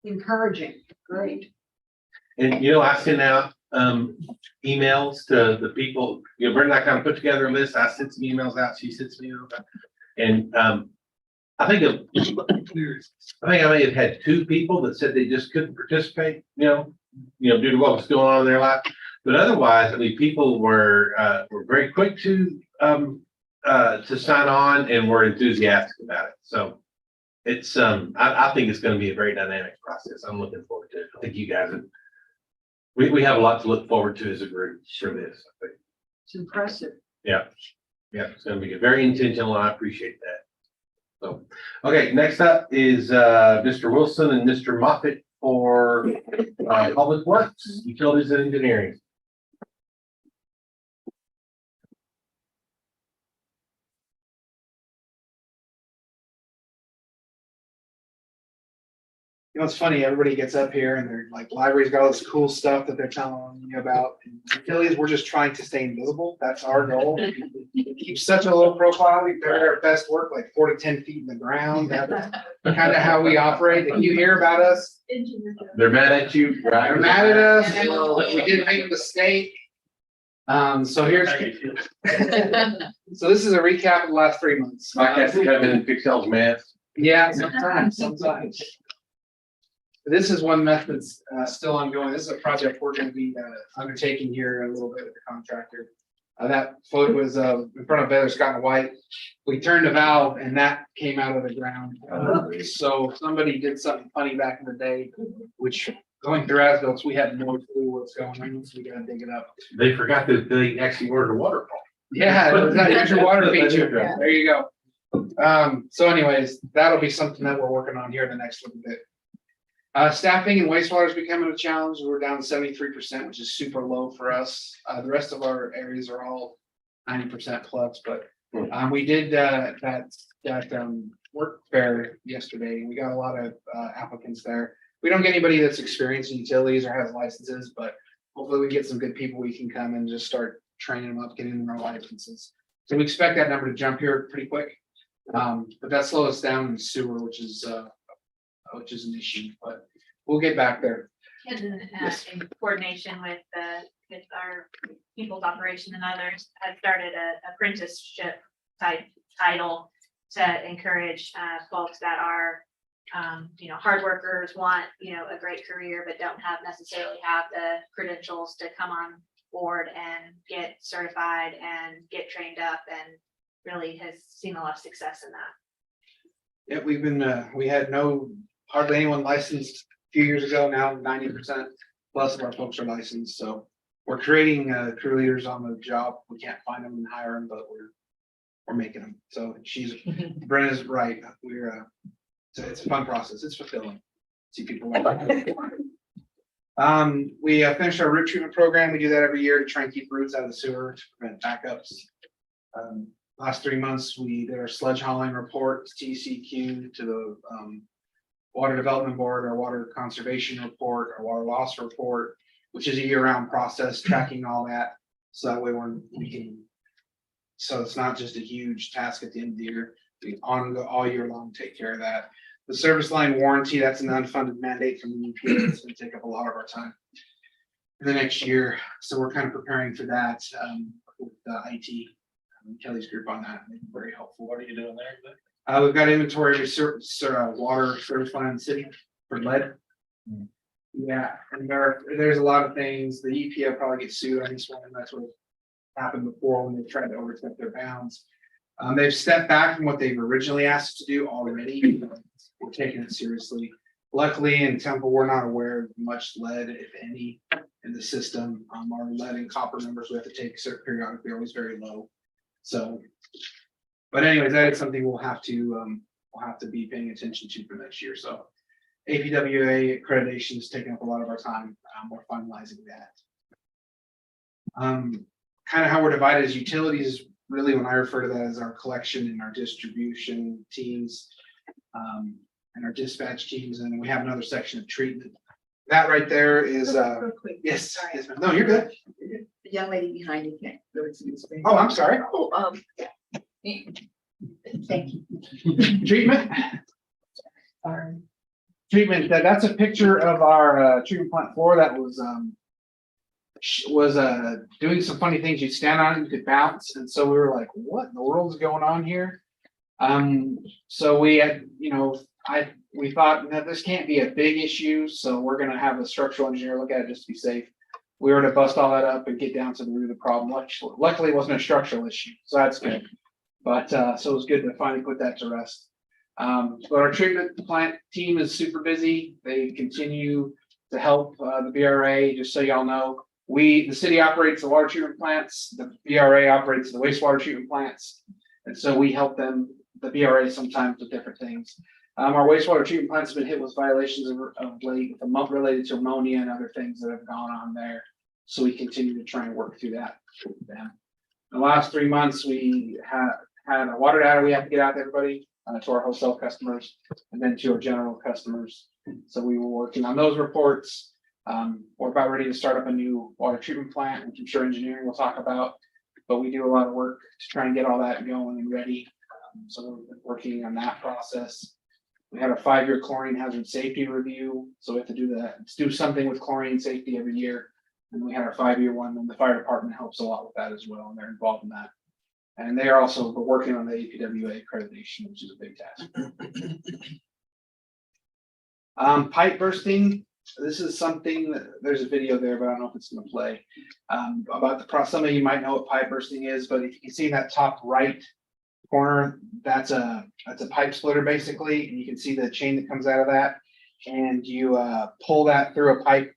encouraging. Great. And, I send out emails to the people, Brenda and I kind of put together a list. I sent some emails out. She sent some emails out. And I think I may have had 2 people that said they just couldn't participate, due to what was going on in their life. But otherwise, people were very quick to sign on and were enthusiastic about it. So it's I think it's going to be a very dynamic process. I'm looking forward to it. I think you guys we have a lot to look forward to as a group for this. I think. It's impressive. Yeah, it's going to be very intentional, and I appreciate that. So, okay, next up is Mr. Wilson and Mr. Moffitt for Public Works, Utilities and Engineering. It's funny, everybody gets up here and they're like, library's got all this cool stuff that they're telling you about. And utilities, we're just trying to stay invisible. That's our goal. Keep such a low profile. We do our best work like 4 to 10 feet in the ground. That's kind of how we operate. If you hear about us, they're mad at you, right? they're mad at us. We didn't make a mistake. So here's, so this is a recap of the last 3 months. I have to come in and fix y'all's math. Yeah, sometimes. This is one method that's still ongoing. This is a project we're going to be undertaking here a little bit with the contractor. That float was in front of Baylor Scott and White. We turned the valve and that came out of the ground. So somebody did something funny back in the day, which going through as-bills, we had no clue what's going on, so we gotta dig it up. They forgot that they actually ordered a waterfall. Yeah, there's your water feature. There you go. So anyways, that'll be something that we're working on here in the next little bit. Staffing and wastewater is becoming a challenge. We're down to 73%, which is super low for us. The rest of our areas are all 90% plus, but we did that work fair yesterday. We got a lot of applicants there. We don't get anybody that's experienced in utilities or has licenses, but hopefully we get some good people we can come and just start training them up, getting them our licenses. So we expect that number to jump here pretty quick. But that slows us down in sewer, which is an issue, but we'll get back there. And Yes. in coordination with our people's operation and others, have started a apprenticeship type title to encourage folks that are hard workers, want, a great career, but don't necessarily have the credentials to come on board and get certified and get trained up, and really has seen a lot of success in that. Yeah, we've been, we had hardly anyone licensed a few years ago. Now 90% plus of our folks are licensed. So we're creating crew leaders on the job. We can't find them and hire them, but we're making them. So Brenna's right. It's a fun process. It's fulfilling. See people. We finished our root treatment program. We do that every year to try and keep roots out of the sewer to prevent backups. Last 3 months, we did our sludge hauling report, TCQ, to the Water Development Board, our water conservation report, our water loss report, which is a year-round process, tracking all that. So that way so it's not just a huge task at the end of the year. We all year long take care of that. The service line warranty, that's an unfunded mandate from the EPA. It's gonna take up a lot of our time in the next year. So we're kind of preparing for that with the IT. Kelly's group on that. They've been very helpful. What are you doing there? We've got inventory water service line in the city for lead. Yeah, and there's a lot of things. The EPA will probably get sued on this one, and that's what happened before when they tried to overstep their bounds. They've stepped back from what they've originally asked us to do already. We're taking it seriously. Luckily in Temple, we're not aware of much lead, if any, in the system. Our lead and copper numbers we have to take periodically are always very low. So, but anyways, that is something we'll have to be paying attention to for next year. So APWA accreditation is taking up a lot of our time. We're finalizing that. Kind of how we're divided as utilities, really when I refer to that as our collection and our distribution teams, and our dispatch teams, and then we have another section of treatment. That right there is Real quick. yes, yes, ma'am. No, you're good. The young lady behind you can't really see the screen. Oh, I'm sorry. Thank you. Treatment. Treatment, that's a picture of our treatment plant floor that was doing some funny things. You'd stand on it, you could bounce, and so we were like, what in the world is going on here? So we had, we thought, no, this can't be a big issue, so we're gonna have a structural engineer look at it just to be safe. We were to bust all that up and get down to the root of the problem. Luckily, it wasn't a structural issue, so that's good. But so it was good to finally put that to rest. But our treatment plant team is super busy. They continue to help the BRA. Just so y'all know, the city operates the water treatment plants. The BRA operates the wastewater treatment plants, and so we help them. The BRA sometimes with different things. Our wastewater treatment plants have been hit with violations of late, related to ammonia and other things that have gone on there. So we continue to try and work through that with them. In the last 3 months, we had a water data we have to get out to everybody, to our wholesale customers, and then to our general customers. So we were working on those reports. We're about ready to start up a new water treatment plant, which I'm sure engineering will talk about. But we do a lot of work to try and get all that going and ready. So we're working on that process. We had a 5-year chlorine hazard safety review. So we have to do that. Let's do something with chlorine safety every year. And we had our 5-year one, and the fire department helps a lot with that as well, and they're involved in that. And they are also working on the APWA accreditation, which is a big task. Pipe bursting, this is something that, there's a video there, but I don't know if it's gonna play. About the some of you might know what pipe bursting is, but if you can see that top right corner, that's a pipe splitter basically, and you can see the chain that comes out of that. And you pull that through a pipe,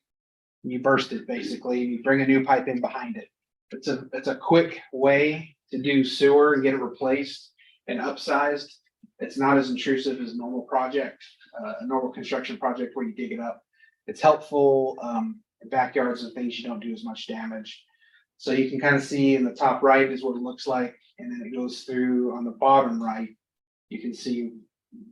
you burst it basically, you bring a new pipe in behind it. It's a quick way to do sewer and get it replaced and upsized. It's not as intrusive as a normal project, a normal construction project where you dig it up. It's helpful in backyards and things you don't do as much damage. So you can kind of see in the top right is what it looks like, and then it goes through on the bottom right. You can see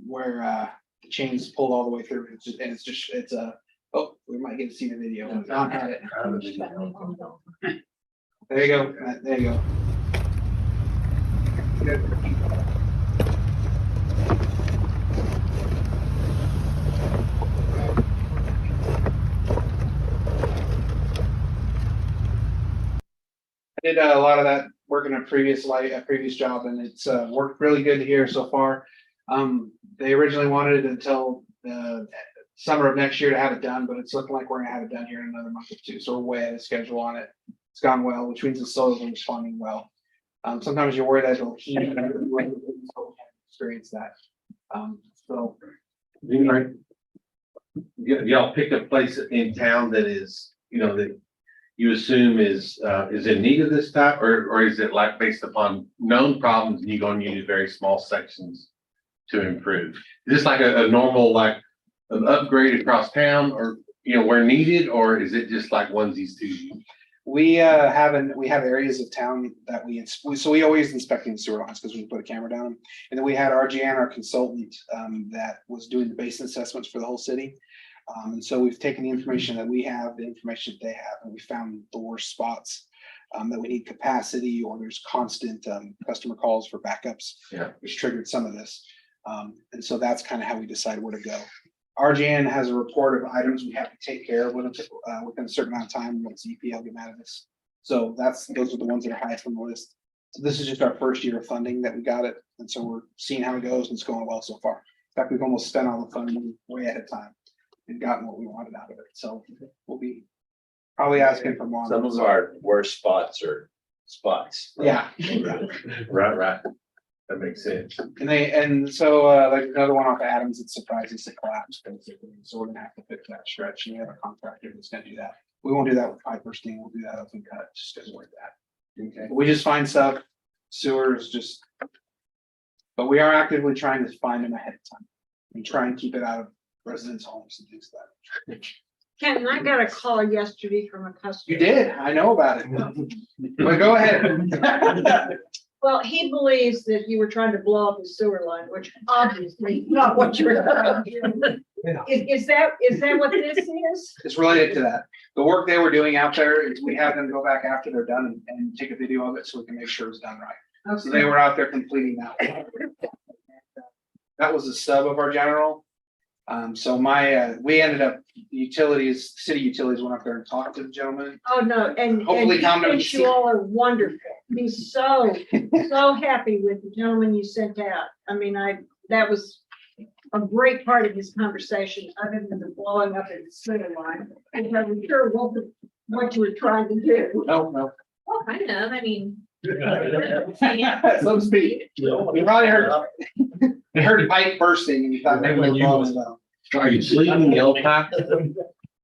where the chain's pulled all the way through. It's a, oh, we might get to see the video. Don had it. There you go, there you go. I did a lot of that work in a previous job, and it's worked really good here so far. They originally wanted it until the summer of next year to have it done, but it's looking like we're gonna have it done here in another month or two. So we're way ahead of schedule on it. It's gone well, which means the soil's responding well. Sometimes you're worried that it'll heat and experience that. So. Y'all picked a place in town that is, that you assume is in need of this type, or is it like based upon known problems and you're going to use very small sections to improve? Is this like a normal, like an upgrade across town, or, where needed, or is it just like onesies, twosies? We have areas of town that we always inspecting the sewer lines because we put a camera down. And then we had RGN, our consultant, that was doing the basin assessments for the whole city. And so we've taken the information that we have, the information that they have, and we found the worst spots that we need capacity, or there's constant customer calls for backups, which triggered some of this. And so that's kind of how we decide where to go. RGN has a report of items we have to take care of within a certain amount of time once EPL get mad at us. So those are the ones that are highest on the list. So this is just our first year of funding that we got it. And so we're seeing how it goes, and it's going well so far. In fact, we've almost spent all the funding way ahead of time and gotten what we wanted out of it. So we'll be probably asking for more. Some of our worst spots are spots. Yeah. Right. That makes sense. And so like another one off Adams, it's surprising to collapse basically. So we're gonna have to fix that stretch, and we have a contractor that's gonna do that. We won't do that with pipe bursting, we'll do that open cut, just because we're that. Okay. We just find stuff, sewers just. But we are actively trying to find them ahead of time and try and keep it out of residents' homes and things like that. Ken, I got a call yesterday from a customer. You did, I know about it. But go ahead. Well, he believes that you were trying to blow up his sewer line, which obviously is not what you're trying to do. Is that what this is? It's related to that. The work they were doing out there is we have them go back after they're done and take a video of it so we can make sure it's done right. So they were out there completing that. That was the sub of our general. So we ended up, city utilities went up there and talked to the gentleman. Oh, no, and Hopefully he Tom thinks doesn't you all are wonderful. He's so happy with the gentleman you sent out. I mean, that was a great part of his conversation, other than the blowing up in the sewer line. And I'm sure what you were trying to do. No. Well, kind of, I mean. So to speak. You probably heard pipe bursting and you thought maybe we were blowing it up. Are you sleeping the old pipe?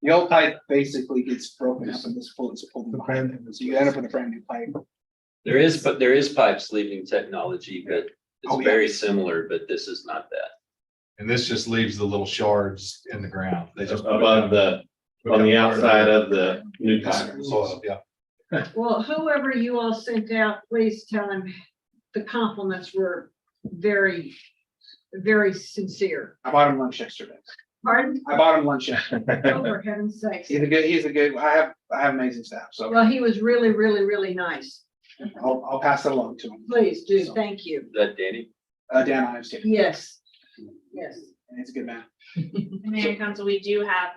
The old pipe basically gets broken up and it's pulled behind it. So you end up with a brand new pipe. There is pipe sleeving technology, but Oh, it's yeah. very similar, but this is not that. And this just leaves the little shards in the ground. They just. Above on the outside of the new pipe. Soil, yeah. Well, whoever you all sent out, please tell him the compliments were very, very sincere. I bought him lunch yesterday. Pardon? I bought him lunch yesterday. Oh, for heaven's sakes. He's a good, I have amazing staff, so Well, he was really, really, really nice. I'll pass that along to him. Please do. Thank you. Is that Danny? Dan Ives, and Yes. Yes. he's a good man. Mayor and Council, we do have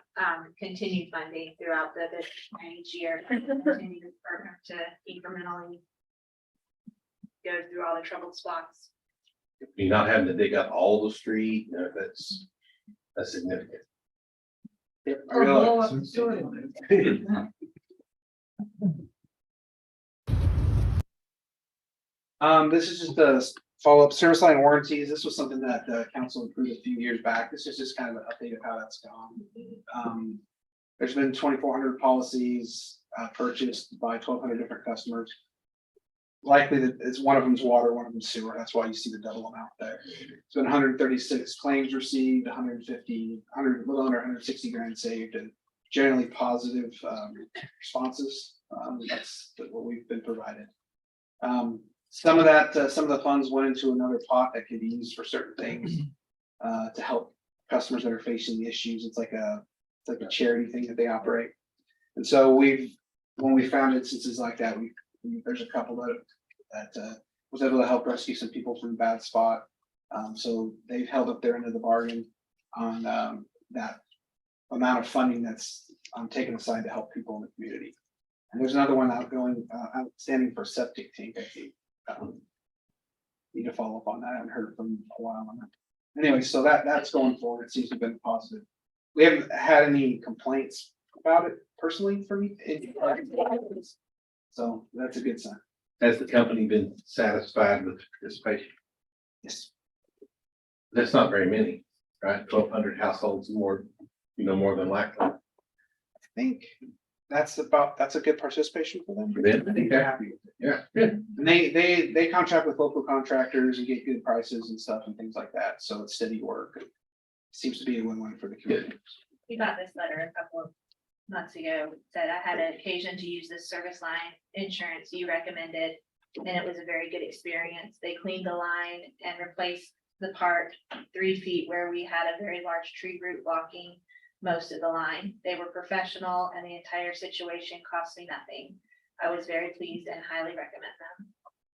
continued funding throughout the each year. Continue to partner to incrementally go through all the troubled spots. You're not having to dig up all the street, that's significant. Or blow up the sewer line. This is just a follow-up service line warranties. This was something that the council approved a few years back. This is just kind of an update of how that's gone. There's been 2,400 policies purchased by 1,200 different customers. Likely that it's one of them's water, one of them's sewer. That's why you see the double amount there. It's been 136 claims received, 150, 100, a little under 160 grand saved, and generally positive responses. That's what we've been provided. Some of that, some of the funds went into another pot that could be used for certain things to help customers that are facing the issues. It's like a charity thing that they operate. And so when we found instances like that, there's a couple that was able to help rescue some people from a bad spot. So they've held up their end of the bargain on that amount of funding that's taken aside to help people in the community. And there's another one outstanding for septic tank, I think. Need to follow up on that. I haven't heard from a while on that. Anyway, so that's going forward. It seems to have been positive. We haven't had any complaints about it personally from me. So that's a good sign. Has the company been satisfied with participation? Yes. That's not very many, right? 1,200 households more, more than likely. I think that's a good participation for them. I think they're happy with it. Yeah, good. And they contract with local contractors and get good prices and stuff and things like that. So it's steady work. It seems to be a win-win for the community. We got this letter a couple of months ago, said I had an occasion to use this service line insurance you recommended, and it was a very good experience. They cleaned the line and replaced the part 3 feet where we had a very large tree root blocking most of the line. They were professional, and the entire situation cost me nothing. I was very pleased and highly recommend them.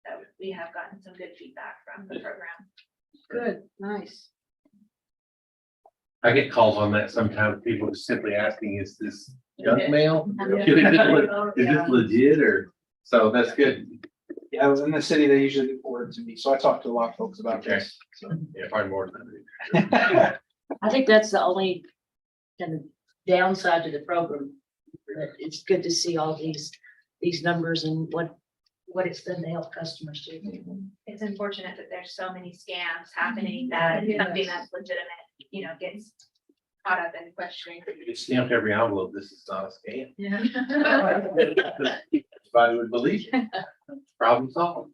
So we have gotten some good feedback from the program. Good, nice. I get calls on that sometimes. People are simply asking, is this junk mail? Yeah. Is this legit or? So that's good. Yeah, I was in the city. They usually forward to me. So I talked to a lot of folks about Okay. this. So. Yeah, probably more than that. I think that's the only kind of downside to the program. But it's good to see all these numbers and what it's done to help customers too. It's unfortunate that there's so many scams happening that something that's legitimate, gets caught up in questioning. If you stamped every envelope, this is not a scam. Yeah. Everybody would believe it. Problem solved.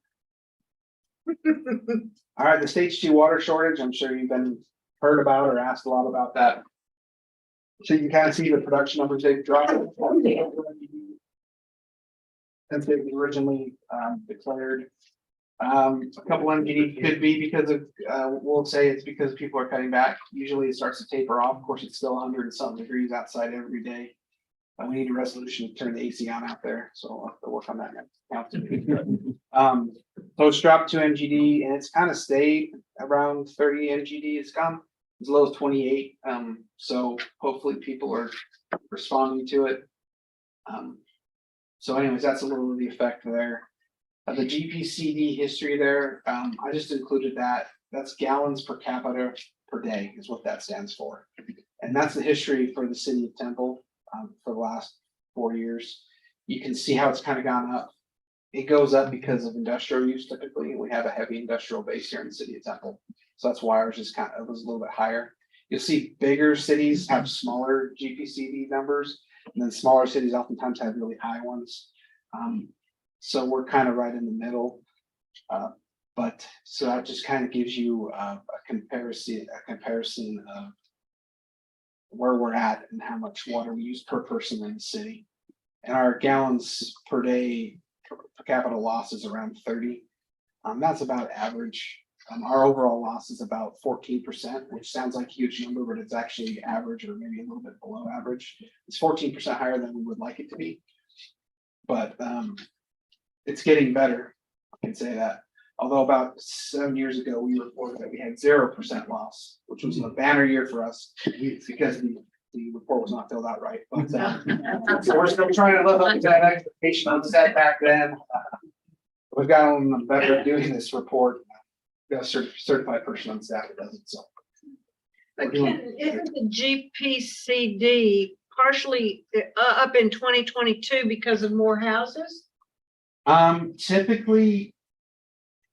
All right, the stage 2 water shortage. I'm sure you've been heard about or asked a lot about that. So you can kind of see the production numbers they've dropped. Since they were originally declared. A couple MGD could be because of, we'll say it's because people are cutting back. Usually it starts to taper off. Of course, it's still 100 and something degrees outside every day. We need a resolution to turn the AC on out there, so I'll have to work on that next. So it's dropped to MGD and it's kind of stayed around 30 MGD. It's gone as low as 28. So hopefully people are responding to it. So anyways, that's a little of the effect there. The GPCD history there, I just included that. That's gallons per capita per day is what that stands for. And that's the history for the city of Temple for the last 4 years. You can see how it's kind of gone up. It goes up because of industrial use typically. We have a heavy industrial base here in the city of Temple. So that's why ours is it was a little bit higher. You'll see bigger cities have smaller GPCD numbers, and then smaller cities oftentimes have really high ones. So we're kind of right in the middle. But so that just kind of gives you a comparison of where we're at and how much water we use per person in the city. And our gallons per day per capita loss is around 30. That's about average. Our overall loss is about 14%, which sounds like a huge number, but it's actually average or maybe a little bit below average. It's 14% higher than we would like it to be. But it's getting better, I can say that. Although about 7 years ago, we reported that we had 0% loss, which was a banner year for us because the report was not filled out right. But so we're still trying to live up to that expectation on set back then. We've gotten better at doing this report. We got a certified person on staff that does it. So But Ken, isn't the GPCD partially up in 2022 because of more houses? Typically.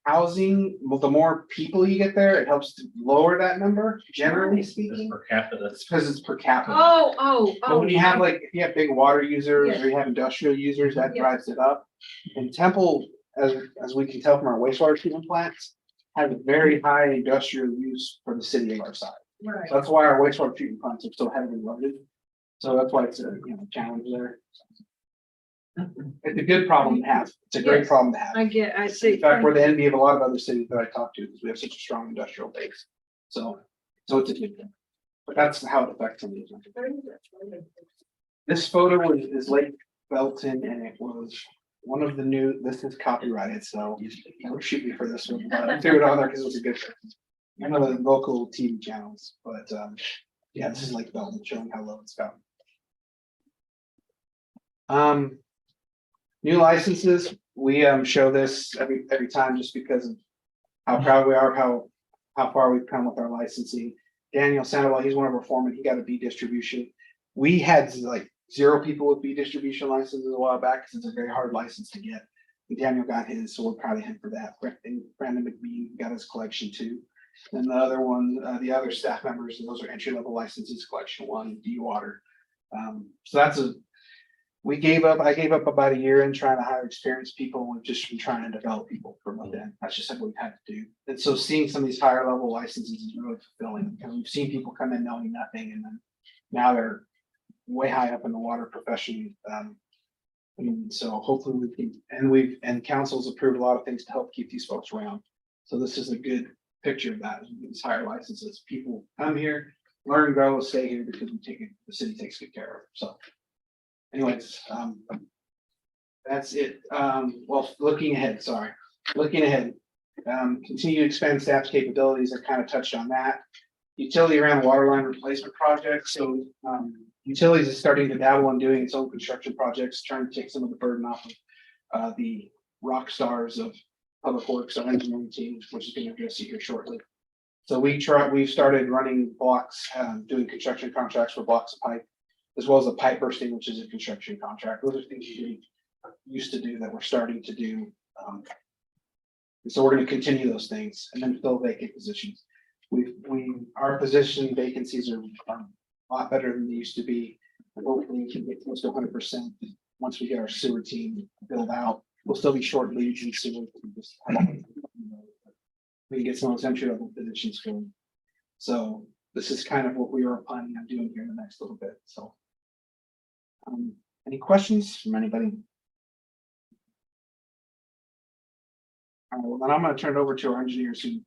Housing, well, the more people you get there, it helps to lower that number, generally Just speaking. per capita. It's because it's per capita. Oh. But when you have like, if you have big water users or you have industrial users, that Yeah. drives it up. And Temple, as we can tell from our wastewater treatment plants, have a very high industrial use for the city of our size. Right. So that's why our wastewater treatment plants are so heavily loaded. So that's why it's a, challenge there. It's a good problem to have. It's a great Yes. problem to have. I see. In fact, we're the envy of a lot of other cities that I talk to because we have such a strong industrial base. So it's a good thing. But that's how it affects them. This photo is Lake Belton and it was one of the new, this is copyrighted, so don't shoot me for this one, but I threw it on there because it was a good thing. One of the local TV channels, but yeah, this is Lake Belton showing how low it's gotten. New licenses, we show this every time just because of how proud we are, how far we've come with our licensing. Daniel Sandoval, he's one of our foremen, he got a B distribution. We had like 0 people with B distribution licenses a while back because it's a very hard license to get. And Daniel got his, so we're proud of him for that. And Brandon McBean got his collection too. And the other one, the other staff members, and those are entry level licenses, collection 1, D water. So that's I gave up about a year in trying to hire experienced people. We've just been trying to develop people from within. That's just what we've had to do. And so seeing some of these higher level licenses is really fulfilling because we've seen people come in knowing nothing and then now they're way high up in the water profession. And so hopefully we can, and council's approved a lot of things to help keep these folks around. So this is a good picture of that, these higher licenses. People come here, learn, grow, stay here because the city takes good care of them. So anyways, that's it. Well, looking ahead, continue to expand staff's capabilities. I kind of touched on that. Utility around water line replacement projects. So utilities is starting to dabble in doing its own construction projects, trying to take some of the burden off of the rock stars of public works, our engineering team, which is going to address you here shortly. So we've started running blocks, doing construction contracts for blocks of pipe, as well as a pipe bursting, which is a construction contract. Those are things we used to do that we're starting to do. And so we're going to continue those things and then fill vacant positions. Our position vacancies are a lot better than they used to be. Hopefully we can get close to 100% once we get our sewer team built out. We'll still be short leads in sewer. We can get some of those entry level positions going. So this is kind of what we are planning on doing here in the next little bit. So any questions from anybody? All right, well, then I'm going to turn it over to our engineers who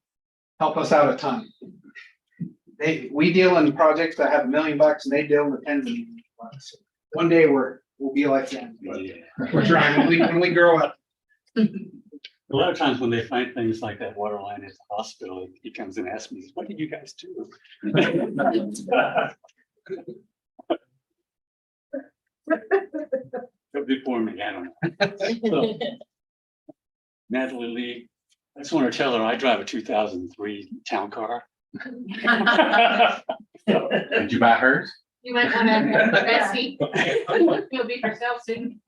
help us out a ton. We deal in projects that have $1 million and they deal in the tens of millions of bucks. One day we'll be like them, but we're trying when we grow up. A lot of times when they find things like that water line at the hospital, he comes and asks me, what did you guys do? Before me, I don't know. Natalie Lee, I just want to tell her I drive a 2003 town car. Did you buy hers? You might want to, Betsy, you'll be for sale soon.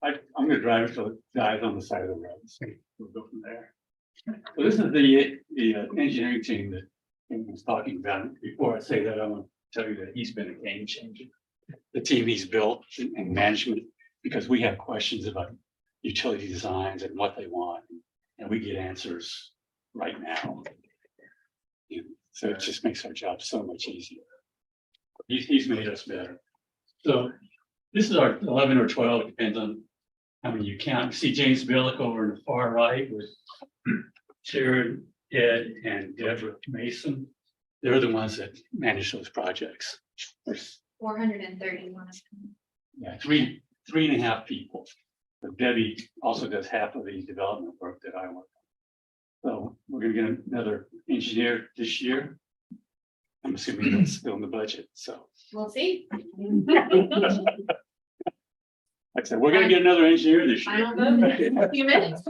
I'm gonna drive it till it dies on the side of the road, so we'll go from there. So this is the engineering team that Ken was talking about. Before I say that, I want to tell you that he's been a game changer. The team he's built and management, because we have questions about utility designs and what they want, and we get answers right now. And so it just makes our job so much easier. He's made us better. So this is our 11 or 12, it depends on how many you count. You see James Billick over in the far right with Sharon, Ed, and Deborah Mason. They're the ones that manage those projects. There's 431. yeah, three and a half people. But Debbie also does half of the development work that I work on. So we're gonna get another engineer this year. I'm assuming that's still in the budget, so. We'll see. Like I said, we're gonna get another engineer this year. Final vote in a few minutes.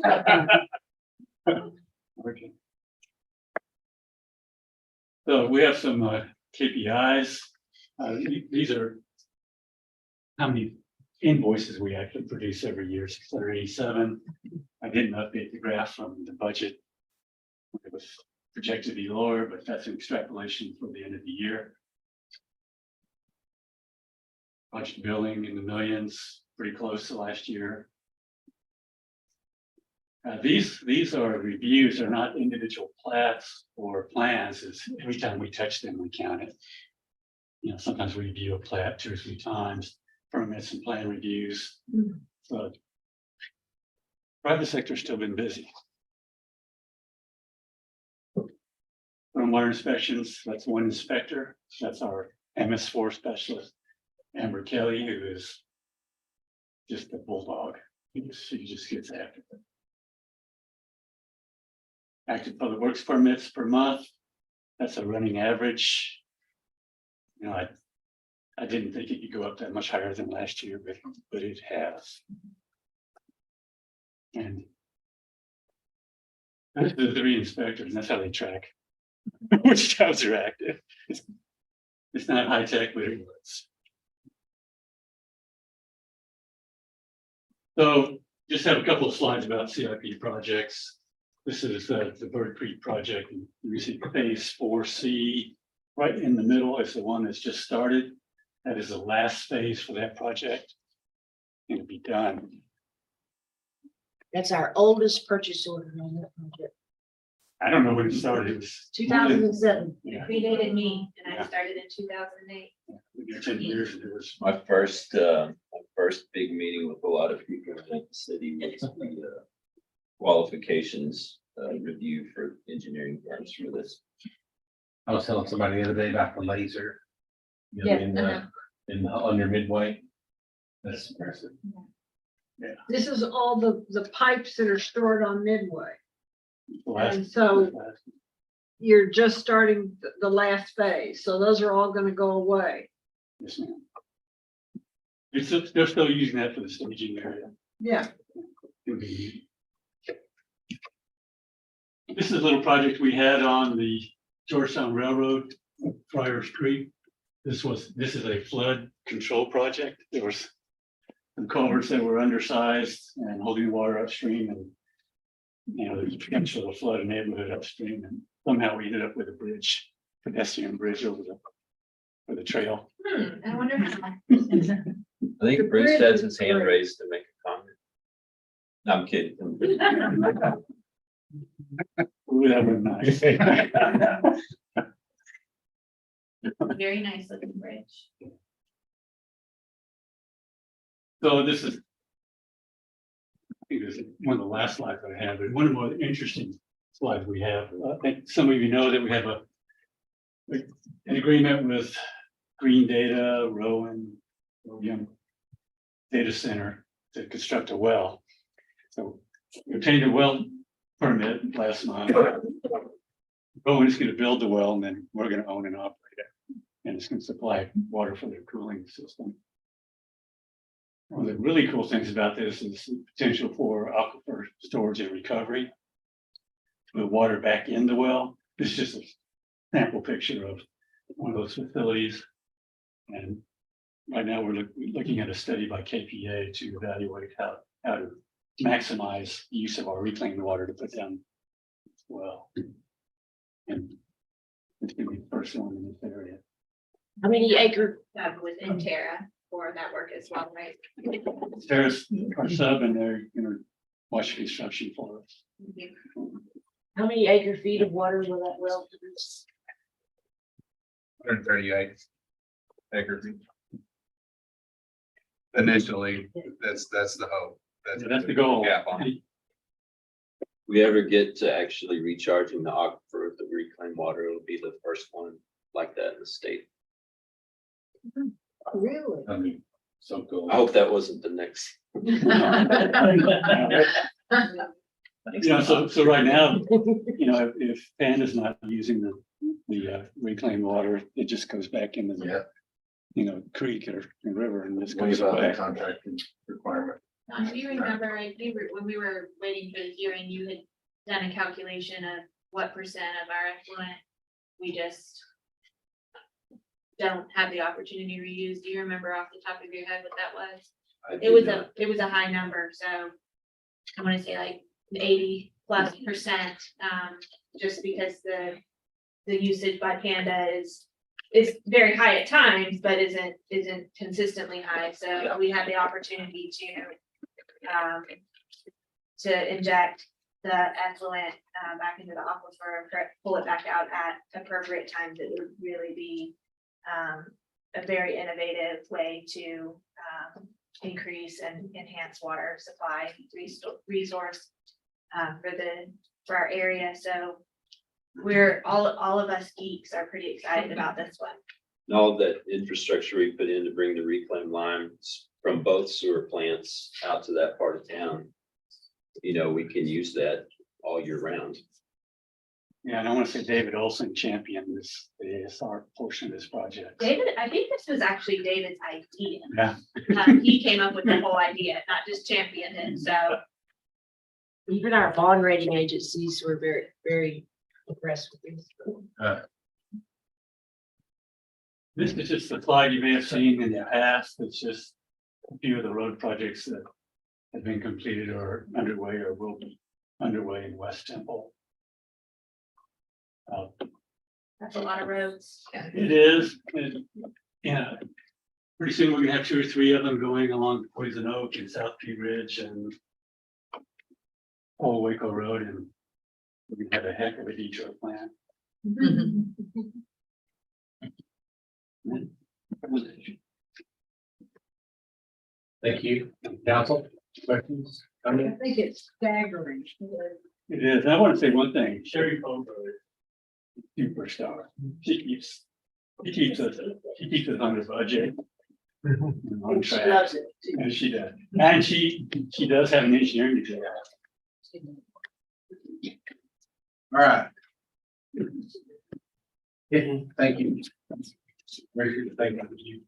Okay. So we have some KPIs. These are how many invoices we actually produce every year, 687. I didn't update the graph from the budget. It was projected to be lower, but that's an extrapolation for the end of the year. Budget billing in the millions, pretty close to last year. These are reviews, they're not individual plats or plans. It's every time we touch them, we count it. You know, sometimes we review a plat 2 or 3 times, permits and plan reviews. So private sector's still been busy. Stormwater inspections, that's one inspector. That's our MS4 specialist, Amber Kelly, who is just a bulldog. She just gets after it. Active public works permits per month. That's a running average. You know, I didn't think it could go up that much higher than last year, but it has. And that's the 3 inspectors, and that's how they track which jobs are active. It's not high tech, but it was. So just have a couple of slides about CIP projects. This is the Bird Creek project. You see phase 4C right in the middle is the one that's just started. That is the last phase for that project. It'll be done. That's our oldest purchase order on that project. I don't know when it started. It was 2007. Yeah, Predated me, and I Yeah. started in 2008. we did 10 years. And it was My first big meeting with a lot of people in the city was the qualifications review for engineering firms for this. I was telling somebody the other day about the laser. You know, Yeah, under Midway. That's impressive. This is all the pipes that are stored on Midway. the last- And so you're just starting the last phase. So those are all gonna go away. Yes, ma'am. They're still using that for the staging area. Yeah. It'll be- This is a little project we had on the Georgetown Railroad, Friars Creek. This is a flood control project. There was some culverts that were undersized and holding water upstream, and you know, there's potential to flood a neighborhood upstream, and somehow we ended up with a bridge, pedestrian bridge over the trail. I wonder how. I think Bruce has his hand raised to make a comment. No, I'm kidding. Ooh, that was nice. Very nice looking bridge. So this is, I think this is one of the last slides I have, but one of the more interesting slides we have. I think some of you know that we have an agreement with Green Data, Rowan, William Data Center to construct a well. So we obtained a well permit last month. Rowan is going to build the well, and then we're going to own and operate it. And it's going to supply water for their cooling system. One of the really cool things about this is the potential for aquifer storage and recovery. The water back in the well. This is just a sample picture of one of those facilities. And right now we're looking at a study by KPA to evaluate how to maximize the use of our reclaimed water to put down as well. And it's going to be the first one in this area. How many acre, Within Terra for that work as well, right? There's our sub, and they're gonna watch construction for us. how many acre feet of water will that well produce? 138 acres. Initially, that's the hope. That's the goal. Gap on it. We ever get to actually recharging the aquifer, the reclaimed water, it'll be the first one like that in the state. Really? I mean, so cool. I hope that wasn't the next. You know, so right now, you know, if Pan is not using the reclaimed water, it just goes back into the, you know, creek or river and just goes away. Contracting requirement. Do you remember, when we were waiting for the hearing, you had done a calculation of what % of our effluent we just don't have the opportunity to reuse. Do you remember off the top of your head what that was? I It do was not. it was a high number, so I want to say like 80+%, just because the usage by Panda is very high at times, but isn't consistently high. So we had the opportunity to inject the effluent back into the aquifer, pull it back out at appropriate times. It would really be a very innovative way to increase and enhance water supply resource for our area. So we're all of us geeks are pretty excited about this one. And all that infrastructure we put in to bring the reclaimed limes from both sewer plants out to that part of town. You know, we can use that all year round. Yeah, and I want to say David Olson championed the ASR portion of this project. David, I think this was actually David's idea. Yeah. He came up with the whole idea, not just championed it. So Even our bond rating agencies were very, very impressed with this. This is just a slide you may have seen in the past. It's just a few of the road projects that have been completed or underway or will be underway in West Temple. that's a lot of roads. It is, yeah. Pretty soon we're gonna have 2 or 3 of them going along Poison Oak and South Pea Ridge and Old Waco Road, and we have a heck of a detour plan. Thank you. Council, questions? I think it's staggering. It is. I want to say one thing. Sherry Colbert, superstar. She keeps us on the budget. On She track. loves it. And she does. And she does have an engineering degree. All right. Thank you. Richard, thank you.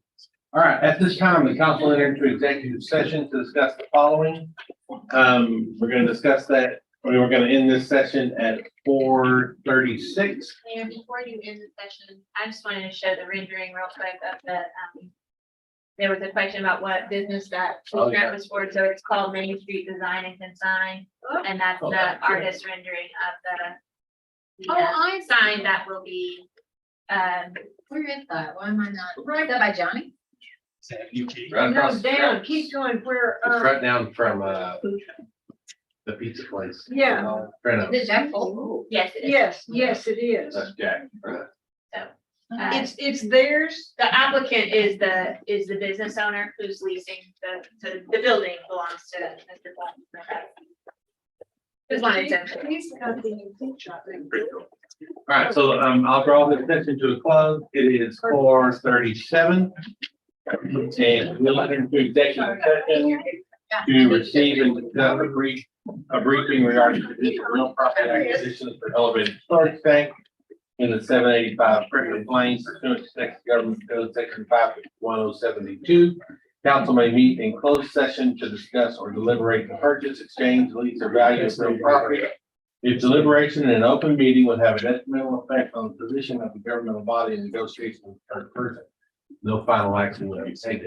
All right, at this time, the council will enter into executive session to discuss the following. We're gonna discuss that, we're gonna end this session at 4:36. Mayor, before you end the session, I just wanted to show the rendering real quick of the, there was a question about what business that Oh, yeah. grant was for, so it's called Main Street Design and Consign. And that's Oh, the that's good. artist rendering of the I sign that will be, Where is that? Why am I not? Right there by Johnny? Right No, across the down, street. keep going where, It's right down from, the pizza place. Yeah. Right up. Is it Jack Full? yes, it is. yes, it is. That's Jack. Right. It's theirs. The applicant is the business owner who's leasing the building belongs to Mr. Black. Just wanted to. He's got the antique shop. All right, so, I'll draw this session to a close. It is 4:37. And we'll enter into executive session to receive and conduct a briefing regarding the real property acquisitions for elevated storage tank in the 785 Franklin Plains pursuant to Texas Government Code Section 51072. Council may meet in closed session to discuss or deliberate the purchase, exchange, lease, or value of real property. If deliberation in an open meeting would have a detrimental effect on the position of the governmental body in negotiations with third person, no final action will be taken.